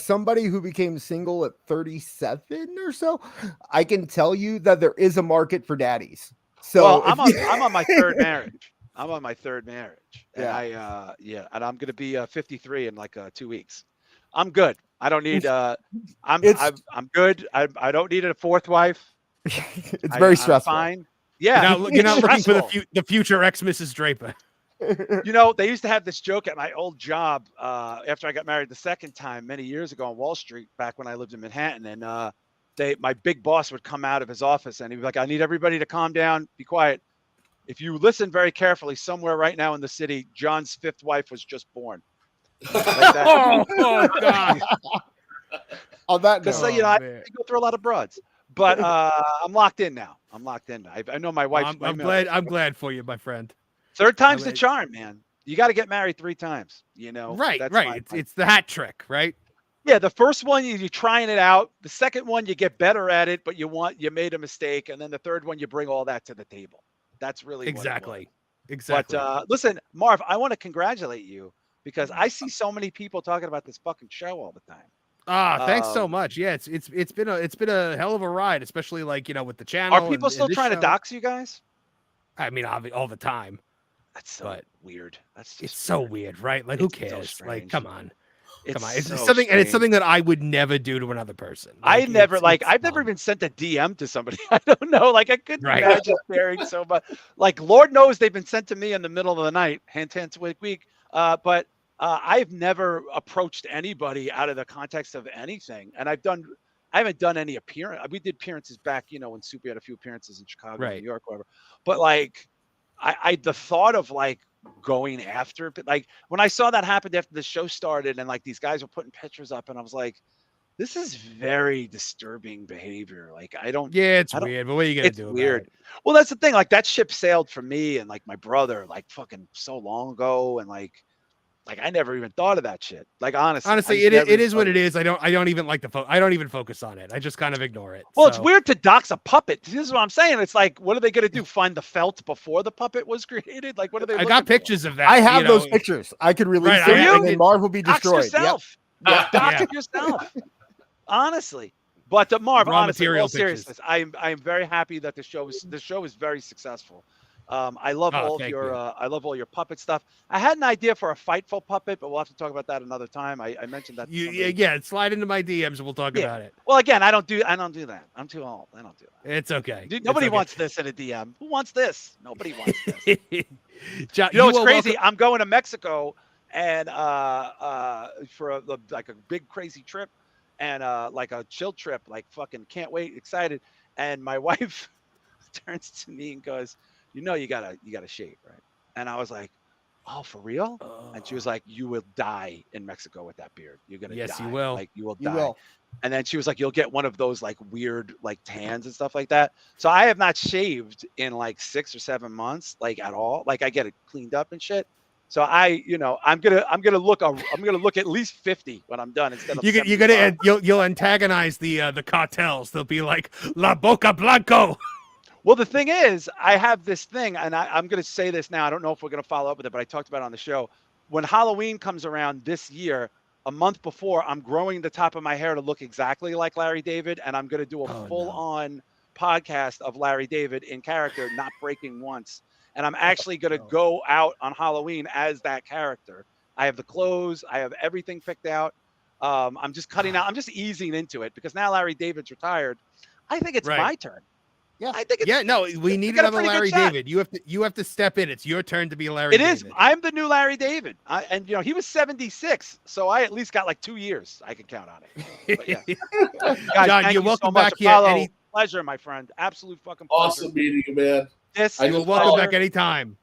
somebody who became single at 37 or so, I can tell you that there is a market for daddies. So I'm on my third marriage. I'm on my third marriage. And and I'm going to be 53 in like 2 weeks. I'm good. I don't need I'm good. I don't need a fourth wife. It's very stressful. I'm fine. Yeah. You're not looking for the future ex-Mrs. Draper. They used to have this joke at my old job after I got married the second time many years ago on Wall Street, back when I lived in Manhattan. And my big boss would come out of his office and he'd be like, I need everybody to calm down, be quiet. If you listen very carefully, somewhere right now in the city, John's fifth wife was just born. Like that. Oh God! On that, because I go through a lot of broads. But I'm locked in now. I know my wife. I'm glad. I'm glad for you, my friend. Third time's the charm, man. You got to get married 3 times. You know. Right. That's Right. It's the hat trick, right? Yeah, the first one you're trying it out. The second one you get better at it, but you made a mistake, and then the third one you bring all that to the table. That's really exactly. But listen, Marv, I want to congratulate you because I see so many people talking about this fucking show all the time. Thanks so much. Yeah, it's been a hell of a ride, especially like with the channel. Are people still trying to dox you guys? I mean, all the time. That's so weird. It's so weird, right? Like, who cares? Like, come on. It's so something, strange. and it's something that I would never do to another person. Like, I've never even sent a DM to somebody. I don't know. Like, I couldn't imagine caring so much. Like, Lord knows they've been sent to me in the middle of the night. Hint, week. But I've never approached anybody out of the context of anything. And I haven't done any appearance. We did appearances back, when Soupy had a few appearances in Chicago, New York, whatever. But like, the thought of like going after, but like when I saw that happen after the show started and like these guys were putting pictures up and I was like, this is very disturbing behavior. Like it's weird, but what are you gonna do? It's weird. Well, that's the thing. Like that ship sailed for me and like my brother, like fucking so long ago. And like I never even thought of that shit. Like honestly, it is what it is. I don't even I don't even focus on it. I just kind of ignore it. Well, it's weird to dox a puppet. This is what I'm saying. It's like, what are they gonna do? Find the felt before the puppet was created? Like, what are they? I got pictures of that. I have those pictures. I could release them, and then Marv will be destroyed. Dox yourself. Dox it yourself. Honestly. But Marv, honestly, in all seriousness, I'm very happy that the show is very successful. I love all your puppet stuff. I had an idea for a Fightful puppet, but we'll have to talk about that another time. I mentioned that. Slide into my DMs and we'll talk about it. Well, again, I don't do that. I'm too old. I don't do that. It's okay. Nobody wants this in a DM. Who wants this? Nobody wants this. John, what's crazy? I'm going to Mexico and for a big crazy trip and like a chill trip, like fucking can't wait, excited. And my wife turns to me and goes, you gotta shave, right? And I was like, oh, for real? And she was like, you will die in Mexico with that beard. You're gonna die. Yes, you will. Like you will die. And then she was like, you'll get one of those like weird like tans and stuff like that. So I have not shaved in like 6 or 7 months, like at all. Like I get it cleaned up and shit. So I'm gonna look at least 50 when I'm done instead of you'll antagonize the cartels. They'll be like La Boca Blanco. Well, the thing is, I have this thing, and I'm going to say this now. I don't know if we're going to follow up with it, but I talked about it on the show. When Halloween comes around this year, a month before, I'm growing the top of my hair to look exactly like Larry David, and I'm going to do a full-on podcast of Larry David in character, not breaking once. And I'm actually going to go out on Halloween as that character. I have the clothes. I have everything picked out. I'm just cutting out. I'm just easing into it because now Larry David's retired. I think it's my turn. Yeah, I think we need another Larry David. You have to step in. It's your turn to be Larry David. It is. I'm the new Larry David. And he was 76, so I at least got like 2 years I can count on it. But yeah. Guys, John, you're welcome back here. Pleasure, my friend. Absolute fucking pleasure. Awesome meeting you, man. You're welcome back anytime.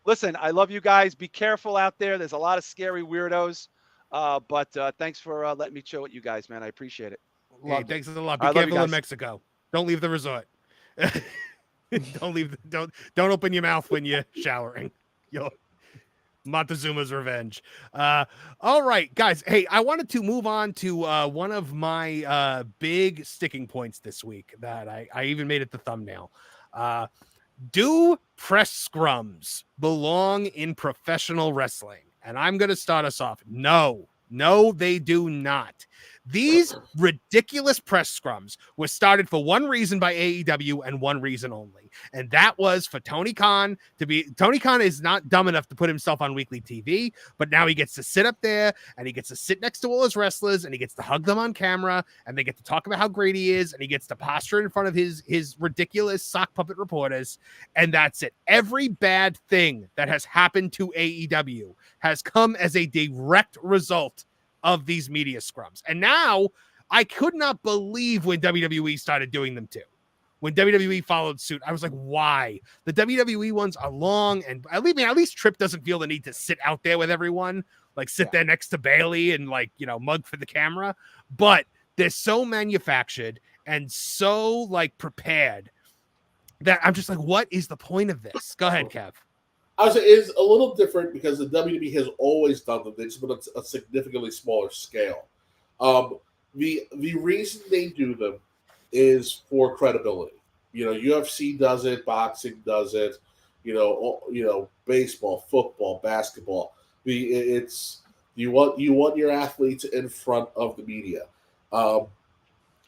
Listen, I love you guys. Be careful out there. There's a lot of scary weirdos. But thanks for letting me chill with you guys, man. I appreciate it. Hey, thanks a lot. Be careful in Mexico. Don't leave the resort. Don't open your mouth when you're showering. Montezuma's revenge. All right, guys. Hey, I wanted to move on to one of my big sticking points this week that I even made it the thumbnail. Do press scrums belong in professional wrestling? And I'm going to start us off. No, they do not. These ridiculous press scrums were started for one reason by AEW and one reason only. And that was for Tony Khan Tony Khan is not dumb enough to put himself on weekly TV, but now he gets to sit up there and he gets to sit next to all his wrestlers and he gets to hug them on camera and they get to talk about how great he is and he gets to posture in front of his ridiculous sock puppet reporters. And that's it. Every bad thing that has happened to AEW has come as a direct result of these media scrums. And now I could not believe when WWE started doing them too. When WWE followed suit, I was like, why? The WWE ones are long and at least Tripp doesn't feel the need to sit out there with everyone, like sit there next to Bailey and mug for the camera. But they're so manufactured and so like prepared that I'm just like, what is the point of this? Go ahead, Kev. I would say it's a little different because the WWE has always done them. They've just been a significantly smaller scale. The reason they do them is for credibility. UFC does it, boxing does it. Baseball, football, basketball. You want your athletes in front of the media.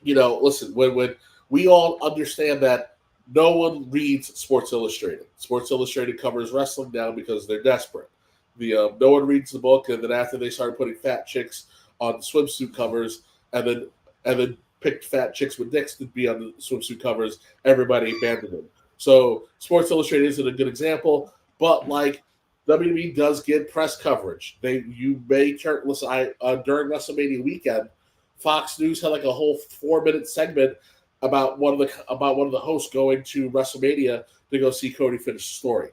Listen, when we all understand that. No one reads Sports Illustrated. Sports Illustrated covers wrestling now because they're desperate. No one reads the book, and then after they started putting fat chicks on swimsuit covers, and then picked fat chicks with dicks to be on the swimsuit covers, everybody abandoned them. So Sports Illustrated isn't a good example, but like WWE does get press coverage. During WrestleMania weekend, Fox News had like a whole 4-minute segment about one of the hosts going to WrestleMania to go see Cody finish the story.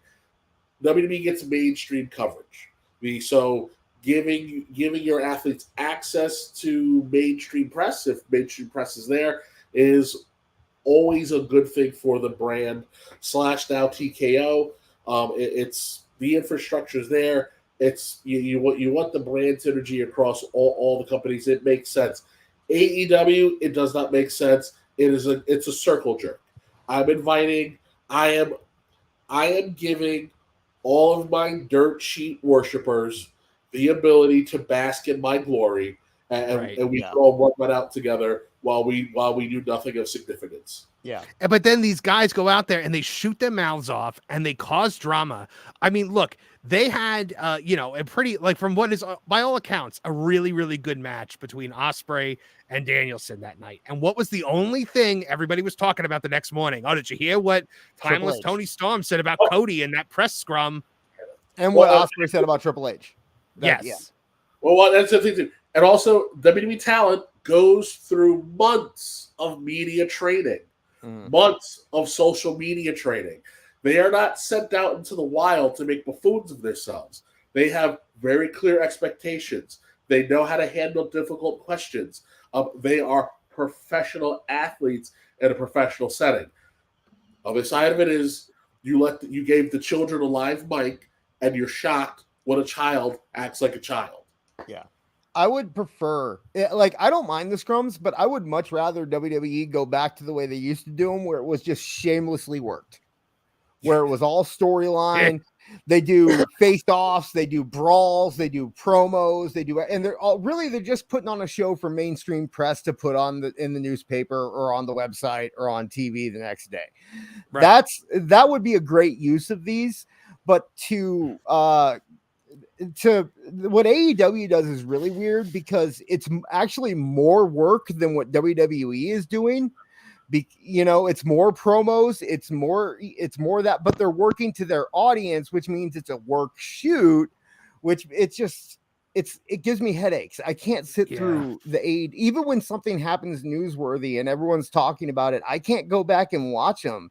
WWE gets mainstream coverage. So giving your athletes access to mainstream press, if mainstream press is there, is always a good thing for the brand. / now TKO. It's the infrastructure's there. It's you want the brand synergy across all the companies. It makes sense. AEW, it does not make sense. It's a circle jerk. I am giving all of my dirt sheet worshipers the ability to bask in my glory, and we can all work that out together while we do nothing of significance. Yeah. But then these guys go out there and they shoot their mouths off and they cause drama. I mean, look, they had, a pretty, like, from what is, by all accounts, a really, really good match between Ospreay and Danielson that night. And what was the only thing everybody was talking about the next morning? Oh, did you hear what Timeless Tony Storm said about Cody in that press scrum? And what Ospreay said about Triple H. Yes. Yeah. Well, that's the thing too. And also, WWE talent goes through months of media training. Months of social media training. They are not sent out into the wild to make buffoons of themselves. They have very clear expectations. They know how to handle difficult questions. They are professional athletes in a professional setting. Other side of it is you gave the children a live mic, and you're shocked when a child acts like a child. Yeah. I would prefer, like, I don't mind the scrums, but I would much rather WWE go back to the way they used to do them, where it was just shamelessly worked, where it was all storyline. They do face-offs, they do brawls, they do promos, and they're just putting on a show for mainstream press to put on in the newspaper or on the website or on TV the next day. Right. That would be a great use of these, but to what AEW does is really weird because it's actually more work than what WWE is doing. It's more promos, it's more that, but they're working to their audience, which means it's a work shoot, which it gives me headaches. I can't sit through even when something happens newsworthy and everyone's talking about it, I can't go back and watch them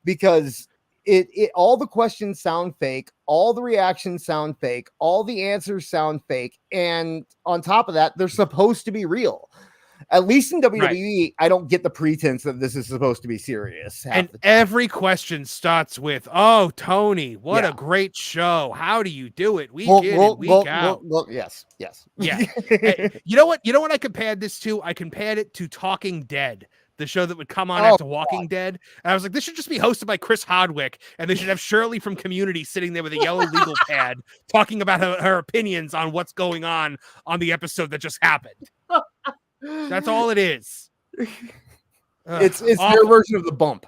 because it all the questions sound fake, all the reactions sound fake, all the answers sound fake, and on top of that, they're supposed to be real. At least in WWE, I don't get the pretense that this is supposed to be serious. And every question starts with, "Oh, Tony, what a great show! How do you do it week in and week out?" Yes. Yeah. You know what I compared this to? I compared it to Talking Dead, the show that would come on after Walking Dead. And I was like, this should just be hosted by Chris Hardwick, and they should have Shirley from Community sitting there with a yellow legal pad talking about her opinions on what's going on the episode that just happened. That's all it is. It's their version of The Bump.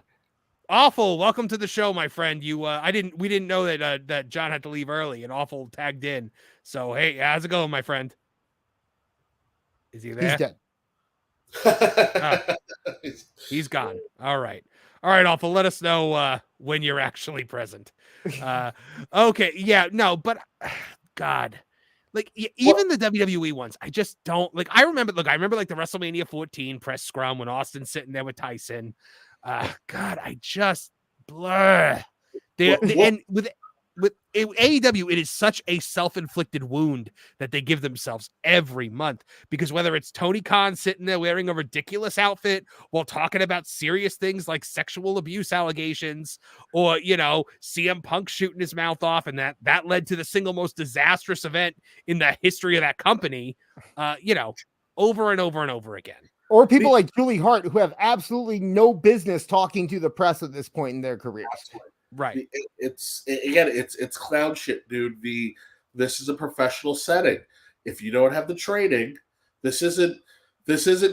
Awful. Welcome to the show, my friend. We didn't know that John had to leave early, and Awful tagged in. So hey, how's it going, my friend? Is he there? He's dead. He's gone. All right, Awful. Let us know when you're actually present. Okay, yeah, no, but God, like even the WWE ones, I just don't like. I remember like the WrestleMania 14 press scrum when Austin's sitting there with Tyson. God, I just blur. And with with AEW, it is such a self-inflicted wound that they give themselves every month, because whether it's Tony Khan sitting there wearing a ridiculous outfit while talking about serious things like sexual abuse allegations, or, you know, CM Punk shooting his mouth off, and that led to the single most disastrous event in the history of that company, you know, over and over and over again. Or people like Julie Hart, who have absolutely no business talking to the press at this point in their careers. Absolutely. Right. It's clown shit, dude. This is a professional setting. If you don't have the training, this isn't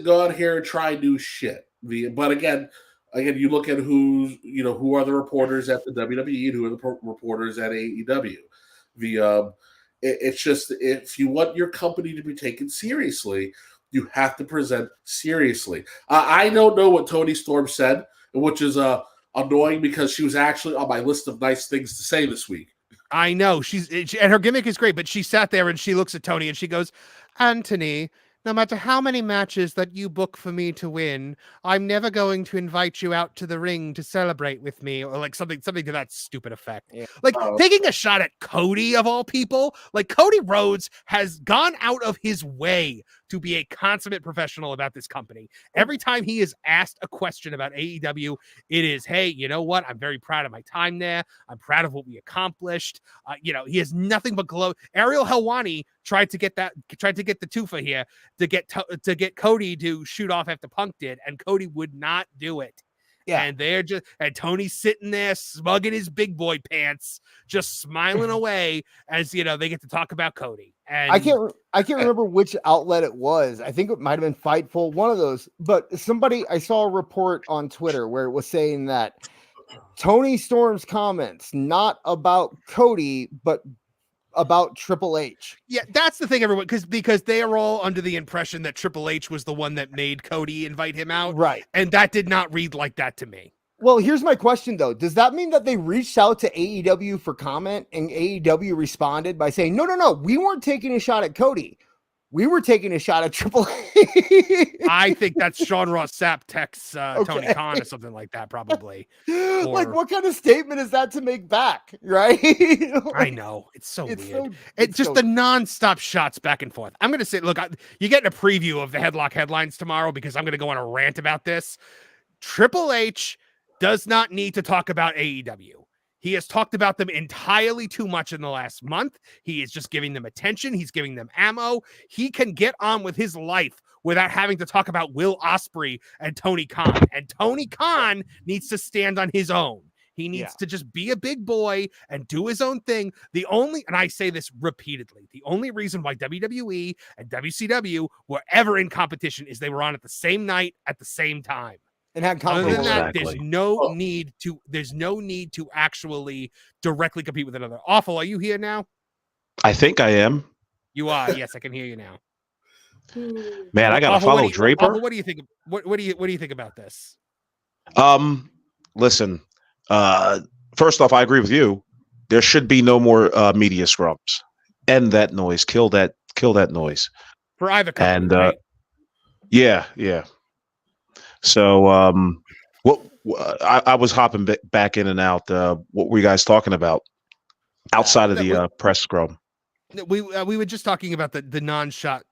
go out here and try new shit. But again, you look at who are the reporters at the WWE and who are the reporters at AEW. It's just, if you want your company to be taken seriously, you have to present seriously. I don't know what Toni Storm said, which is annoying, because she was actually on my list of nice things to say this week. I know, and her gimmick is great, but she sat there and she looks at Tony and she goes, "Anthony, no matter how many matches that you book for me to win, I'm never going to invite you out to the ring to celebrate with me," or like something to that stupid effect. Yeah. Like taking a shot at Cody, of all people. Like, Cody Rhodes has gone out of his way to be a consummate professional about this company. Every time he is asked a question about AEW, it is, "Hey, you know what? I'm very proud of my time there. I'm proud of what we accomplished." You know, he has nothing but glow. Ariel Helwani tried to get the twofer here to get Cody to shoot off after Punk did, and Cody would not do it. Yeah, and Tony's sitting there smugging his big boy pants, just smiling away as, you know, they get to talk about Cody. And I can't remember which outlet it was. I think it might have been Fightful, one of those. But I saw a report on Twitter where it was saying that Toni Storm's comments, not about Cody, but about Triple H. Yeah, that's the thing, everyone, because they are all under the impression that Triple H was the one that made Cody invite him out. Right. And that did not read like that to me. Well, here's my question, though. Does that mean that they reached out to AEW for comment and AEW responded by saying, no, we weren't taking a shot at Cody. We were taking a shot at Triple H. I think that's Sean Ross Sapp texts Tony Khan or something like that, probably. Like, what kind of statement is that to make back, right? I know. It's so weird. It's just the nonstop shots back and forth. I'm going to say, look, you're getting a preview of the Headlock headlines tomorrow, because I'm going to go on a rant about this. Triple H does not need to talk about AEW. He has talked about them entirely too much in the last month. He is just giving them attention. He's giving them ammo. He can get on with his life without having to talk about Will Ospreay and Tony Khan. And Tony Khan needs to stand on his own. He needs to just be a big boy and do his own thing. And I say this repeatedly, the only reason why WWE and WCW were ever in competition is they were on at the same night at the same time. And had other than that, there's no need to actually directly compete with another. Awful, are you here now? I think I am. You are. Yes, I can hear you now. Man, I gotta follow Draper. Awful, what do you think? What do you think about this? Listen. First off, I agree with you. There should be no more media scrums. End that noise. Kill that noise. For either company. And right? yeah. So, I was hopping back in and out. What were you guys talking about outside of the press scrum? We were just talking about the non-shot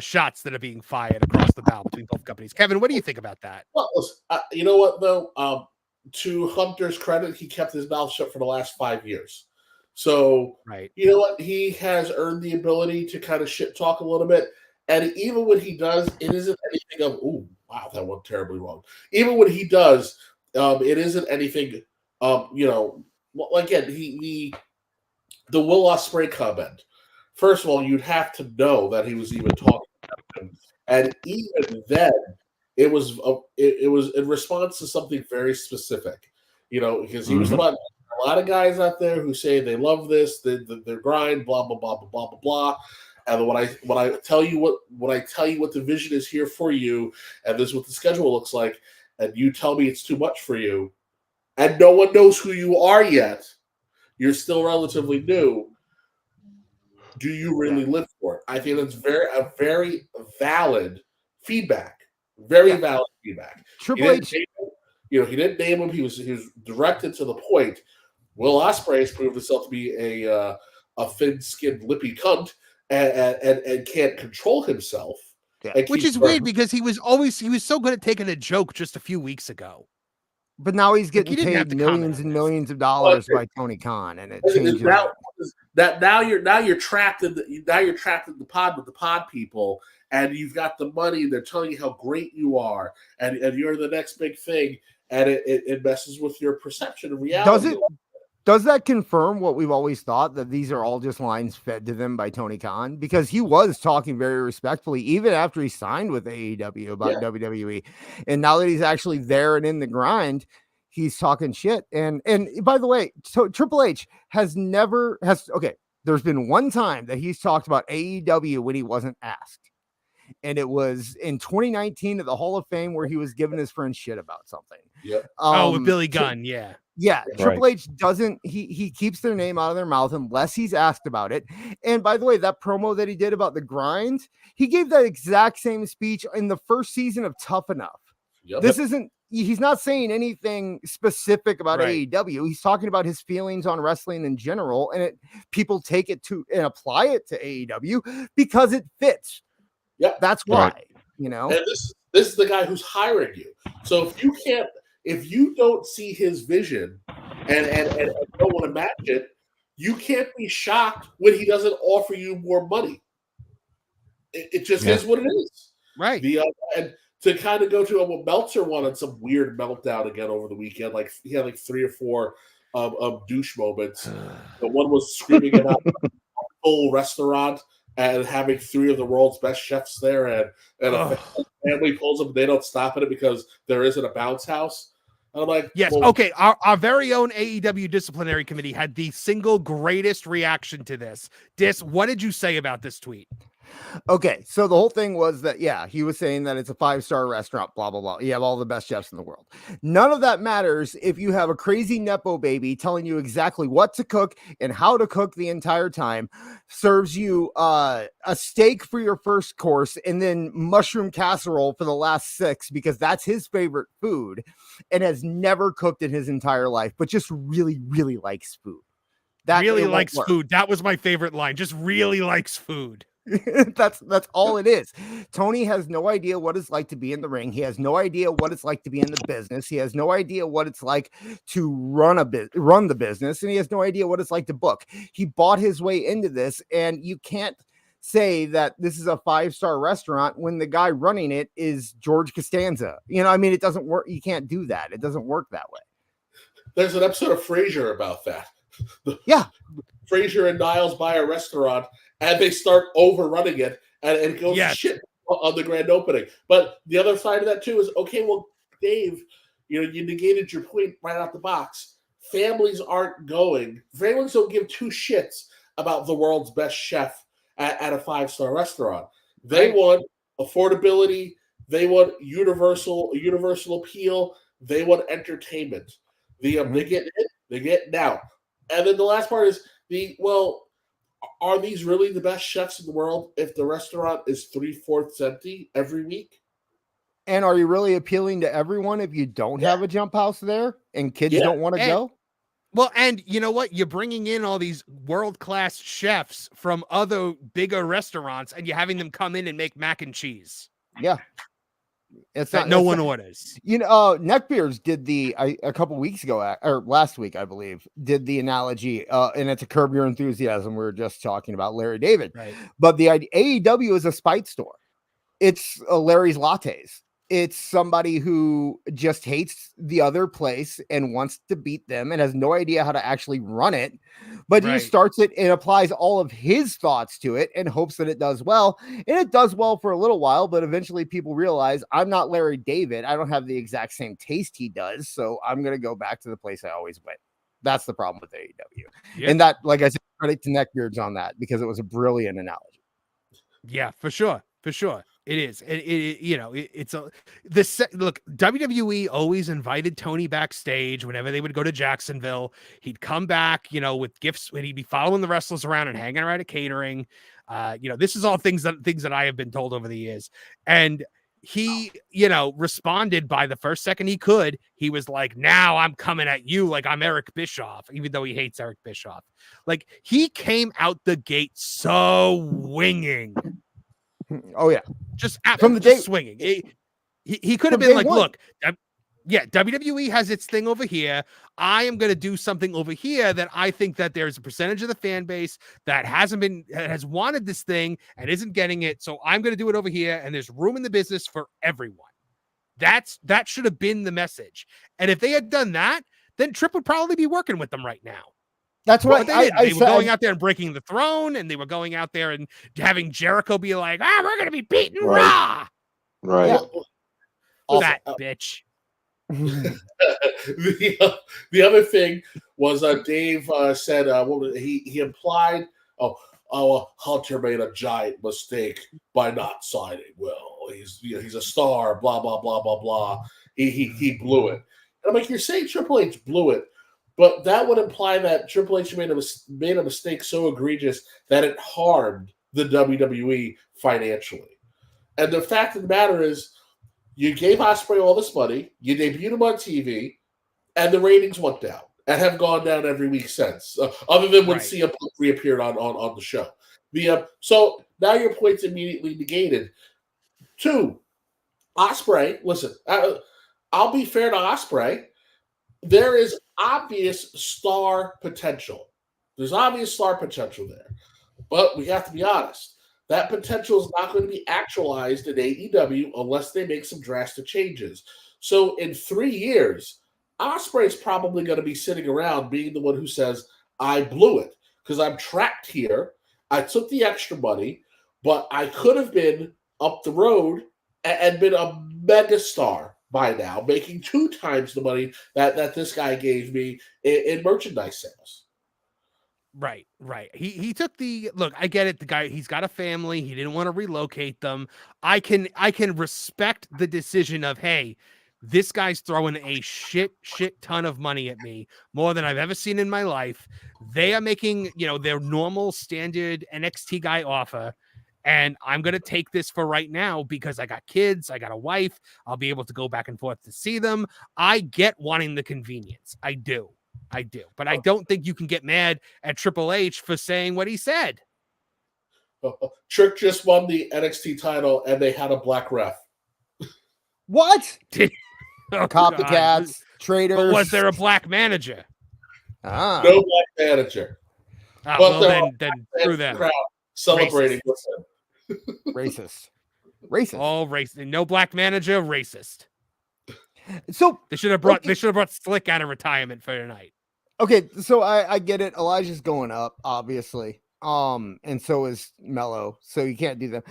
shots that are being fired across the bow between both companies. Kevin, what do you think about that? Well, listen, you know what though? To Hunter's credit, he kept his mouth shut for the last 5 years. So, right. You know what? He has earned the ability to kind of shit talk a little bit. And even when he does, it isn't anything of, "Ooh, wow, that went terribly wrong." Even when he does, it isn't anything, again, the Will Ospreay comment. First of all, you'd have to know that he was even talking about him. And even then, it was in response to something very specific, because he was about a lot of guys out there who say they love this, their grind, blah, blah, blah, blah, blah, blah, blah. And when I tell you what the vision is here for you, and this is what the schedule looks like, and you tell me it's too much for you, and no one knows who you are yet, you're still relatively new. Do you really live for it? I think that's a very valid feedback. Very valid feedback. Triple H, he didn't name him. He was directed to the point. Will Ospreay has proved himself to be a thin-skinned, lippy cunt and can't control himself. Yeah. Which is weird because he was so good at taking a joke just a few weeks ago. But now he's Like, he getting didn't have paid to comment millions on and this. millions of dollars by Tony Khan, and it changes. Now you're trapped in the pod with the pod people, and you've got the money, and they're telling you how great you are, and you're the next big thing, and it messes with your perception of reality. Does that confirm what we've always thought, that these are all just lines fed to them by Tony Khan? Because he was talking very respectfully, even after he signed with AEW about WWE. And now that he's actually there and in the grind, he's talking shit. And by the way, so Triple H there's been one time that he's talked about AEW when he wasn't asked. And it was in 2019 at the Hall of Fame where he was giving his friend shit about something. Yep. With Billy Gunn, yeah. Yeah, Right. Triple H doesn't, he keeps their name out of their mouth unless he's asked about it. And by the way, that promo that he did about the grind, he gave that exact same speech in the first season of Tough Enough. Yep. He's not saying anything specific about Right. AEW. He's talking about his feelings on wrestling in general, and people take it to and apply it to AEW because it fits. Yep. That's why, And this is the guy who's hiring you. So if you don't see his vision and don't want to match it, you can't be shocked when he doesn't offer you more money. It just is what it is. Right. And to kind of go to what Meltzer wanted some weird meltdown again over the weekend, like he had like 3 or 4 douche moments. The one was screaming about a full restaurant and having 3 of the world's best chefs there, and a family pulls them. They don't stop at it because there isn't a bounce house. And I'm like, yes, well, okay. Our very own AEW disciplinary committee had the single greatest reaction to this. What did you say about this tweet? Okay, so the whole thing was that, he was saying that it's a 5-star restaurant, blah, blah, blah. You have all the best chefs in the world. None of that matters if you have a crazy Nepo baby telling you exactly what to cook and how to cook the entire time, serves you a steak for your first course, and then mushroom casserole for the last 6 because that's his favorite food, and has never cooked in his entire life, but just really, really likes food. That really likes food. That was my favorite line. Just really likes food. That's all it is. Tony has no idea what it's like to be in the ring. He has no idea what it's like to be in the business. He has no idea what it's like to run the business, and he has no idea what it's like to book. He bought his way into this, and you can't say that this is a 5-star restaurant when the guy running it is George Costanza. It doesn't work. You can't do that. It doesn't work that way. There's an episode of Frasier about that. Yeah. Frasier and Niles buy a restaurant, and they start overrunning it, and it goes to shit on the grand opening. But the other side of that, too, is, okay, well, Dave, you negated your point right out the box. Families don't give 2 shits about the world's best chef at a 5-star restaurant. They want affordability. They want universal appeal. They want entertainment. They get it. They get it now. And then the last part is are these really the best chefs in the world if the restaurant is 3/4 empty every week? And are you really appealing to everyone if you don't have a jump house there and kids don't want to go? Well, and you know what? You're bringing in all these world-class chefs from other bigger restaurants, and you're having them come in and make mac and cheese. Yeah. It's that no one orders. Neckbeards did a couple weeks ago, or last week, I believe, did the analogy, and it's a Curb Your Enthusiasm. We were just talking about Larry David, right? But the AEW is a spite store. It's Larry's Lattes. It's somebody who just hates the other place and wants to beat them and has no idea how to actually run it, but he just starts it and applies all of his thoughts to it and hopes that it does well. And it does well for a little while, but eventually people realize, I'm not Larry David. I don't have the exact same taste he does. So I'm going to go back to the place I always went. That's the problem with AEW. Yep. And that, like I said, credit to Neckbeards on that, because it was a brilliant analogy. Yeah, for sure. For sure. It is. Look, WWE always invited Tony backstage whenever they would go to Jacksonville. He'd come back, with gifts, and he'd be following the wrestlers around and hanging around at catering. This is all things that I have been told over the years. And he, responded by the first second he could. He was like, now I'm coming at you like I'm Eric Bischoff, even though he hates Eric Bischoff. Like, he came out the gate so winging. Oh, yeah. Just From the day, swinging. He could have been like, look, WWE has its thing over here. I am going to do something over here that I think that there's a percentage of the fan base that has wanted this thing and isn't getting it. So I'm going to do it over here. And there's room in the business for everyone. That should have been the message. And if they had done that, then Tripp would probably be working with them right now. That's what they were going out there and breaking the throne, and they were going out there and having Jericho be like, we're going to be beating Raw. Right. That bitch. The other thing was Dave said he implied Hunter made a giant mistake by not signing Will. He's a star, blah blah blah blah blah. He blew it. And I'm like, you're saying Triple H blew it, but that would imply that Triple H made a mistake so egregious that it harmed the WWE financially. And the fact of the matter is, you gave Ospreay all this money, you debuted him on TV, and the ratings went down and have gone down every week since, other than when CM Punk reappeared on the show. So now your point's immediately negated. 2, Ospreay, listen, I'll be fair to Ospreay. There is obvious star potential. There's obvious star potential there. But we have to be honest. That potential is not going to be actualized in AEW unless they make some drastic changes. So in 3 years, Ospreay is probably going to be sitting around being the one who says, I blew it because I'm trapped here. I took the extra money, but I could have been up the road and been a megastar by now, making 2 times the money that this guy gave me in merchandise sales. Right. He took look, I get it. The guy, he's got a family. He didn't want to relocate them. I can respect the decision of, hey, this guy's throwing a shit ton of money at me, more than I've ever seen in my life. They are making, their normal standard NXT guy offer. And I'm going to take this for right now because I got kids. I got a wife. I'll be able to go back and forth to see them. I get wanting the convenience. I do. But I don't think you can get mad at Triple H for saying what he said. Trick just won the NXT title and they had a black ref. What? Copycats, traitors. But was there a black manager? No black manager. But then through them. Celebrating with him. Racist. All racist. No black manager, racist. So they should have brought Slick out of retirement for tonight. Okay, so I get it. Elijah's going up, obviously. And so is Mello. So you can't do that.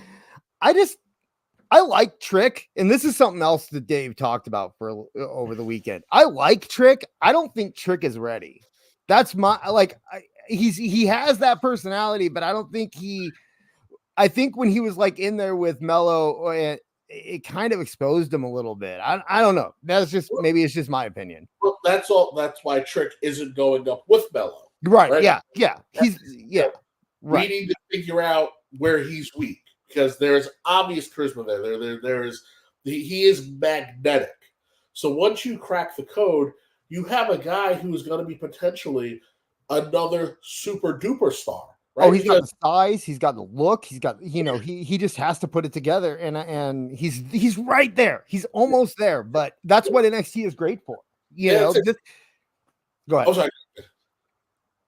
I like Trick, and this is something else that Dave talked about over the weekend. I like Trick. I don't think Trick is ready. That's he has that personality, but I don't think I think when he was like in there with Mello, it kind of exposed him a little bit. I don't know. Maybe it's just my opinion. Well, that's all. That's why Trick isn't going up with Mello. Right. Yeah. We need to figure out where he's weak because there's obvious charisma there. He is magnetic. So once you crack the code, you have a guy who is going to be potentially another super duper star. Right? Oh, he's got the size, he's got the look, he's got, he just has to put it together, and he's right there. He's almost there, but that's what NXT is great for. Go ahead. Oh, sorry.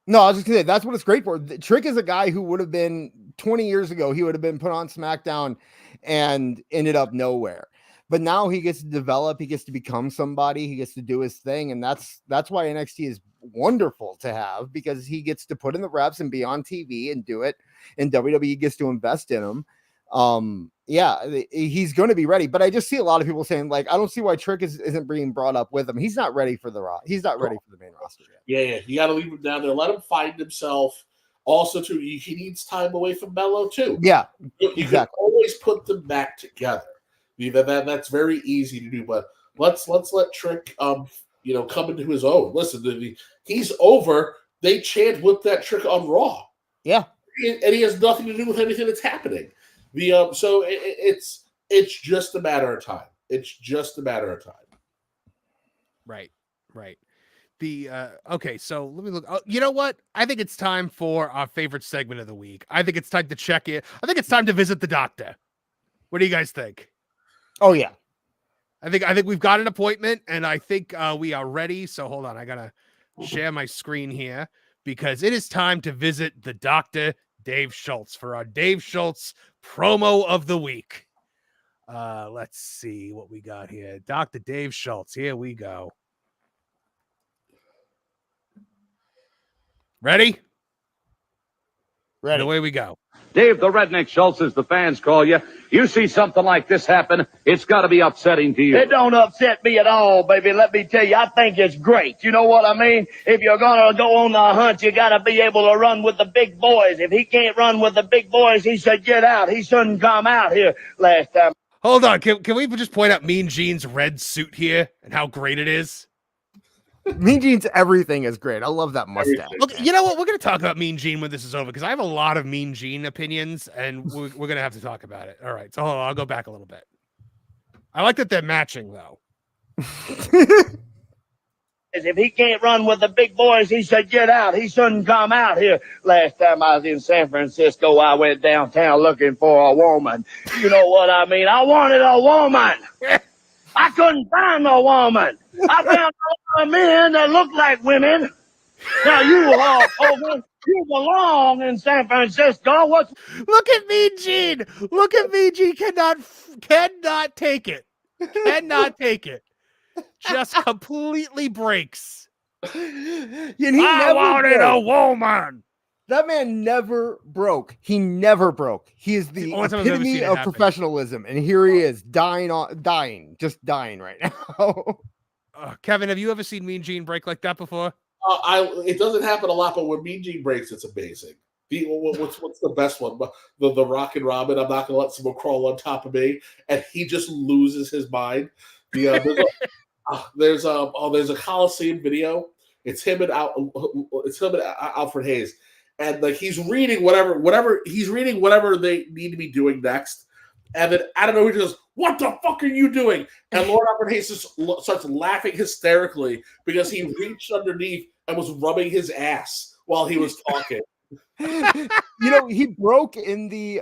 No, I was just gonna say that's what it's great for. Trick is a guy who would have been 20 years ago, he would have been put on SmackDown and ended up nowhere. But now he gets to develop, he gets to become somebody, he gets to do his thing, and that's why NXT is wonderful to have, because he gets to put in the reps and be on TV and do it, and WWE gets to invest in him. He's going to be ready, but I just see a lot of people saying, like, I don't see why Trick isn't being brought up with him. He's not ready for he's not ready for the main roster yet. Yeah, you got to leave him down there, let him find himself. Also, too, he needs time away from Mello too. Yeah, you can always put them back together. That's very easy to do, but let's let Trick come into his own. Listen, he's over. They chant "whip that Trick" on Raw. Yeah, and he has nothing to do with anything that's happening. So it's It's just a matter of time. Right. The okay, so let me look. Oh, you know what? I think it's time for our favorite segment of the week. I think it's time to check in. I think it's time to visit the doctor. What do you guys think? Oh yeah. I think we've got an appointment, and I think we are ready. So hold on, I gotta share my screen here because it is time to visit the doctor, Dave Schultz, for our Dave Schultz promo of the week. Let's see what we got here. Dr. Dave Schultz. Here we go. Ready? Ready. Away we go. Dave, the Redneck Schultz, as the fans call you. You see something like this happen, it's got to be upsetting to you. It don't upset me at all, baby. Let me tell you, I think it's great. You know what I mean? If you're going to go on the hunt, you got to be able to run with the big boys. If he can't run with the big boys, he should get out. He shouldn't come out here last time. Hold on. Can we just point out Mean Gene's red suit here and how great it is? Mean Gene's everything is great. I love that mustache. Okay, you know what? We're going to talk about Mean Gene when this is over because I have a lot of Mean Gene opinions, and we're going to have to talk about it. All right, so hold on, I'll go back a little bit. I like that they're matching, though. If he can't run with the big boys, he should get out. He shouldn't come out here. Last time I was in San Francisco, I went downtown looking for a woman. You know what I mean? I wanted a woman. I couldn't find no woman. I found a lot of men that look like women. Now you all over, you belong in San Francisco. Look at Mean Gene. Look at Mean Gene. Cannot take it. Cannot take it. Just completely breaks. I wanted a woman. That man never broke. He never broke. He is the epitome of professionalism, and here he is dying right now. Kevin, have you ever seen Mean Gene break like that before? It doesn't happen a lot, but when Mean Gene breaks, it's amazing. What's the best one? The Rock and Robin. I'm not gonna let someone crawl on top of me, and he just loses his mind. There's a Coliseum video. It's him and Alfred Hayes, and like he's reading whatever they need to be doing next, and then I don't know, he goes, "What the fuck are you doing?" And Lord Alfred Hayes just starts laughing hysterically because he reached underneath and was rubbing his ass while he was talking. He broke in the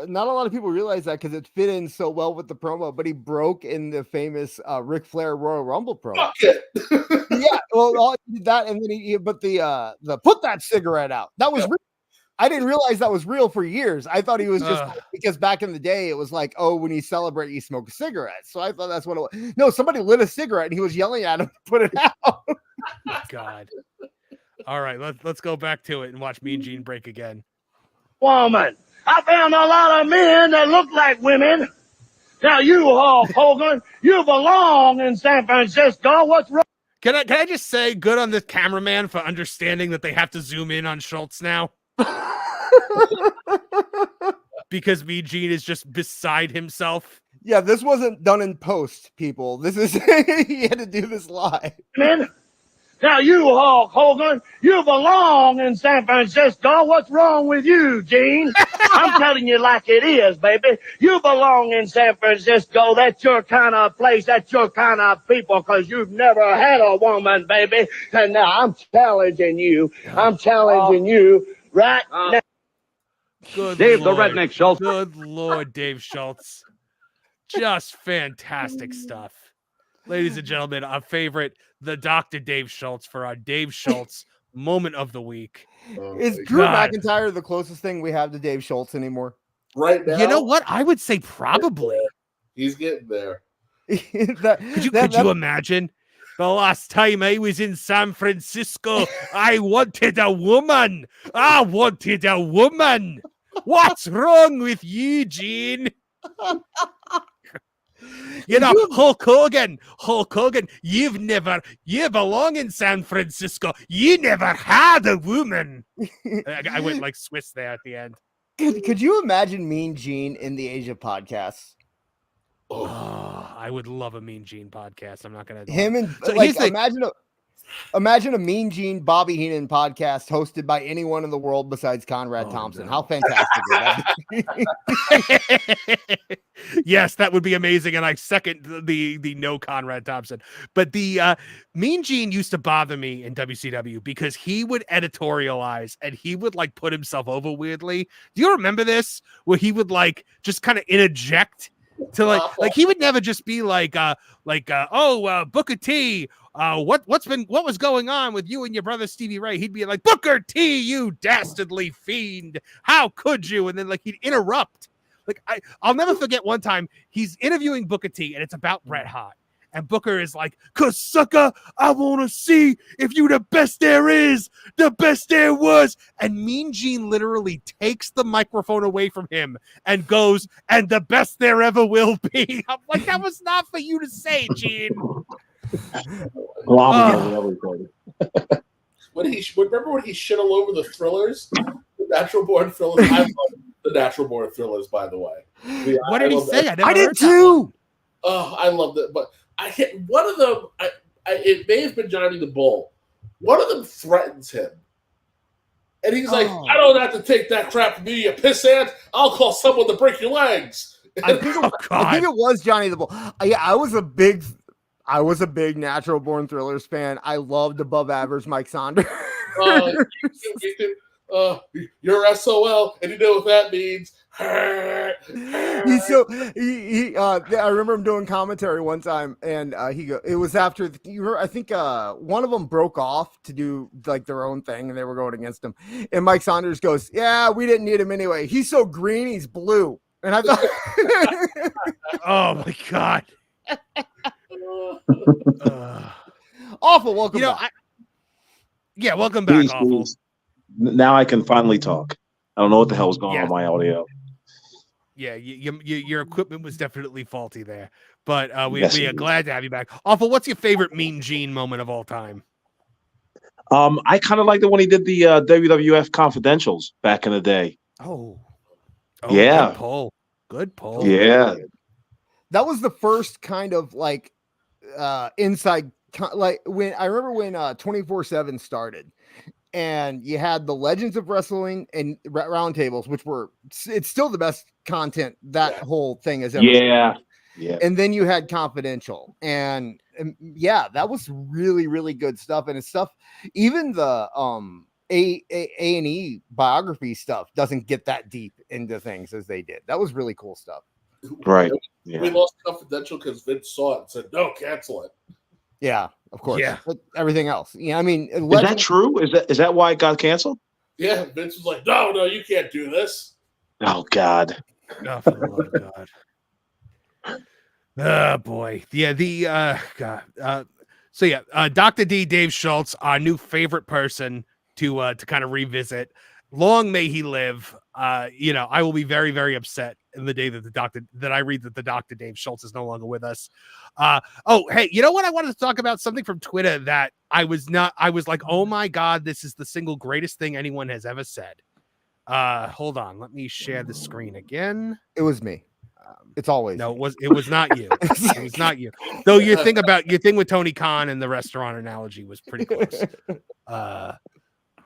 not a lot of people realize that because it fit in so well with the promo, but he broke in the famous Ric Flair Royal Rumble promo. Fuck it. Yeah, well, he did that, and then the put that cigarette out. That was real. I didn't realize that was real for years. I thought he was just because back in the day it was like, oh, when you celebrate, you smoke a cigarette. So I thought that's what it was. No, somebody lit a cigarette and he was yelling at him to put it out. God. All right, let's go back to it and watch Mean Gene break again. Woman, I found a lot of men that look like women. Now you, Hulk Hogan, you belong in San Francisco. What's wrong? Can I just say, good on the cameraman for understanding that they have to zoom in on Schultz now? Because Mean Gene is just beside himself. Yeah, this wasn't done in post, people. This is he had to do this live. Men. Now you, Hulk Hogan, you belong in San Francisco. What's wrong with you, Gene? I'm telling you like it is, baby. You belong in San Francisco. That's your kind of place. That's your kind of people, because you've never had a woman, baby. And now I'm challenging you. Right now. Good Dave, Lord. the Redneck Schultz. Good Lord, Dave Schultz. Just fantastic stuff. Ladies and gentlemen, our favorite, the Dr. Dave Schultz, for our Dave Schultz moment of the week. Is Drew McIntyre the closest thing we have to Dave Schultz anymore? Right now? You know what? I would say probably. He's getting there. Could you imagine? The last time I was in San Francisco, I wanted a woman. I wanted a woman. What's wrong with you, Gene? You know, Hulk Hogan, you belong in San Francisco. You never had a woman. I went like Swiss there at the end. Could you imagine Mean Gene in the Asia podcast? Oh, I would love a Mean Gene podcast. I'm not gonna him and so like imagine Imagine a Mean Gene Bobby Heenan podcast hosted by anyone in the world besides Conrad Thompson. no. How fantastic would that be? Yes, that would be amazing. And I second the no Conrad Thompson. But the Mean Gene used to bother me in WCW because he would editorialize and he would like put himself over weirdly. Do you remember this? Where he would like just kind of interject to like he would never just be like Booker T. What was going on with you and your brother Stevie Ray? He'd be like, Booker T, you dastardly fiend. How could you? And then like he'd interrupt. Like I'll never forget one time he's interviewing Booker T and it's about Bret Hart. And Booker is like, 'cause sucker, I want to see if you the best there is, the best there was. And Mean Gene literally takes the microphone away from him and goes, and the best there ever will be. I'm like, that was not for you to say, Gene. Remember when he shit all over the Thrillers? The Natural Born Thrillers. I love the Natural Born Thrillers, by the way. Yeah, What did he say? I did too. Oh, I loved it. But I hit one of them. It may have been Johnny the Bull. One of them threatens him. And he's like, I don't have to take that crap from you, you pissant. I'll call someone to break your legs. I think it was Johnny the Bull. Yeah, I was a big Natural Born Thrillers fan. I loved above average Mike Saunders. You're SOL, and you know what that means. I remember him doing commentary one time, and it was after I think one of them broke off to do like their own thing, and they were going against him. And Mike Saunders goes, "Yeah, we didn't need him anyway. He's so green, he's blue." And I thought, oh my god, awful. Welcome back. Welcome back. Please, Awful. please. Now I can finally talk. I don't know what the hell was going on with my audio. Yeah, your equipment was definitely faulty there, but we are glad to have you back. Awful. What's your favorite Mean Gene moment of all time? I kind of liked it when he did the WWF Confidentials back in the day. Oh, yeah. Good pull. Yeah. That was the first kind of like inside, like when I remember when 24/7 started. And you had the Legends of Wrestling and roundtables, it's still the best content that whole thing has ever yeah. And then you had Confidential, and that was really, really good stuff. And it's stuff, even the A&E biography stuff doesn't get that deep into things as they did. That was really cool stuff. Right. We lost Confidential because Vince saw it and said, "No, cancel it." Yeah, of course. Yeah. But everything else. Yeah, I mean, is that true? Is that why it got canceled? Yeah, Vince was like, "No, you can't do this." Oh God. Oh, for the love of God. Oh boy. Yeah, God. Dr. D, Dave Schultz, our new favorite person to kind of revisit. Long may he live. I will be very, very upset in the day that I read that the Dr. Dave Schultz is no longer with us. Hey, you know what? I wanted to talk about something from Twitter that I was like, oh my God, this is the single greatest thing anyone has ever said. Hold on. Let me share the screen again. It was me. It's always no, it was not you. It was not you. Though your thing with Tony Khan and the restaurant analogy was pretty close.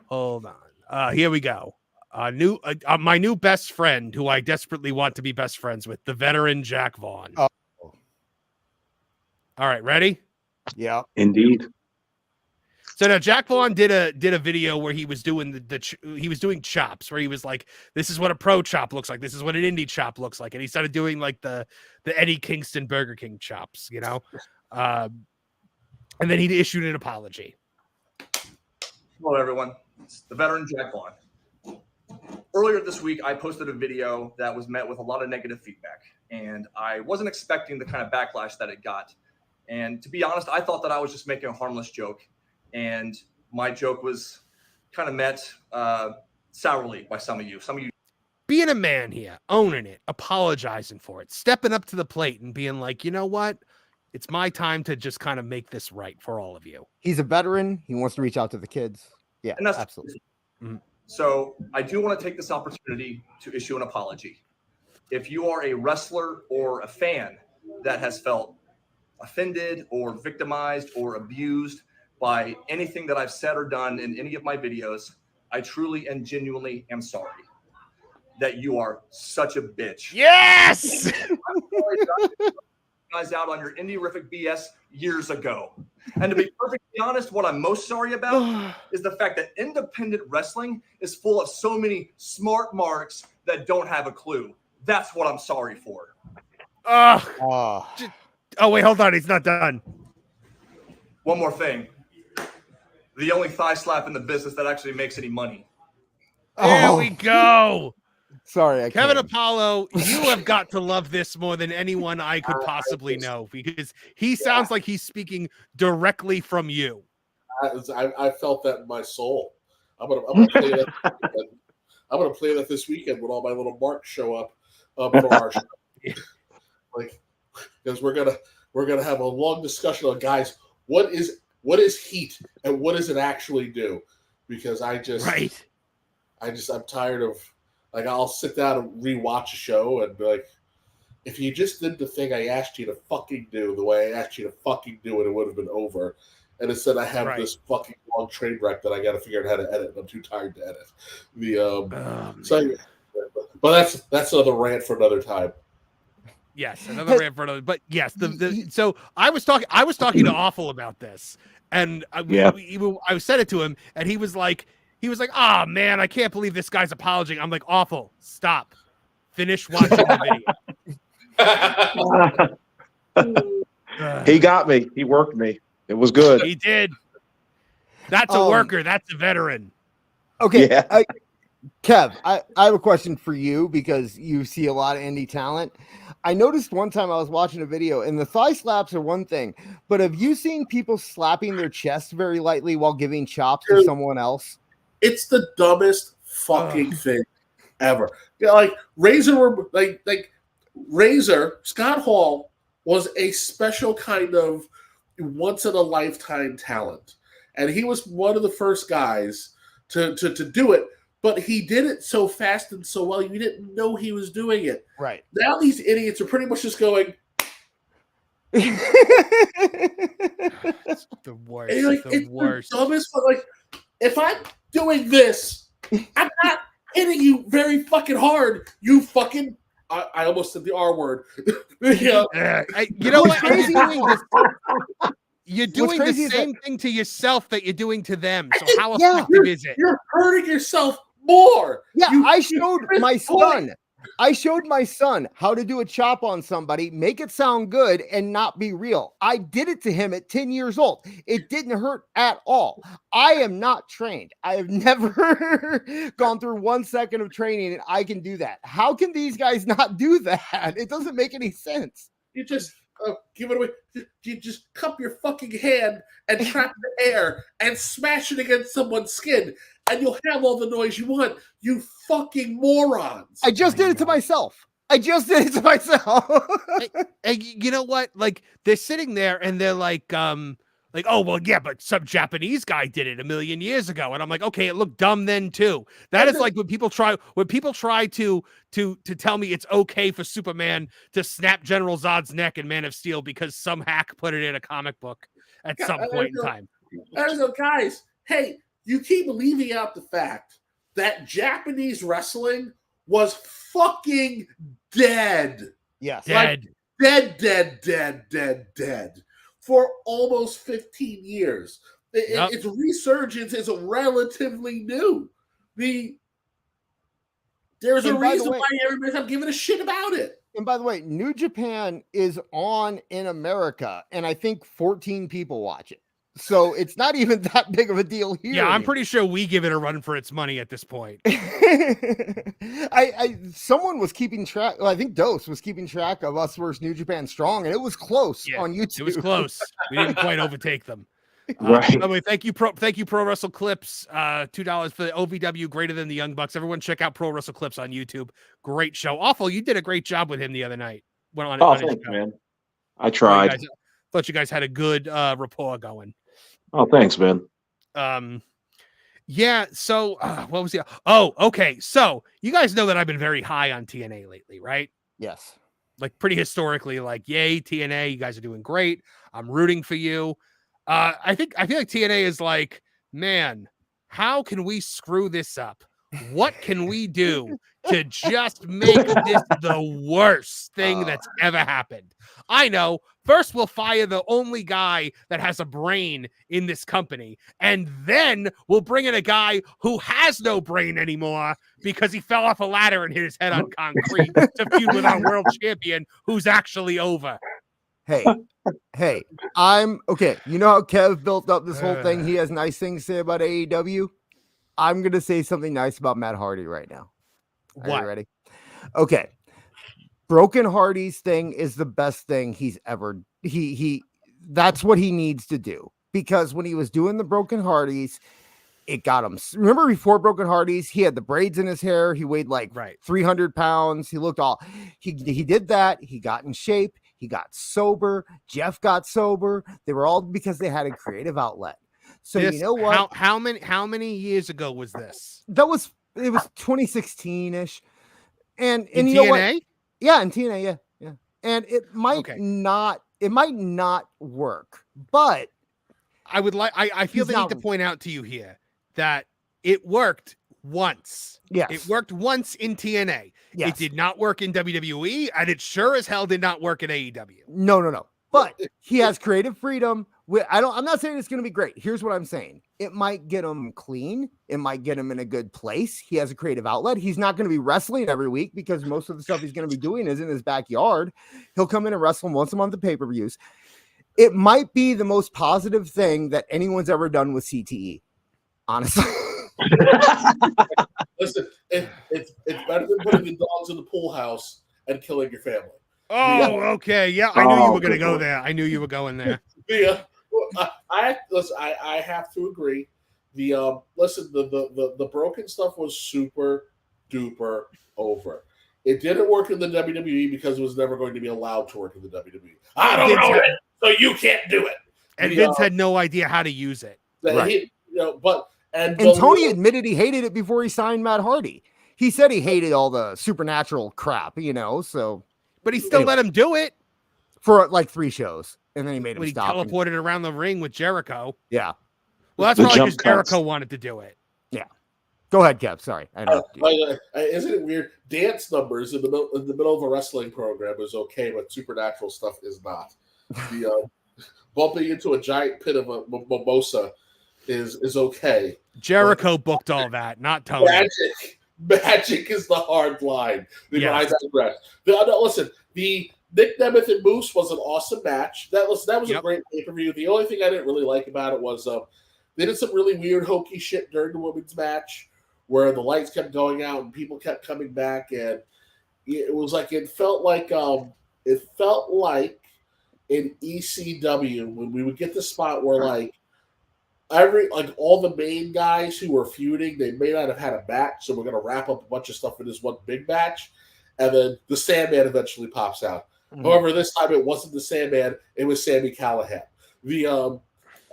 Hold on. Here we go. My new best friend, who I desperately want to be best friends with, the veteran Jack Vaughn. Oh. All right, ready? Yeah, indeed. So now Jack Vaughn did a video where he was doing he was doing chops, where he was like, "This is what a pro chop looks like. This is what an indie chop looks like," and he started doing like the Eddie Kingston Burger King chops, and then he issued an apology. Hello, everyone. It's the veteran Jack Vaughn. Earlier this week, I posted a video that was met with a lot of negative feedback, and I wasn't expecting the kind of backlash that it got. And to be honest, I thought that I was just making a harmless joke, and my joke was kind of met sourly by some of you. Some of you being a man here, owning it, apologizing for it, stepping up to the plate and being like, you know what? It's my time to just kind of make this right for all of you. He's a veteran. He wants to reach out to the kids. Yeah, and that's absolutely. Mm-hmm. So I do want to take this opportunity to issue an apology. If you are a wrestler or a fan that has felt offended or victimized or abused by anything that I've said or done in any of my videos, I truly and genuinely am sorry that you are such a bitch. Yes! I'm sorry that I took you guys out on your indie-rific BS years ago. And to be perfectly honest, what I'm most sorry about is the fact that independent wrestling is full of so many smart marks that don't have a clue. That's what I'm sorry for. Oh, wait, hold on. He's not done. One more thing. The only thigh slap in the business that actually makes any money. There we go. Sorry, Kevin Apollo, you have got to love this more than anyone I could possibly know, because he sounds like he's speaking directly from you. I felt that in my soul. I'm gonna play that. I'm gonna play that this weekend when all my little marks show up for our show. Like, because we're gonna have a long discussion on, guys, what is heat and what does it actually do? Because I'm tired of, like, I'll sit down and rewatch a show and be like, if you just did the thing I asked you to fucking do the way I asked you to fucking do it, it would have been over. And instead I have this fucking long train wreck that I got to figure out how to edit. I'm too tired to edit. But that's another rant for another time. Yes, another rant for another. But yes, so I was talking to Awful about this, and I said it to him, and he was like, "Ah, man, I can't believe this guy's apologizing." I'm like, Awful, stop, finish watching the video. He got me. He worked me. It was good. He did. That's a worker. That's a veteran. Okay, yeah. Kev, I have a question for you because you see a lot of indie talent. I noticed one time I was watching a video, and the thigh slaps are one thing, but have you seen people slapping their chest very lightly while giving chops to someone else? It's the dumbest fucking thing ever. Yeah, like Razor, like Razor Scott Hall was a special kind of once in a lifetime talent, and he was one of the first guys to do it. But he did it so fast and so well, you didn't know he was doing it. Right. Now these idiots are pretty much just going. It's the worst. Like, the worst. The dumbest, but like, if I'm doing this, I'm not hitting you very fucking hard. You fucking. I almost said the R word. You know what? You're doing the same thing to yourself that you're doing to them. So how effective is it? You're hurting yourself more. Yeah, I showed my son. I showed my son how to do a chop on somebody, make it sound good, and not be real. I did it to him at 10 years old. It didn't hurt at all. I am not trained. I have never gone through 1 second of training, and I can do that. How can these guys not do that? It doesn't make any sense. You just give it away. You just cup your fucking hand and trap the air and smash it against someone's skin, and you'll have all the noise you want. You fucking morons! I just did it to myself. And you know what? Like, they're sitting there and they're like, oh, well, yeah, but some Japanese guy did it a million years ago. And I'm like, okay, it looked dumb then too. That is like when people try to tell me it's okay for Superman to snap General Zod's neck in Man of Steel because some hack put it in a comic book at some point in time. Guys, hey, you keep leaving out the fact that Japanese wrestling was fucking dead. Yes. Dead. Like, dead. For almost 15 years. Its resurgence is relatively new. There's a reason why everybody's not giving a shit about it. And by the way, New Japan is on in America, and I think 14 people watch it. So it's not even that big of a deal here. Yeah, I'm pretty sure we give it a run for its money at this point. Someone was keeping track. Well, I think Dose was keeping track of us versus New Japan Strong, and it was close on YouTube. It was close. We didn't quite overtake them. Right. By the way, thank you, Pro Wrestle Clips. $2 for the OVW greater than the Young Bucks. Everyone check out Pro Wrestle Clips on YouTube. Great show. Awful. You did a great job with him the other night. Thanks, man. I tried. Thought you guys had a good rapport going. Oh, thanks, man. Yeah. So what was the? Oh, okay. So you guys know that I've been very high on TNA lately, right? Yes. Like pretty historically, like, yay, TNA, you guys are doing great. I'm rooting for you. I feel like TNA is like, man, how can we screw this up? What can we do to just make this the worst thing that's ever happened? I know. First, we'll fire the only guy that has a brain in this company. And then we'll bring in a guy who has no brain anymore because he fell off a ladder and hit his head on concrete to feud with our world champion who's actually over. Hey, I'm okay. You know how Kev built up this whole thing? He has nice things to say about AEW. I'm going to say something nice about Matt Hardy right now. Are you ready? Okay. Broken Hardy's thing is the best thing he's ever. That's what he needs to do, because when he was doing the Broken Hardys, it got him. Remember before Broken Hardys, he had the braids in his hair. He weighed like 300 pounds. He looked all, he did that. He got in shape. He got sober. Jeff got sober. They were all because they had a creative outlet. So you know what? How many years ago was this? It was 2016-ish. And in you know TNA? what? Yeah, in TNA, yeah. And it might not work, but I would like I feel the need to point out to you here that it worked once. Yes. It worked once in TNA. Yes. It did not work in WWE, and it sure as hell did not work in AEW. No. But he has creative freedom. I'm not saying it's going to be great. Here's what I'm saying. It might get him clean. It might get him in a good place. He has a creative outlet. He's not going to be wrestling every week because most of the stuff he's going to be doing is in his backyard. He'll come in and wrestle once a month at pay-per-views. It might be the most positive thing that anyone's ever done with CTE, honestly. Listen, it's better than putting the dogs in the pool house and killing your family. Oh, okay. Yeah, I knew you were going to go there. I knew you were going there. I have to agree. The broken stuff was super duper over. It didn't work in the WWE because it was never going to be allowed to work in the WWE. I don't know it, so you can't do it. And Vince had no idea how to use it. Right. And Tony admitted he hated it before he signed Matt Hardy. He said he hated all the supernatural crap, so. But he still let him do it for like 3 shows, and then he made him stop. He teleported around the ring with Jericho. Yeah. Well, that's probably because Jericho wanted to do it. Yeah. Go ahead, Kev. Sorry. Isn't it weird? Dance numbers in the middle of a wrestling program is okay, but supernatural stuff is not. Bumping into a giant pit of a mimosa is okay. Jericho booked all that, not Tony. Magic is the hard line. Yes. Listen, the Nick Nemeth and Moose was an awesome match. That was a great pay-per-view. The only thing I didn't really like about it was they did some really weird hokey shit during the women's match where the lights kept going out and people kept coming back, and it felt like in ECW when we would get the spot where all the main guys who were feuding, they may not have had a match, so we're going to wrap up a bunch of stuff in this one big match, and then the Sandman eventually pops out. Mm-hmm. However, this time it wasn't the Sandman, it was Sami Callihan.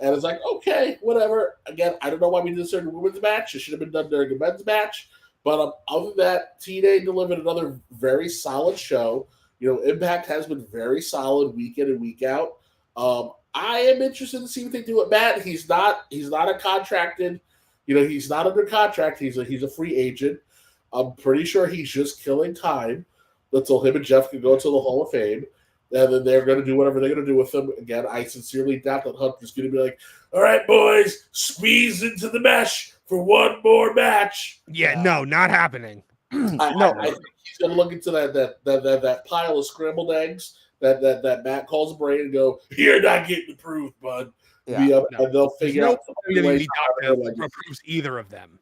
And it's like, okay, whatever. Again, I don't know why we did this during the women's match. It should have been done during the men's match. But other than that, TNA delivered another very solid show. Impact has been very solid week in and week out. I am interested to see what they do with Matt. He's not a contracted, he's not under contract. He's a free agent. I'm pretty sure he's just killing time until him and Jeff can go to the Hall of Fame. And then they're going to do whatever they're going to do with him. Again, I sincerely doubt that Hunter's going to be like, all right, boys, squeeze into the mesh for one more match. Yeah, no, not happening. I think he's going to look into that pile of scrambled eggs that Matt calls a brain and go, you're not getting approved, bud. Yeah. And they'll figure out WWE doctor approves either of them.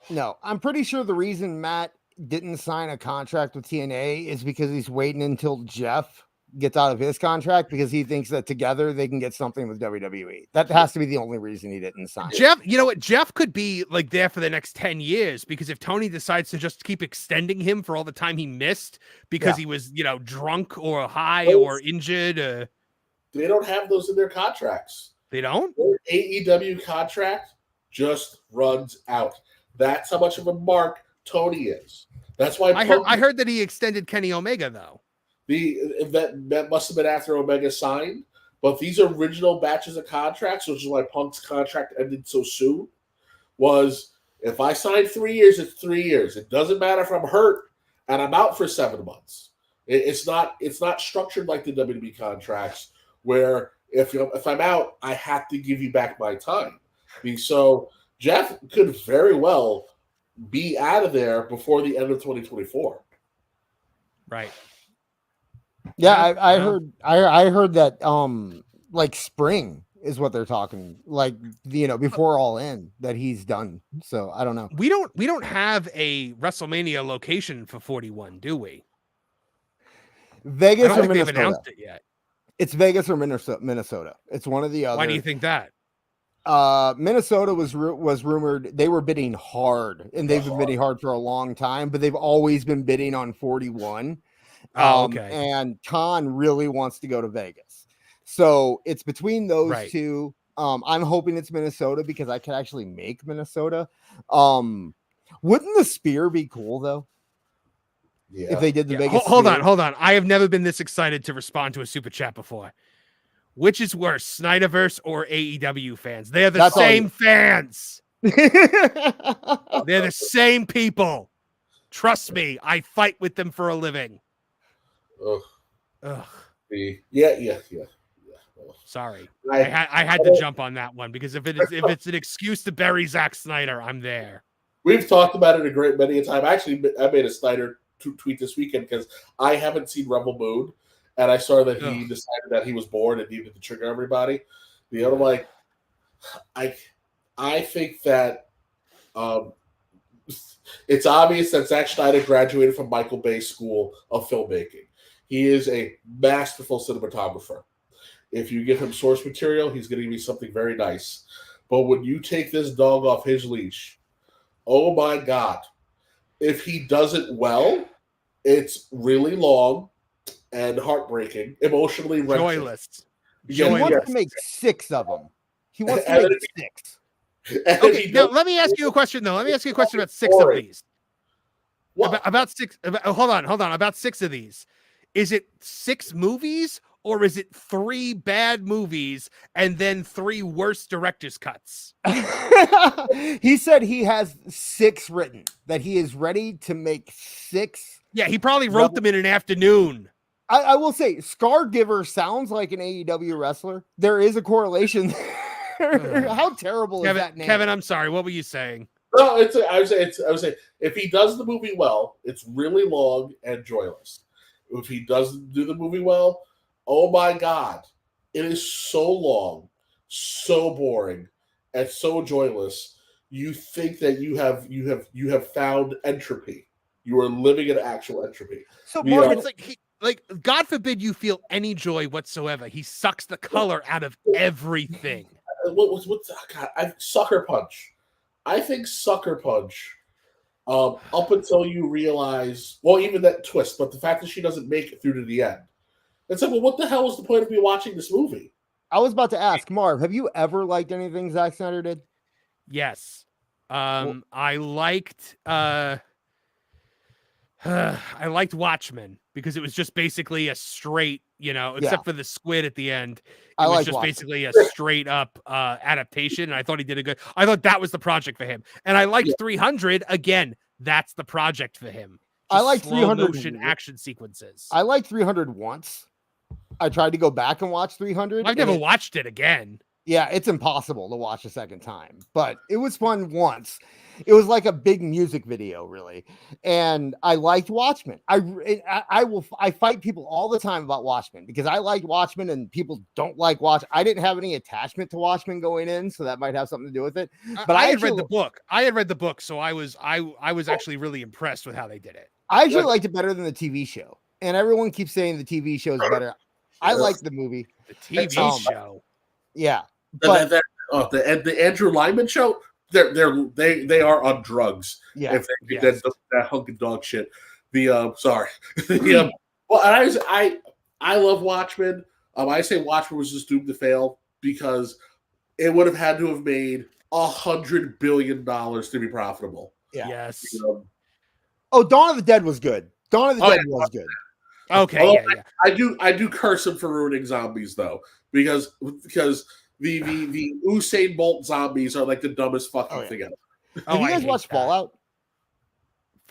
No, I'm pretty sure the reason Matt didn't sign a contract with TNA is because he's waiting until Jeff gets out of his contract, because he thinks that together they can get something with WWE. That has to be the only reason he didn't sign. Jeff, you know what? Jeff could be like there for the next 10 years, because if Tony decides to just keep extending him for all the time he missed because he was, drunk or high or injured. They don't have those in their contracts. They don't? Their AEW contract just runs out. That's how much of a mark Tony is. That's why I heard that he extended Kenny Omega, though. That must have been after Omega signed, But these original batches of contracts, which is why Punk's contract ended so soon, was if I sign 3 years, it's 3 years. It doesn't matter if I'm hurt and I'm out for 7 months. It's not structured like the WWE contracts where if I'm out, I have to give you back my time. So Jeff could very well be out of there before the end of 2024. Right. Yeah, I heard that like spring is what they're talking, like, you know, before All In, that he's done. So I don't know. We don't have a WrestleMania location for 41, do we? Vegas I don't or think they've Minnesota? announced it yet. It's Vegas or Minnesota. It's one or the other. Why do you think that? Minnesota was rumored. They were bidding hard, and they've been bidding hard for a long time, but they've always been bidding on 41. Okay. And Khan really wants to go to Vegas. So it's between those two. I'm hoping it's Minnesota because I could actually make Minnesota. Wouldn't the spear be cool though? Yeah. If they did the Vegas. Hold on. I have never been this excited to respond to a super chat before. Which is worse, Snyderverse or AEW fans? They're the same fans. They're the same people. Trust me, I fight with them for a living. Ugh. Yeah. Sorry, I had to jump on that one because if it's an excuse to bury Zack Snyder, I'm there. We've talked about it a great many a time. Actually, I made a Snyder tweet this weekend because I haven't seen Rebel Moon, and I saw that he decided that he was bored and needed to trigger everybody. I'm like, I think that it's obvious that Zack Snyder graduated from Michael Bay's school of filmmaking. He is a masterful cinematographer. If you give him source material, he's going to give you something very nice. But when you take this dog off his leash, oh my God. If he does it well, it's really long and heartbreaking, emotionally joyless. He wants to make 6 of them. He wants to make 6. Okay, now let me ask you a question, though. Let me ask you a question about 6 of these. About 6. Hold on. About 6 of these. Is it 6 movies or is it 3 bad movies and then 3 worse director's cuts? He said he has 6 written, that he is ready to make 6. Yeah, he probably wrote them in an afternoon. I will say, Scargiver sounds like an AEW wrestler. There is a correlation there. How terrible is that name? Kevin, I'm sorry. What were you saying? No, I would say if he does the movie well, it's really long and joyless. If he doesn't do the movie well, oh my God, it is so long, so boring, and so joyless. You think that you have found entropy. You are living in actual entropy. So Marvin, it's like God forbid you feel any joy whatsoever. He sucks the color out of everything. Sucker Punch. I think Sucker Punch. Up until you realize, well, even that twist, but the fact that she doesn't make it through to the end. It's like, well, what the hell is the point of me watching this movie? I was about to ask, Marv, have you ever liked anything Zack Snyder did? Yes. I liked Watchmen because it was just basically a straight, except for the squid at the end. It was just basically a straight up adaptation. And I thought he did I thought that was the project for him. And I liked 300 again. That's the project for him. I like 300 motion action sequences. I like 300 once. I tried to go back and watch 300. I've never watched it again. Yeah, it's impossible to watch a second time, but it was fun once. It was like a big music video, really. And I liked Watchmen. I fight people all the time about Watchmen because I like Watchmen and people don't like Watchmen. I didn't have any attachment to Watchmen going in, so that might have something to do with it. But I had read the book. So I was actually really impressed with how they did it. I actually liked it better than the TV show. And everyone keeps saying the TV show is better. I like the movie. The TV show. Yeah. The Andrew Lyman show, they are on drugs. Yeah, if they get that hunk of dog shit. Well, I love Watchmen. I say Watchmen was just doomed to fail because it would have had to have made $100 billion to be profitable. Yeah. Yes. Dawn of the Dead was good. Dawn of the Dead was good. Okay, Although yeah. I do curse him for ruining zombies though, because the Usain Bolt zombies are like the dumbest fucking thing ever. Have you guys watched Fallout?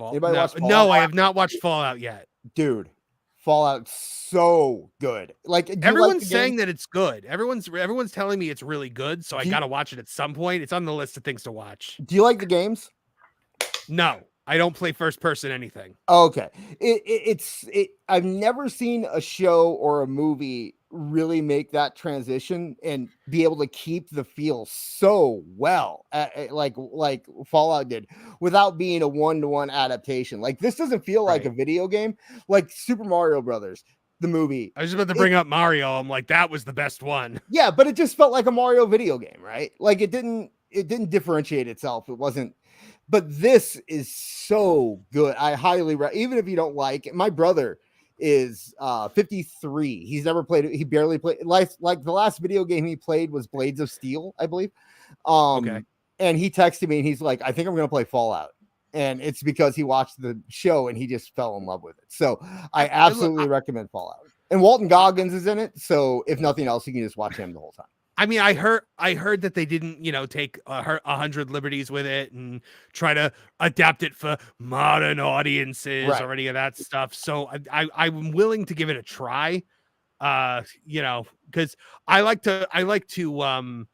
Anybody watch Fallout? No, I have not watched Fallout yet. Dude, Fallout's so good. Like, everyone's saying that it's good. Everyone's telling me it's really good, so I gotta watch it at some point. It's on the list of things to watch. Do you like the games? No, I don't play first person anything. Okay. I've never seen a show or a movie really make that transition and be able to keep the feel so well, like Fallout did, without being a one-to-one adaptation. Like, this doesn't feel like a video game, like Super Mario Brothers, the movie. I was just about to bring up Mario. I'm like, that was the best one. Yeah, but it just felt like a Mario video game, right? Like, it didn't differentiate itself. It wasn't. But this is so good. I highly even if you don't like it. My brother is 53. He's never played it. He barely played like the last video game he played was Blades of Steel, I believe. Okay. And he texted me and he's like, I think I'm gonna play Fallout. And it's because he watched the show and he just fell in love with it. So I absolutely recommend Fallout. And Walton Goggins is in it. So if nothing else, you can just watch him the whole time. I mean, I heard that they didn't, take 100 liberties with it and try to adapt it for modern audiences or any of that stuff. So I'm willing to give it a try, because I like to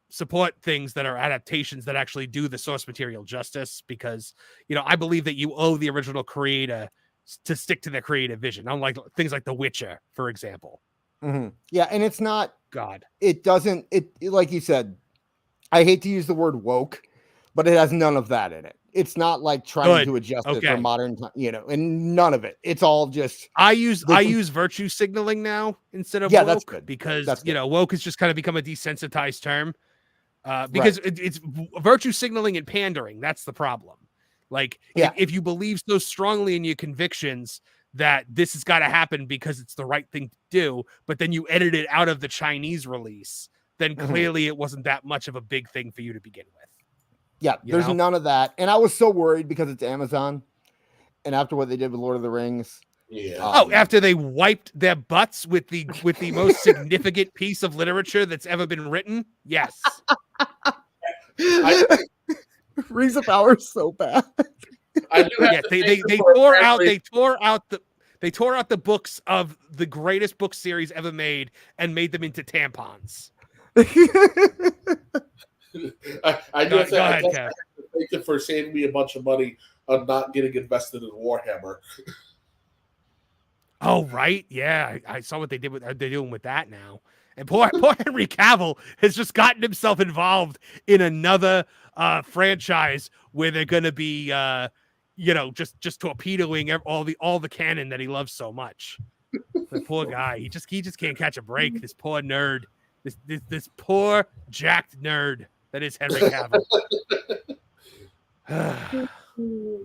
support things that are adaptations that actually do the source material justice, because, I believe that you owe the original creator to stick to their creative vision. Unlike things like The Witcher, for example. Mm-hmm. Yeah, and it's not God. It doesn't. It like you said. I hate to use the word woke, but it has none of that in it. It's not like trying to adjust it for modern time, and none of it. It's all just. I use virtue signaling now instead of woke, that's good. Because woke has just kind of become a desensitized term. Because it's virtue signaling and pandering. That's the problem. Like if you believe so strongly in your convictions that this has got to happen because it's the right thing to do, but then you edit it out of the Chinese release, then clearly it wasn't that much of a big thing for you to begin with. Yeah, there's none of that. And I was so worried because it's Amazon. And after what they did with Lord of the Rings. Yeah. After they wiped their butts with the most significant piece of literature that's ever been written. Yes. Rings of Power is so bad. They tore out the books of the greatest book series ever made and made them into tampons. I do have to thank them for saving me a bunch of money on not getting invested in Warhammer. Oh right, yeah, I saw what they're doing with that now. And poor Henry Cavill has just gotten himself involved in another franchise where they're going to be, just torpedoing all the canon that he loves so much. The poor guy, he just can't catch a break. This poor nerd, this poor jacked nerd that is Henry Cavill.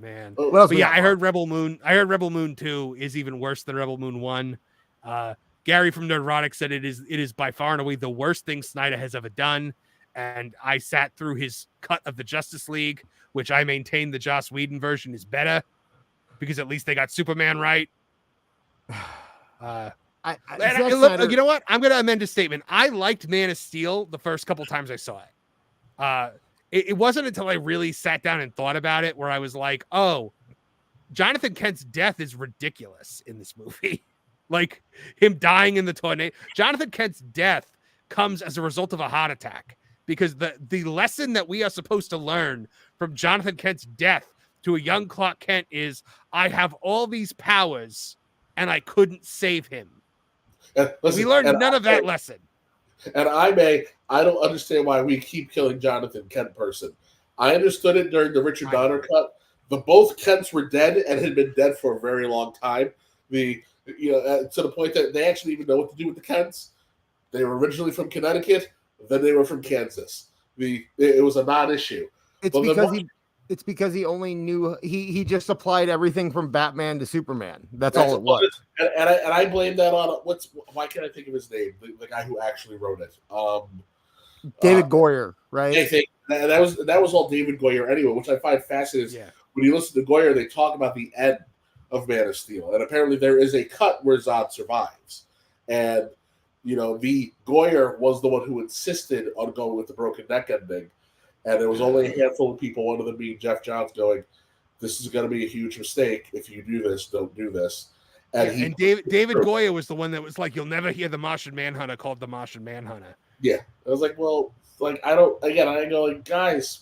Man, but yeah, I heard Rebel Moon 2 is even worse than Rebel Moon 1. Gary from Nerdrotic said it is by far and away the worst thing Snyder has ever done. And I sat through his cut of the Justice League, which I maintain the Joss Whedon version is better because at least they got Superman right. Look, you know what? I'm going to amend a statement. I liked Man of Steel the first couple times I saw it. It wasn't until I really sat down and thought about it where I was like, oh, Jonathan Kent's death is ridiculous in this movie. Like him dying in the tornado. Jonathan Kent's death comes as a result of a heart attack, because the lesson that we are supposed to learn from Jonathan Kent's death to a young Clark Kent is, I have all these powers and I couldn't save him. We learned none of that lesson. And I don't understand why we keep killing Jonathan Kent person. I understood it during the Richard Donner cut. Both Kents were dead and had been dead for a very long time. To the point that they actually even know what to do with the Kents. They were originally from Connecticut, then they were from Kansas. It was a non-issue. It's because he only knew he just applied everything from Batman to Superman. That's all it was. And I blame that on why can't I think of his name? The guy who actually wrote it. David Goyer, right? I think that was all David Goyer anyway, which I find fascinating. Yeah. When you listen to Goyer, they talk about the end of Man of Steel, and apparently there is a cut where Zod survives, and the Goyer was the one who insisted on going with the broken neck ending, and there was only a handful of people, one of them being Jeff Johns, going, "This is going to be a huge mistake. If you do this, don't do this." And David Goyer was the one that was like, "You'll never hear the Martian Manhunter called the Martian Manhunter." Yeah, I was like, well, I go like, guys,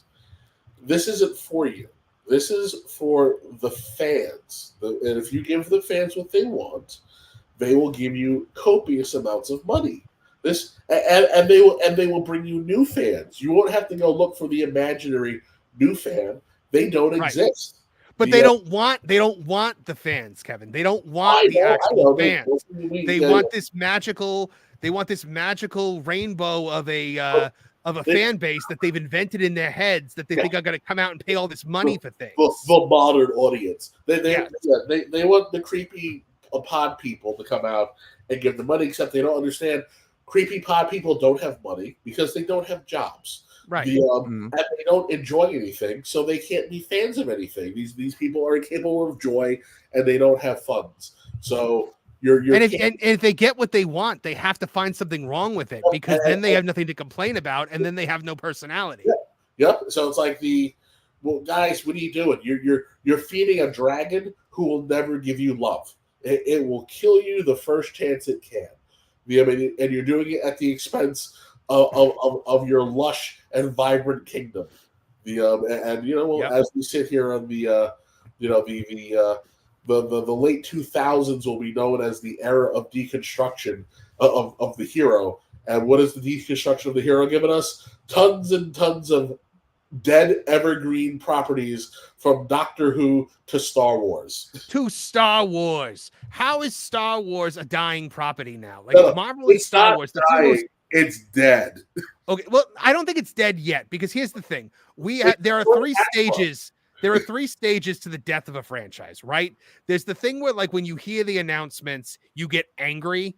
this isn't for you. This is for the fans, and if you give the fans what they want, they will give you copious amounts of money. And they will bring you new fans. You won't have to go look for the imaginary new fan. They don't exist. But they don't want the fans, Kevin. They don't want the actual fans. They want this magical. They want this magical rainbow of a fan base that they've invented in their heads that they think are going to come out and pay all this money for things. The modern audience. They want the creepy pod people to come out and give them money, except they don't understand creepy pod people don't have money because they don't have jobs. Right. And they don't enjoy anything, so they can't be fans of anything. These people are incapable of joy, and they don't have funds. So if they get what they want, they have to find something wrong with it, because then they have nothing to complain about, and then they have no personality. Yep. So it's like guys, what are you doing? You're feeding a dragon who will never give you love. It will kill you the first chance it can. And you're doing it at the expense of your lush and vibrant kingdom. As we sit here on the late 2000s will be known as the era of deconstruction of the hero. And what is the deconstruction of the hero giving us? Tons and tons of dead evergreen properties, from Doctor Who to Star Wars. How is Star Wars a dying property now? Marvel and Star Wars. It's dead. Okay, well, I don't think it's dead yet, because here's the thing: there are three stages. There are three stages to the death of a franchise, right? There's the thing where, when you hear the announcements, you get angry,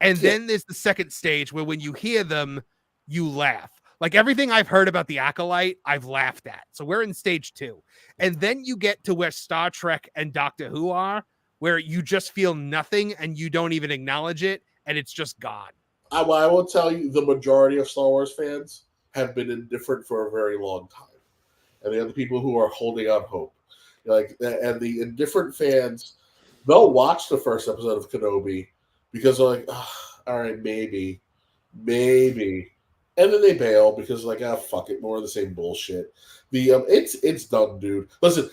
and then there's the second stage where, when you hear them, you laugh. Everything I've heard about the Acolyte, I've laughed at. So we're in stage 2, and then you get to where Star Trek and Doctor Who are, where you just feel nothing and you don't even acknowledge it, and it's just gone. I will tell you, the majority of Star Wars fans have been indifferent for a very long time. And the other people who are holding out hope. And the indifferent fans, they'll watch the first episode of Kenobi because they're like, oh, all right, maybe. And then they bail because fuck it, more of the same bullshit. It's done, dude. Listen,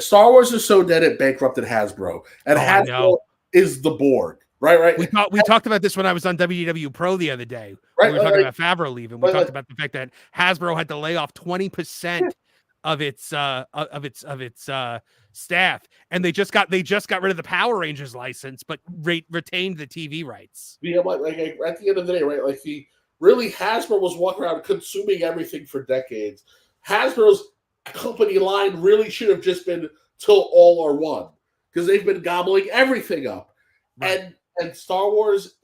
Star Wars is so dead it bankrupted Hasbro. And Hasbro is the Borg. Right. We talked about this when I was on WW Pro the other day. Right, we were talking about Favreau leaving. We talked about the fact that Hasbro had to lay off 20% of its staff, and they just got rid of the Power Rangers license, but retained the TV rights. At the end of the day, right? Hasbro was walking around consuming everything for decades. Hasbro's company line really should have just been till all are one, because they've been gobbling everything up. Right. And Star Wars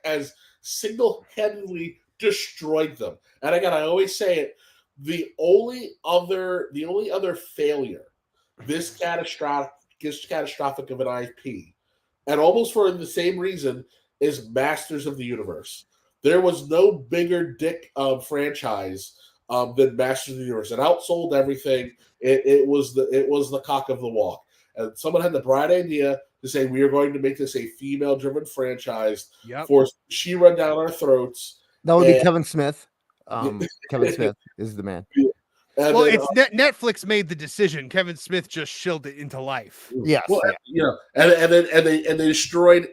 has single-handedly destroyed them. And again, I always say it: the only other failure this catastrophic of an IP, and almost for the same reason, is Masters of the Universe. There was no bigger dick franchise than Masters of the Universe. It outsold everything. It was the cock of the walk. And someone had the bright idea to say, we are going to make this a female-driven franchise. Yep. For She-Ra down our throats. That would be Kevin Smith. Kevin Smith is the man. Well, it's Netflix made the decision. Kevin Smith just shilled it into life. Yes. Well, and they destroyed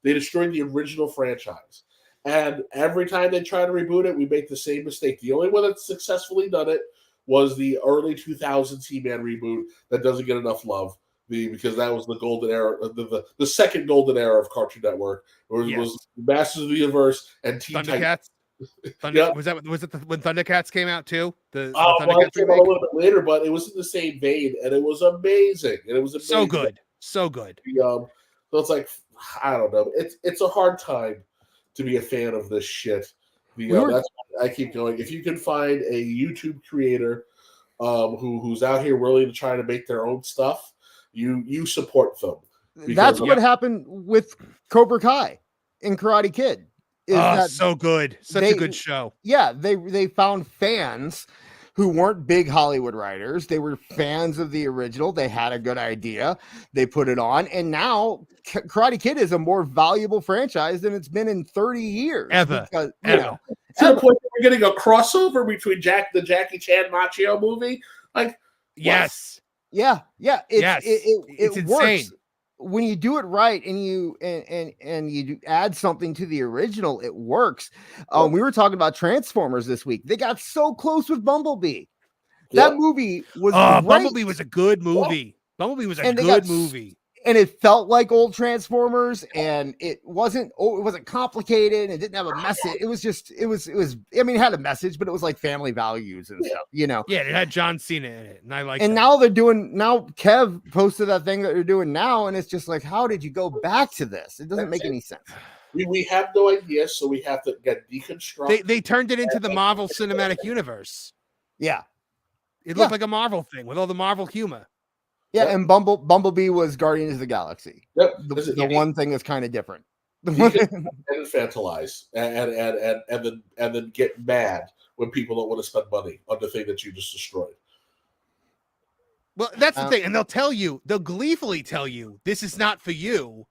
the original franchise. And every time they try to reboot it, we make the same mistake. The only one that's successfully done it was the early 2000s He-Man reboot that doesn't get enough love. Because that was the golden era, the second golden era of Cartoon Network, where it was Masters of the Universe and Teen Thundercats. Was it when Thundercats came out too? It came out a little bit later, but it was in the same vein, and it was amazing. So good. So it's like, I don't know. It's a hard time to be a fan of this shit. That's why I keep going. If you can find a YouTube creator who's out here willing to try to make their own stuff, You support them. That's what happened with Cobra Kai and Karate Kid. So good. Such a good show. Yeah, they found fans who weren't big Hollywood writers. They were fans of the original. They had a good idea. They put it on. And now Karate Kid is a more valuable franchise than it's been in 30 years. Ever. To the point that we're getting a crossover between the Jackie Chan Machio movie. Like, yes. Yeah. It's works. insane. When you do it right and you add something to the original, it works. We were talking about Transformers this week. They got so close with Bumblebee. That movie was great. Bumblebee was a good movie. Bumblebee was a good movie. And it felt like old Transformers, and it wasn't complicated. It didn't have a message. It was I mean, it had a message, but it was like family values and stuff, you know? Yeah, it had John Cena in it. And I like and that. now Kev posted that thing that they're doing now, and it's just like, how did you go back to this? It doesn't make any sense. We have no idea, so we have to get deconstructed. They turned it into the Marvel Cinematic Universe. Yeah. It looked like a Marvel thing with all the Marvel humor. Yeah, and Bumblebee was Guardians of the Galaxy. Yep. The one thing that's kind of different. And infantilize and then get mad when people don't want to spend money on the thing that you just destroyed. Well, that's the thing. And they'll gleefully tell you, this is not for you.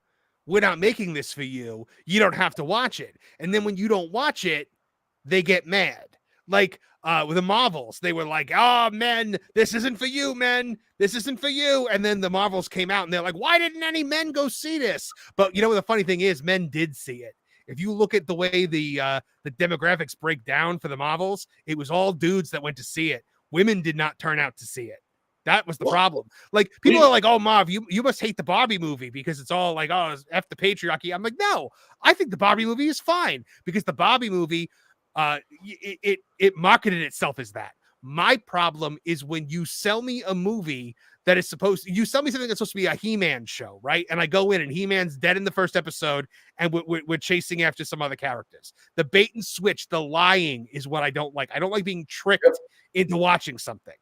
We're not making this for you. You don't have to watch it. And then when you don't watch it, they get mad. Like with the Marvels, they were like, "Oh, men, this isn't for you, men. This isn't for you." And then the Marvels came out, and they're like, "Why didn't any men go see this?" But you know what the funny thing is, men did see it. If you look at the way the demographics break down for the Marvels, it was all dudes that went to see it. Women did not turn out to see it. That was the problem. Like people are like, "Oh, Marv, you must hate the Barbie movie because it's all like, oh, F the patriarchy." I'm like, no, I think the Barbie movie is fine because the Barbie movie. It marketed itself as that. My problem is when you sell me a movie that is you sell me something that's supposed to be a He-Man show, right? And I go in and He-Man's dead in the first episode and we're chasing after some other characters. The bait and switch, the lying is what I don't like. I don't like being tricked into watching something.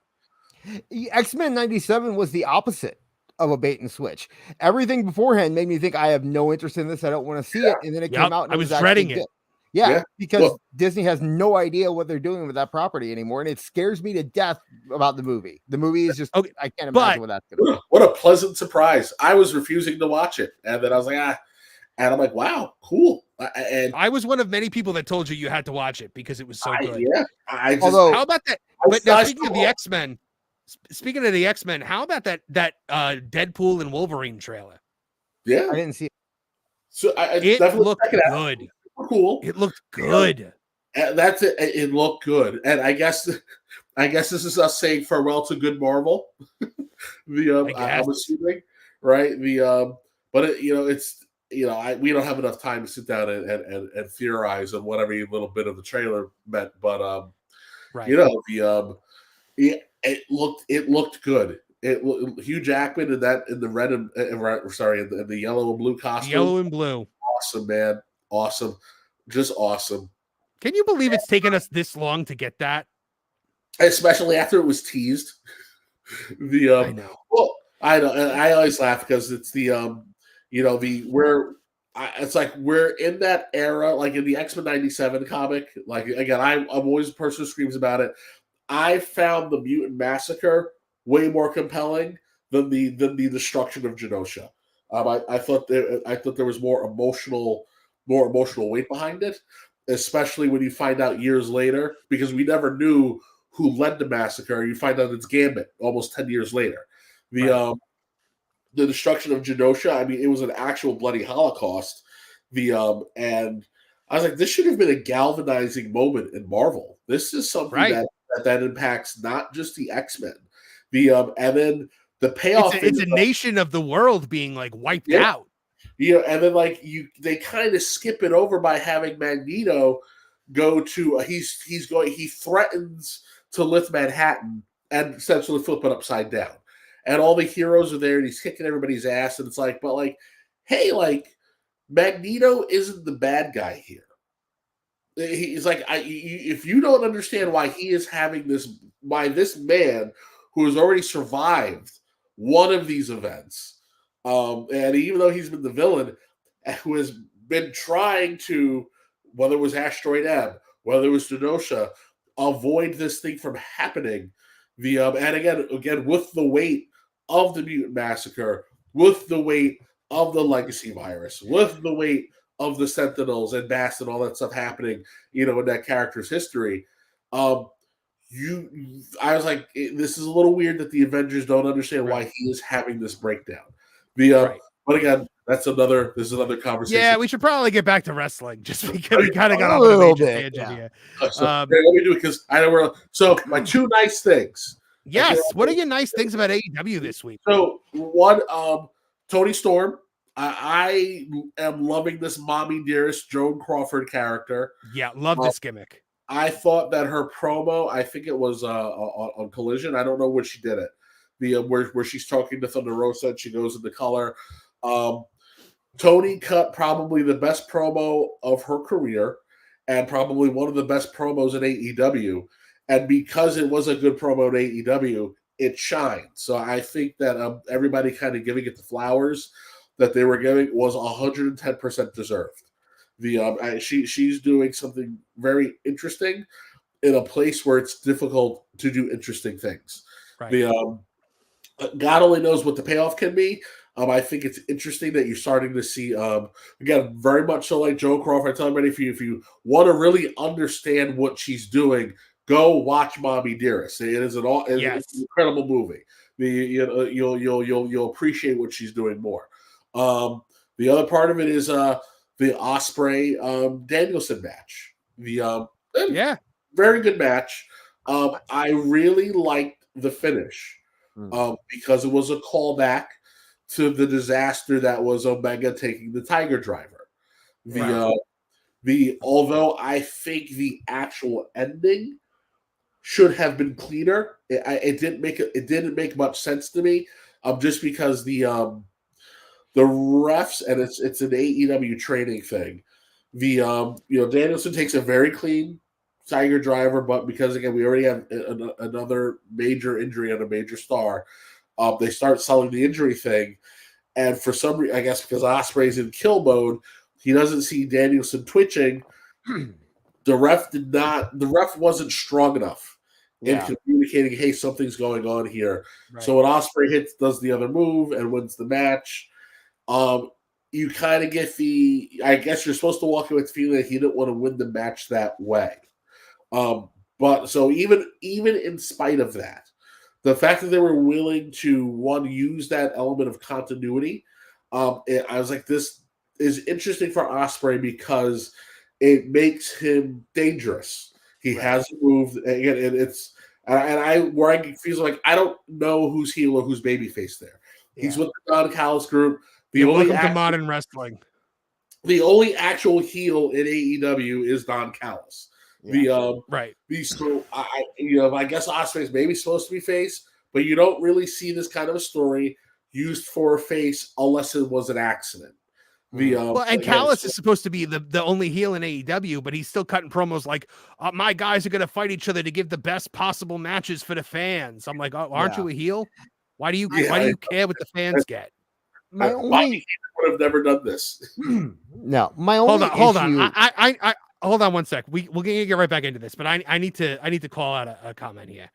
X-Men 97 was the opposite of a bait and switch. Everything beforehand made me think I have no interest in this. I don't want to see it. And then it came out and I was dreading it. Yeah, because Disney has no idea what they're doing with that property anymore, and it scares me to death about the movie. The movie is just I can't imagine what that's going to be. What a pleasant surprise! I was refusing to watch it, and then I was like, and I'm like, wow, cool. And I was one of many people that told you had to watch it because it was so good. Yeah, how about that? But now, speaking of the X-Men, how about that Deadpool and Wolverine trailer? Yeah, I didn't see it. So it looked good. Cool. It looked good. That's it. It looked good, and I guess this is us saying farewell to good Marvel. I'm assuming, right? But it's we don't have enough time to sit down and theorize on what every little bit of the trailer meant. But it looked good. Hugh Jackman in the red and in the yellow and blue costume. Yellow and blue. Awesome, man. Awesome. Just awesome. Can you believe it's taken us this long to get that? Especially after it was teased. I know. Well, I know, and I always laugh because it's it's like we're in that era, like in the X-Men 97 comic. Like again, I'm always a person who screams about it. I found the Mutant Massacre way more compelling than the destruction of Genosha. I thought there was more emotional weight behind it, especially when you find out years later, because we never knew who led the massacre. You find out it's Gambit almost 10 years later. The destruction of Genosha, I mean, it was an actual bloody Holocaust. And I was like, this should have been a galvanizing moment in Marvel. This is something that impacts not just the X-Men. And then the payoff. It's a nation of the world being like wiped out. And then they kind of skip it over by having Magneto go to he threatens to lift Manhattan and essentially flip it upside down. And all the heroes are there and he's kicking everybody's ass. And it's like, but like, hey, like Magneto isn't the bad guy here. He's like, if you don't understand why he is having this, why this man who has already survived one of these events. And even though he's been the villain who has been trying to, whether it was Asteroid M, whether it was Genosha, avoid this thing from happening. And again, with the weight of the Mutant Massacre, with the weight of the Legacy Virus, with the weight of the Sentinels and Bast and all that stuff happening, in that character's history, I was like, this is a little weird that the Avengers don't understand why he is having this breakdown. But again, this is another conversation. Yeah, we should probably get back to wrestling just because we kind of got a on a little major bit. tangent here. Let me do it because I know we're. So my two nice things. Yes, what are your nice things about AEW this week? So one, Tony Storm. I am loving this Mommy Dearest Joan Crawford character. Yeah, love this gimmick. I thought that her promo, I think it was on Collision. I don't know when she did it. Where she's talking to Thunder Rosa and she goes into color. Tony cut probably the best promo of her career and probably one of the best promos in AEW. And because it was a good promo in AEW, it shined. So I think that everybody kind of giving it the flowers that they were giving was 110% deserved. She's doing something very interesting in a place where it's difficult to do interesting things. Right. God only knows what the payoff can be. I think it's interesting that you're starting to see, again, very much so like Joe Crawford. I tell everybody, if you want to really understand what she's doing, go watch Mommy Dearest. It is it's an incredible movie. You'll appreciate what she's doing more. The other part of it is the Ospreay Danielson match. Very good match. I really liked the finish because it was a callback to the disaster that was Omega taking the Tiger Driver. Although I think the actual ending should have been cleaner, it didn't make much sense to me. Just because the refs, and it's an AEW training thing. Danielson takes a very clean Tiger Driver, but because again we already have another major injury on a major star, they start selling the injury thing, and for some reason, I guess because Ospreay's in kill mode, he doesn't see Danielson twitching. The ref wasn't strong enough in communicating, hey, something's going on here. Right. So when Ospreay does the other move and wins the match, you kind of get I guess you're supposed to walk away with the feeling that he didn't want to win the match that way. But so even in spite of that, the fact that they were willing to use that element of continuity, I was like, this is interesting for Ospreay because it makes him dangerous. He hasn't moved again, and I feel like I don't know who's heel or who's babyface there. He's with the Don Callis group. Welcome to modern wrestling. The only actual heel in AEW is Don Callis. I guess Ospreay's maybe supposed to be face, but you don't really see this kind of a story used for a face unless it was an accident. And Callis is supposed to be the only heel in AEW, but he's still cutting promos like, my guys are going to fight each other to give the best possible matches for the fans. I'm like, aren't you a heel? Why do you care what the fans get? My only would have never done this. No, my only hold on. I hold on one sec. We're gonna get right back into this, but I need to call out a comment here.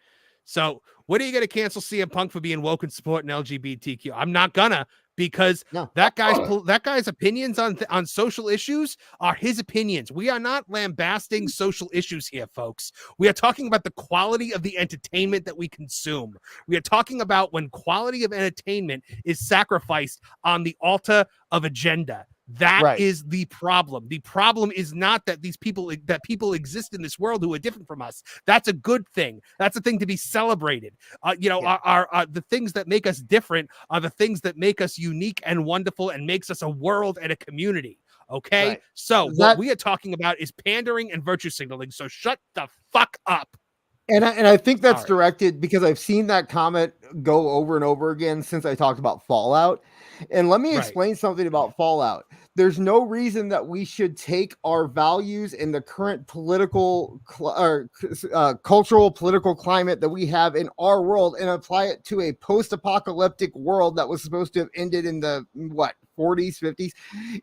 So, what are you gonna cancel CM Punk for being woke and supporting LGBTQ? I'm not gonna, because that guy's opinions on social issues are his opinions. We are not lambasting social issues here, folks. We are talking about the quality of the entertainment that we consume. We are talking about when quality of entertainment is sacrificed on the altar of agenda. That is the problem. The problem is not that people exist in this world who are different from us. That's a good thing. That's a thing to be celebrated. The things that make us different are the things that make us unique and wonderful and makes us a world and a community. Okay. Right. So what we are talking about is pandering and virtue signaling. So shut the fuck up. And I think that's directed because I've seen that comment go over and over again since I talked about Fallout. And let me explain something about Fallout. there's no reason that we should take our values in the current political cultural political climate that we have in our world and apply it to a post-apocalyptic world that was supposed to have ended in the 40s, 50s.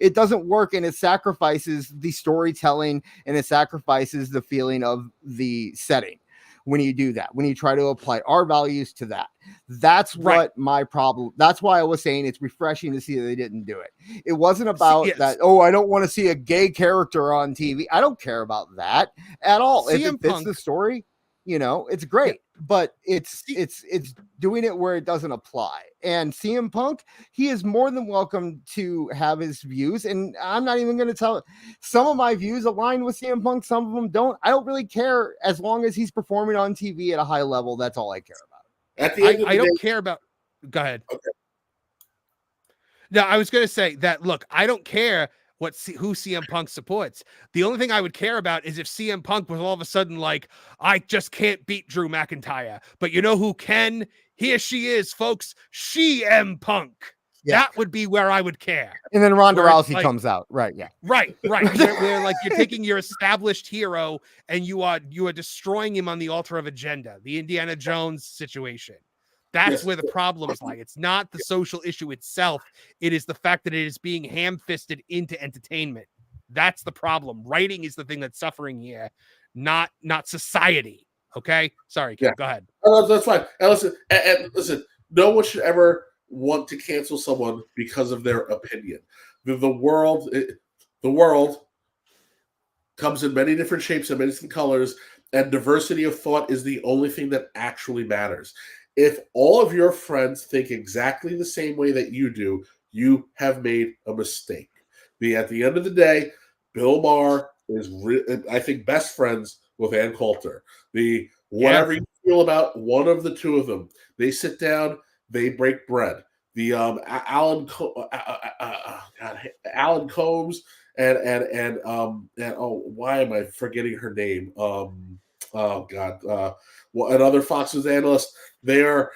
It doesn't work, and it sacrifices the storytelling and it sacrifices the feeling of the setting. When you do that, when you try to apply our values to that, that's what my problem. That's why I was saying it's refreshing to see that they didn't do it. It wasn't about that. Oh, I don't want to see a gay character on TV. I don't care about that at all. If it fits the story, it's great. But it's doing it where it doesn't apply. And CM Punk, he is more than welcome to have his views. And I'm not even going to tell some of my views align with CM Punk. Some of them don't. I don't really care as long as he's performing on TV at a high level. That's all I care about. At the end of the I day, don't care about. Go ahead. Okay. No, I was going to say that. Look, I don't care who CM Punk supports. The only thing I would care about is if CM Punk was all of a sudden like, I just can't beat Drew McIntyre, but you know who can? Here she is, folks. CM Punk. Yeah. That would be where I would care. And then Ronda Rousey comes out. Right. Yeah. Right. where like you're taking your established hero and you are destroying him on the altar of agenda, the Indiana Jones situation. That's where the problems lie. It's not the social issue itself. It is the fact that it is being ham-fisted into entertainment. That's the problem. Writing is the thing that's suffering here, not society. Okay? Sorry, Kim, go ahead. That's fine. And listen, no one should ever want to cancel someone because of their opinion. The world comes in many different shapes and many different colors, and diversity of thought is the only thing that actually matters. If all of your friends think exactly the same way that you do, you have made a mistake. At the end of the day, Bill Maher is, I think, best friends with Ann Coulter. Whatever you feel about one of the two of them, they sit down, they break bread. Alan Combs and why am I forgetting her name? Another Fox's analyst. They are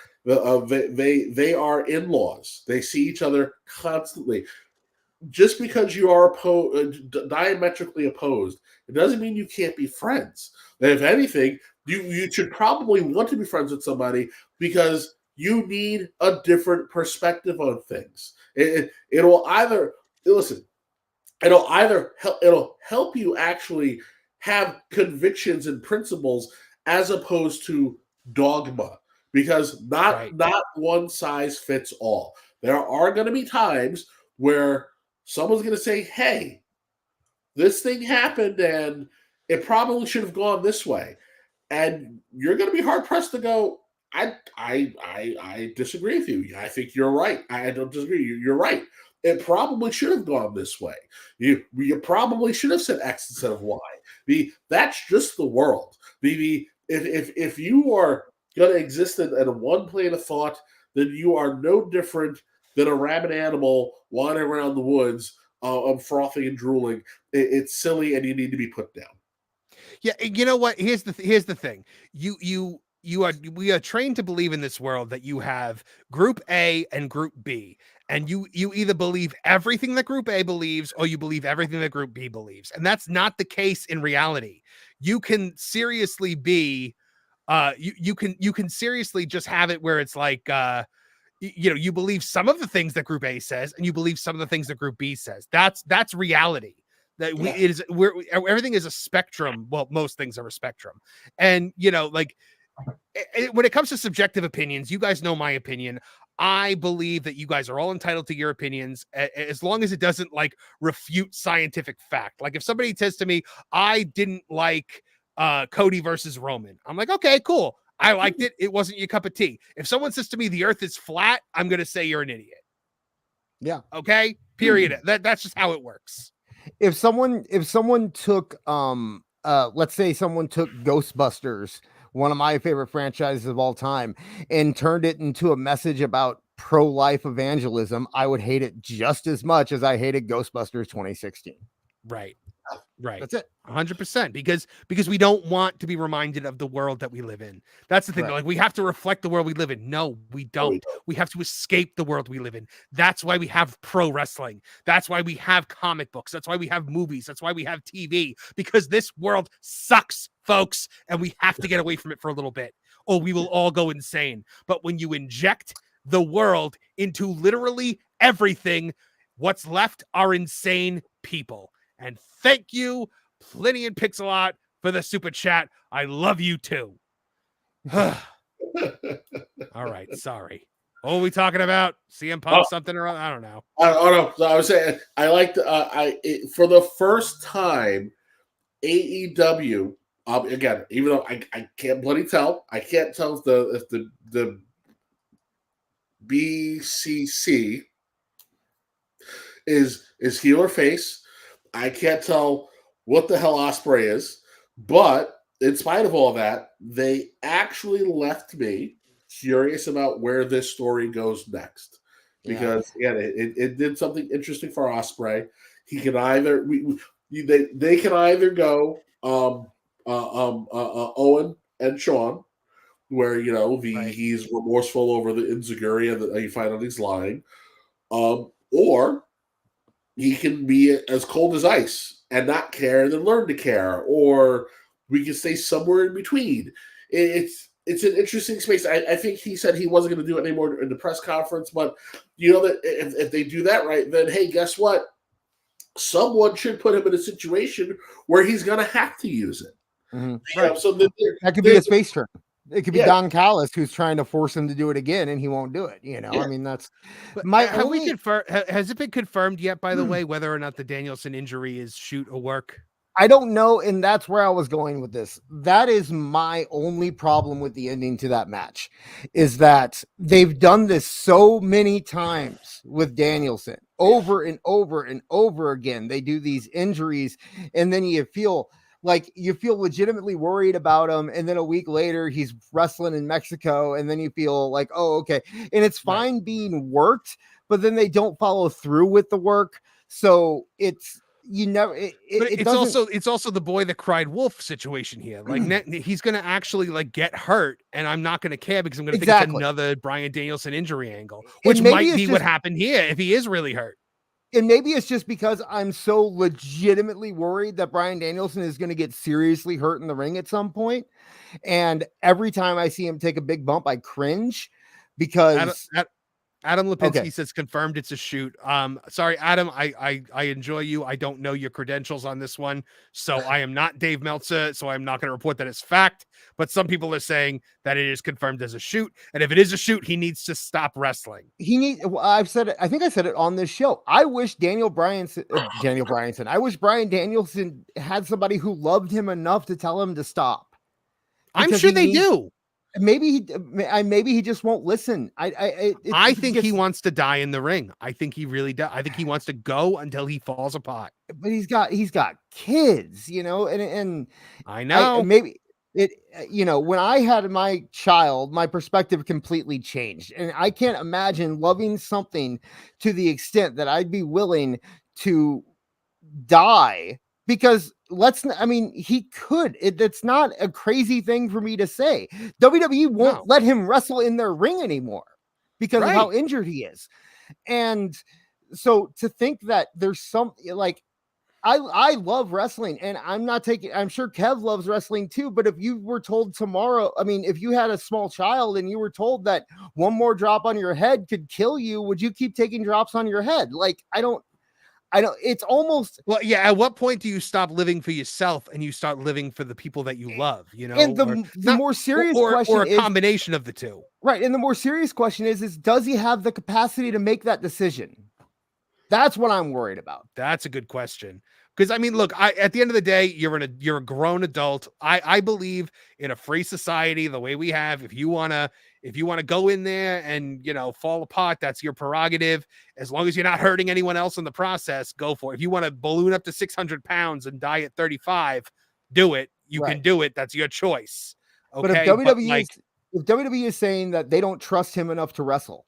in-laws. They see each other constantly. Just because you are diametrically opposed, it doesn't mean you can't be friends. And if anything, you should probably want to be friends with somebody because you need a different perspective on things. It'll help you actually have convictions and principles as opposed to dogma, because not one size fits all. There are going to be times where someone's going to say, hey, this thing happened and it probably should have gone this way. And you're going to be hard pressed to go, I disagree with you. I think you're right. I don't disagree. You're right. It probably should have gone this way. You probably should have said X instead of Y. That's just the world. If you are going to exist in one plane of thought, then you are no different than a rabid animal wandering around the woods, frothing and drooling. It's silly, and you need to be put down. Yeah, you know what? Here's the thing. We are trained to believe in this world that you have Group A and Group B, and you either believe everything that Group A believes or you believe everything that Group B believes, and that's not the case in reality. You can seriously be, you can seriously just have it where it's like, you believe some of the things that Group A says, and you believe some of the things that Group B says. That's reality. That everything is a spectrum. Well, most things are a spectrum, and when it comes to subjective opinions, you guys know my opinion. I believe that you guys are all entitled to your opinions as long as it doesn't refute scientific fact. Like if somebody says to me, I didn't like Cody versus Roman, I'm like, okay, cool. I liked it. It wasn't your cup of tea. If someone says to me, the earth is flat, I'm going to say you're an idiot. Yeah. Okay. Period. That's just how it works. If someone took, let's say someone took Ghostbusters, one of my favorite franchises of all time, and turned it into a message about pro-life evangelism, I would hate it just as much as I hated Ghostbusters 2016. Right. Right. That's it. 100%. Because we don't want to be reminded of the world that we live in. That's the thing. Right. Like, we have to reflect the world we live in. No, we don't. We have to escape the world we live in. That's why we have pro wrestling. That's why we have comic books. That's why we have movies. That's why we have TV, because this world sucks, folks, and we have to get away from it for a little bit, or we will all go insane. But when you inject the world into literally everything, what's left are insane people. And thank you, Plenty and Pixelot, for the super chat. I love you too. All right, sorry. What are we talking about? CM Punk something or other? I don't know. So I was saying I liked for the first time AEW. Again, even though I can't bloody tell, I can't tell if the BCC is heel or face. I can't tell what the hell Ospreay is, but in spite of all that, they actually left me curious about where this story goes next. Because again, it did something interesting for Ospreay. He can either they can either go Owen and Sean, where he's remorseful over the enziguri and you find out he's lying, or he can be as cold as ice and not care and then learn to care, or we can stay somewhere in between. It's an interesting space. I think he said he wasn't going to do it anymore in the press conference, but that if they do that right, then hey, guess what? Someone should put him in a situation where he's going to have to use it. Mm-hmm. Right. So that could be his face turn. It could be Don Callis who's trying to force him to do it again, and he won't do it. I mean, that's has it been confirmed yet, by the way, whether or not the Danielson injury is shoot or work? I don't know, and that's where I was going with this. That is my only problem with the ending to that match, is that they've done this so many times with Danielson, over and over and over again. They do these injuries, and then you feel legitimately worried about him, and then a week later he's wrestling in Mexico, and then you feel like, oh, okay. And it's fine being worked, but then they don't follow through with the work. So it's it's also the boy that cried wolf situation here. Like he's gonna actually get hurt, and I'm not gonna care because I'm gonna think it's another Bryan Danielson injury angle, which might be what happened here if he is really hurt. And maybe it's just because I'm so legitimately worried that Bryan Danielson is going to get seriously hurt in the ring at some point. And every time I see him take a big bump, I cringe because Adam Lipinski says confirmed it's a shoot. Sorry, Adam, I enjoy you. I don't know your credentials on this one. So I am not Dave Meltzer, so I'm not going to report that as fact. But some people are saying that it is confirmed as a shoot. And if it is a shoot, he needs to stop wrestling. I've said it. I think I said it on this show. I wish I wish Bryan Danielson had somebody who loved him enough to tell him to stop. I'm sure they do. Maybe he just won't listen. I think he wants to die in the ring. I think he really does. I think he wants to go until he falls apart. But he's got kids, and I know. When I had my child, my perspective completely changed, and I can't imagine loving something to the extent that I'd be willing to die. Because he could. It's not a crazy thing for me to say. WWE won't let him wrestle in their ring anymore because of how injured he is. And so to think that there's I love wrestling, and I'm sure Kev loves wrestling too. But if you were told tomorrow, if you had a small child and you were told that one more drop on your head could kill you, would you keep taking drops on your head? I don't, it's almost. Well, yeah. At what point do you stop living for yourself and you start living for the people that you love, And the more serious question or a combination of the two. Right. And the more serious question is does he have the capacity to make that decision? That's what I'm worried about. That's a good question. Because look, at the end of the day, you're a grown adult. I believe in a free society, the way we have. If you wanna go in there and fall apart, that's your prerogative. As long as you're not hurting anyone else in the process, go for it. If you want to balloon up to 600 pounds and die at 35, do it. You can do it. That's your choice. Okay. But if WWE is saying that they don't trust him enough to wrestle,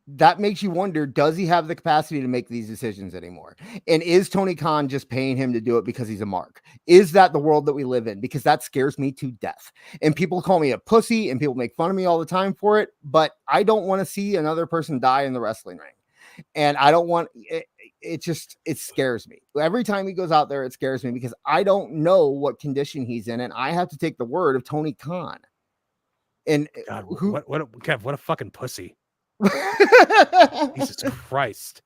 that makes you wonder, does he have the capacity to make these decisions anymore? And is Tony Khan just paying him to do it because he's a mark? Is that the world that we live in? Because that scares me to death. And people call me a pussy and people make fun of me all the time for it, but I don't want to see another person die in the wrestling ring. And I don't want it. It scares me. Every time he goes out there, it scares me because I don't know what condition he's in. And I have to take the word of Tony Khan. And God, Kev, what a fucking pussy. Jesus Christ.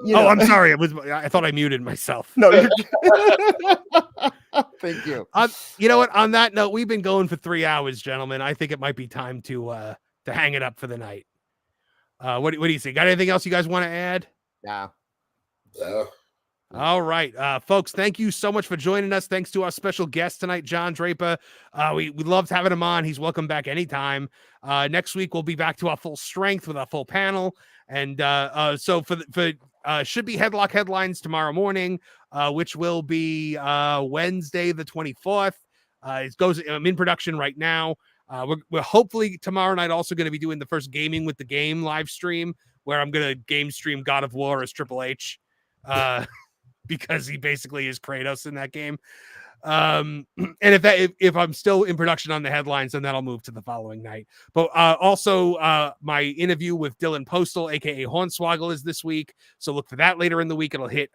I'm sorry. I thought I muted myself. No, thank you. You know what? On that note, we've been going for 3 hours, gentlemen. I think it might be time to hang it up for the night. What do you see? Got anything else you guys want to add? Yeah. All right, folks, thank you so much for joining us. Thanks to our special guest tonight, John Draper. We loved having him on. He's welcome back anytime. Next week, we'll be back to our full strength with our full panel. And so for should be Headlock headlines tomorrow morning, which will be Wednesday, the 24th. I'm in production right now. We're hopefully tomorrow night also going to be doing the first Gaming with the Game live stream, where I'm going to game stream God of War as Triple H. Because he basically is Kratos in that game. And if I'm still in production on the headlines, then that'll move to the following night. But also my interview with Dylan Postal, aka Hornswoggle, is this week. So look for that later in the week. It'll hit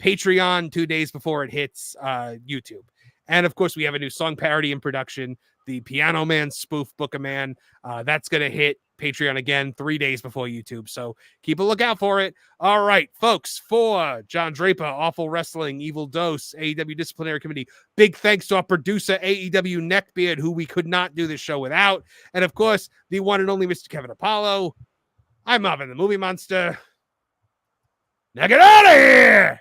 Patreon 2 days before it hits YouTube. And of course, we have a new song parody in production, the Piano Man spoof Book a Man. That's going to hit Patreon again 3 days before YouTube. So keep a lookout for it. All right, folks, for John Draper, Awful Wrestling, Evil Dose, AEW Disciplinary Committee, big thanks to our producer, AEW Neckbeard, who we could not do this show without. And of course, the one and only Mr. Kevin Apollo. I'm Marvin, the Movie Monster. Now get out of here!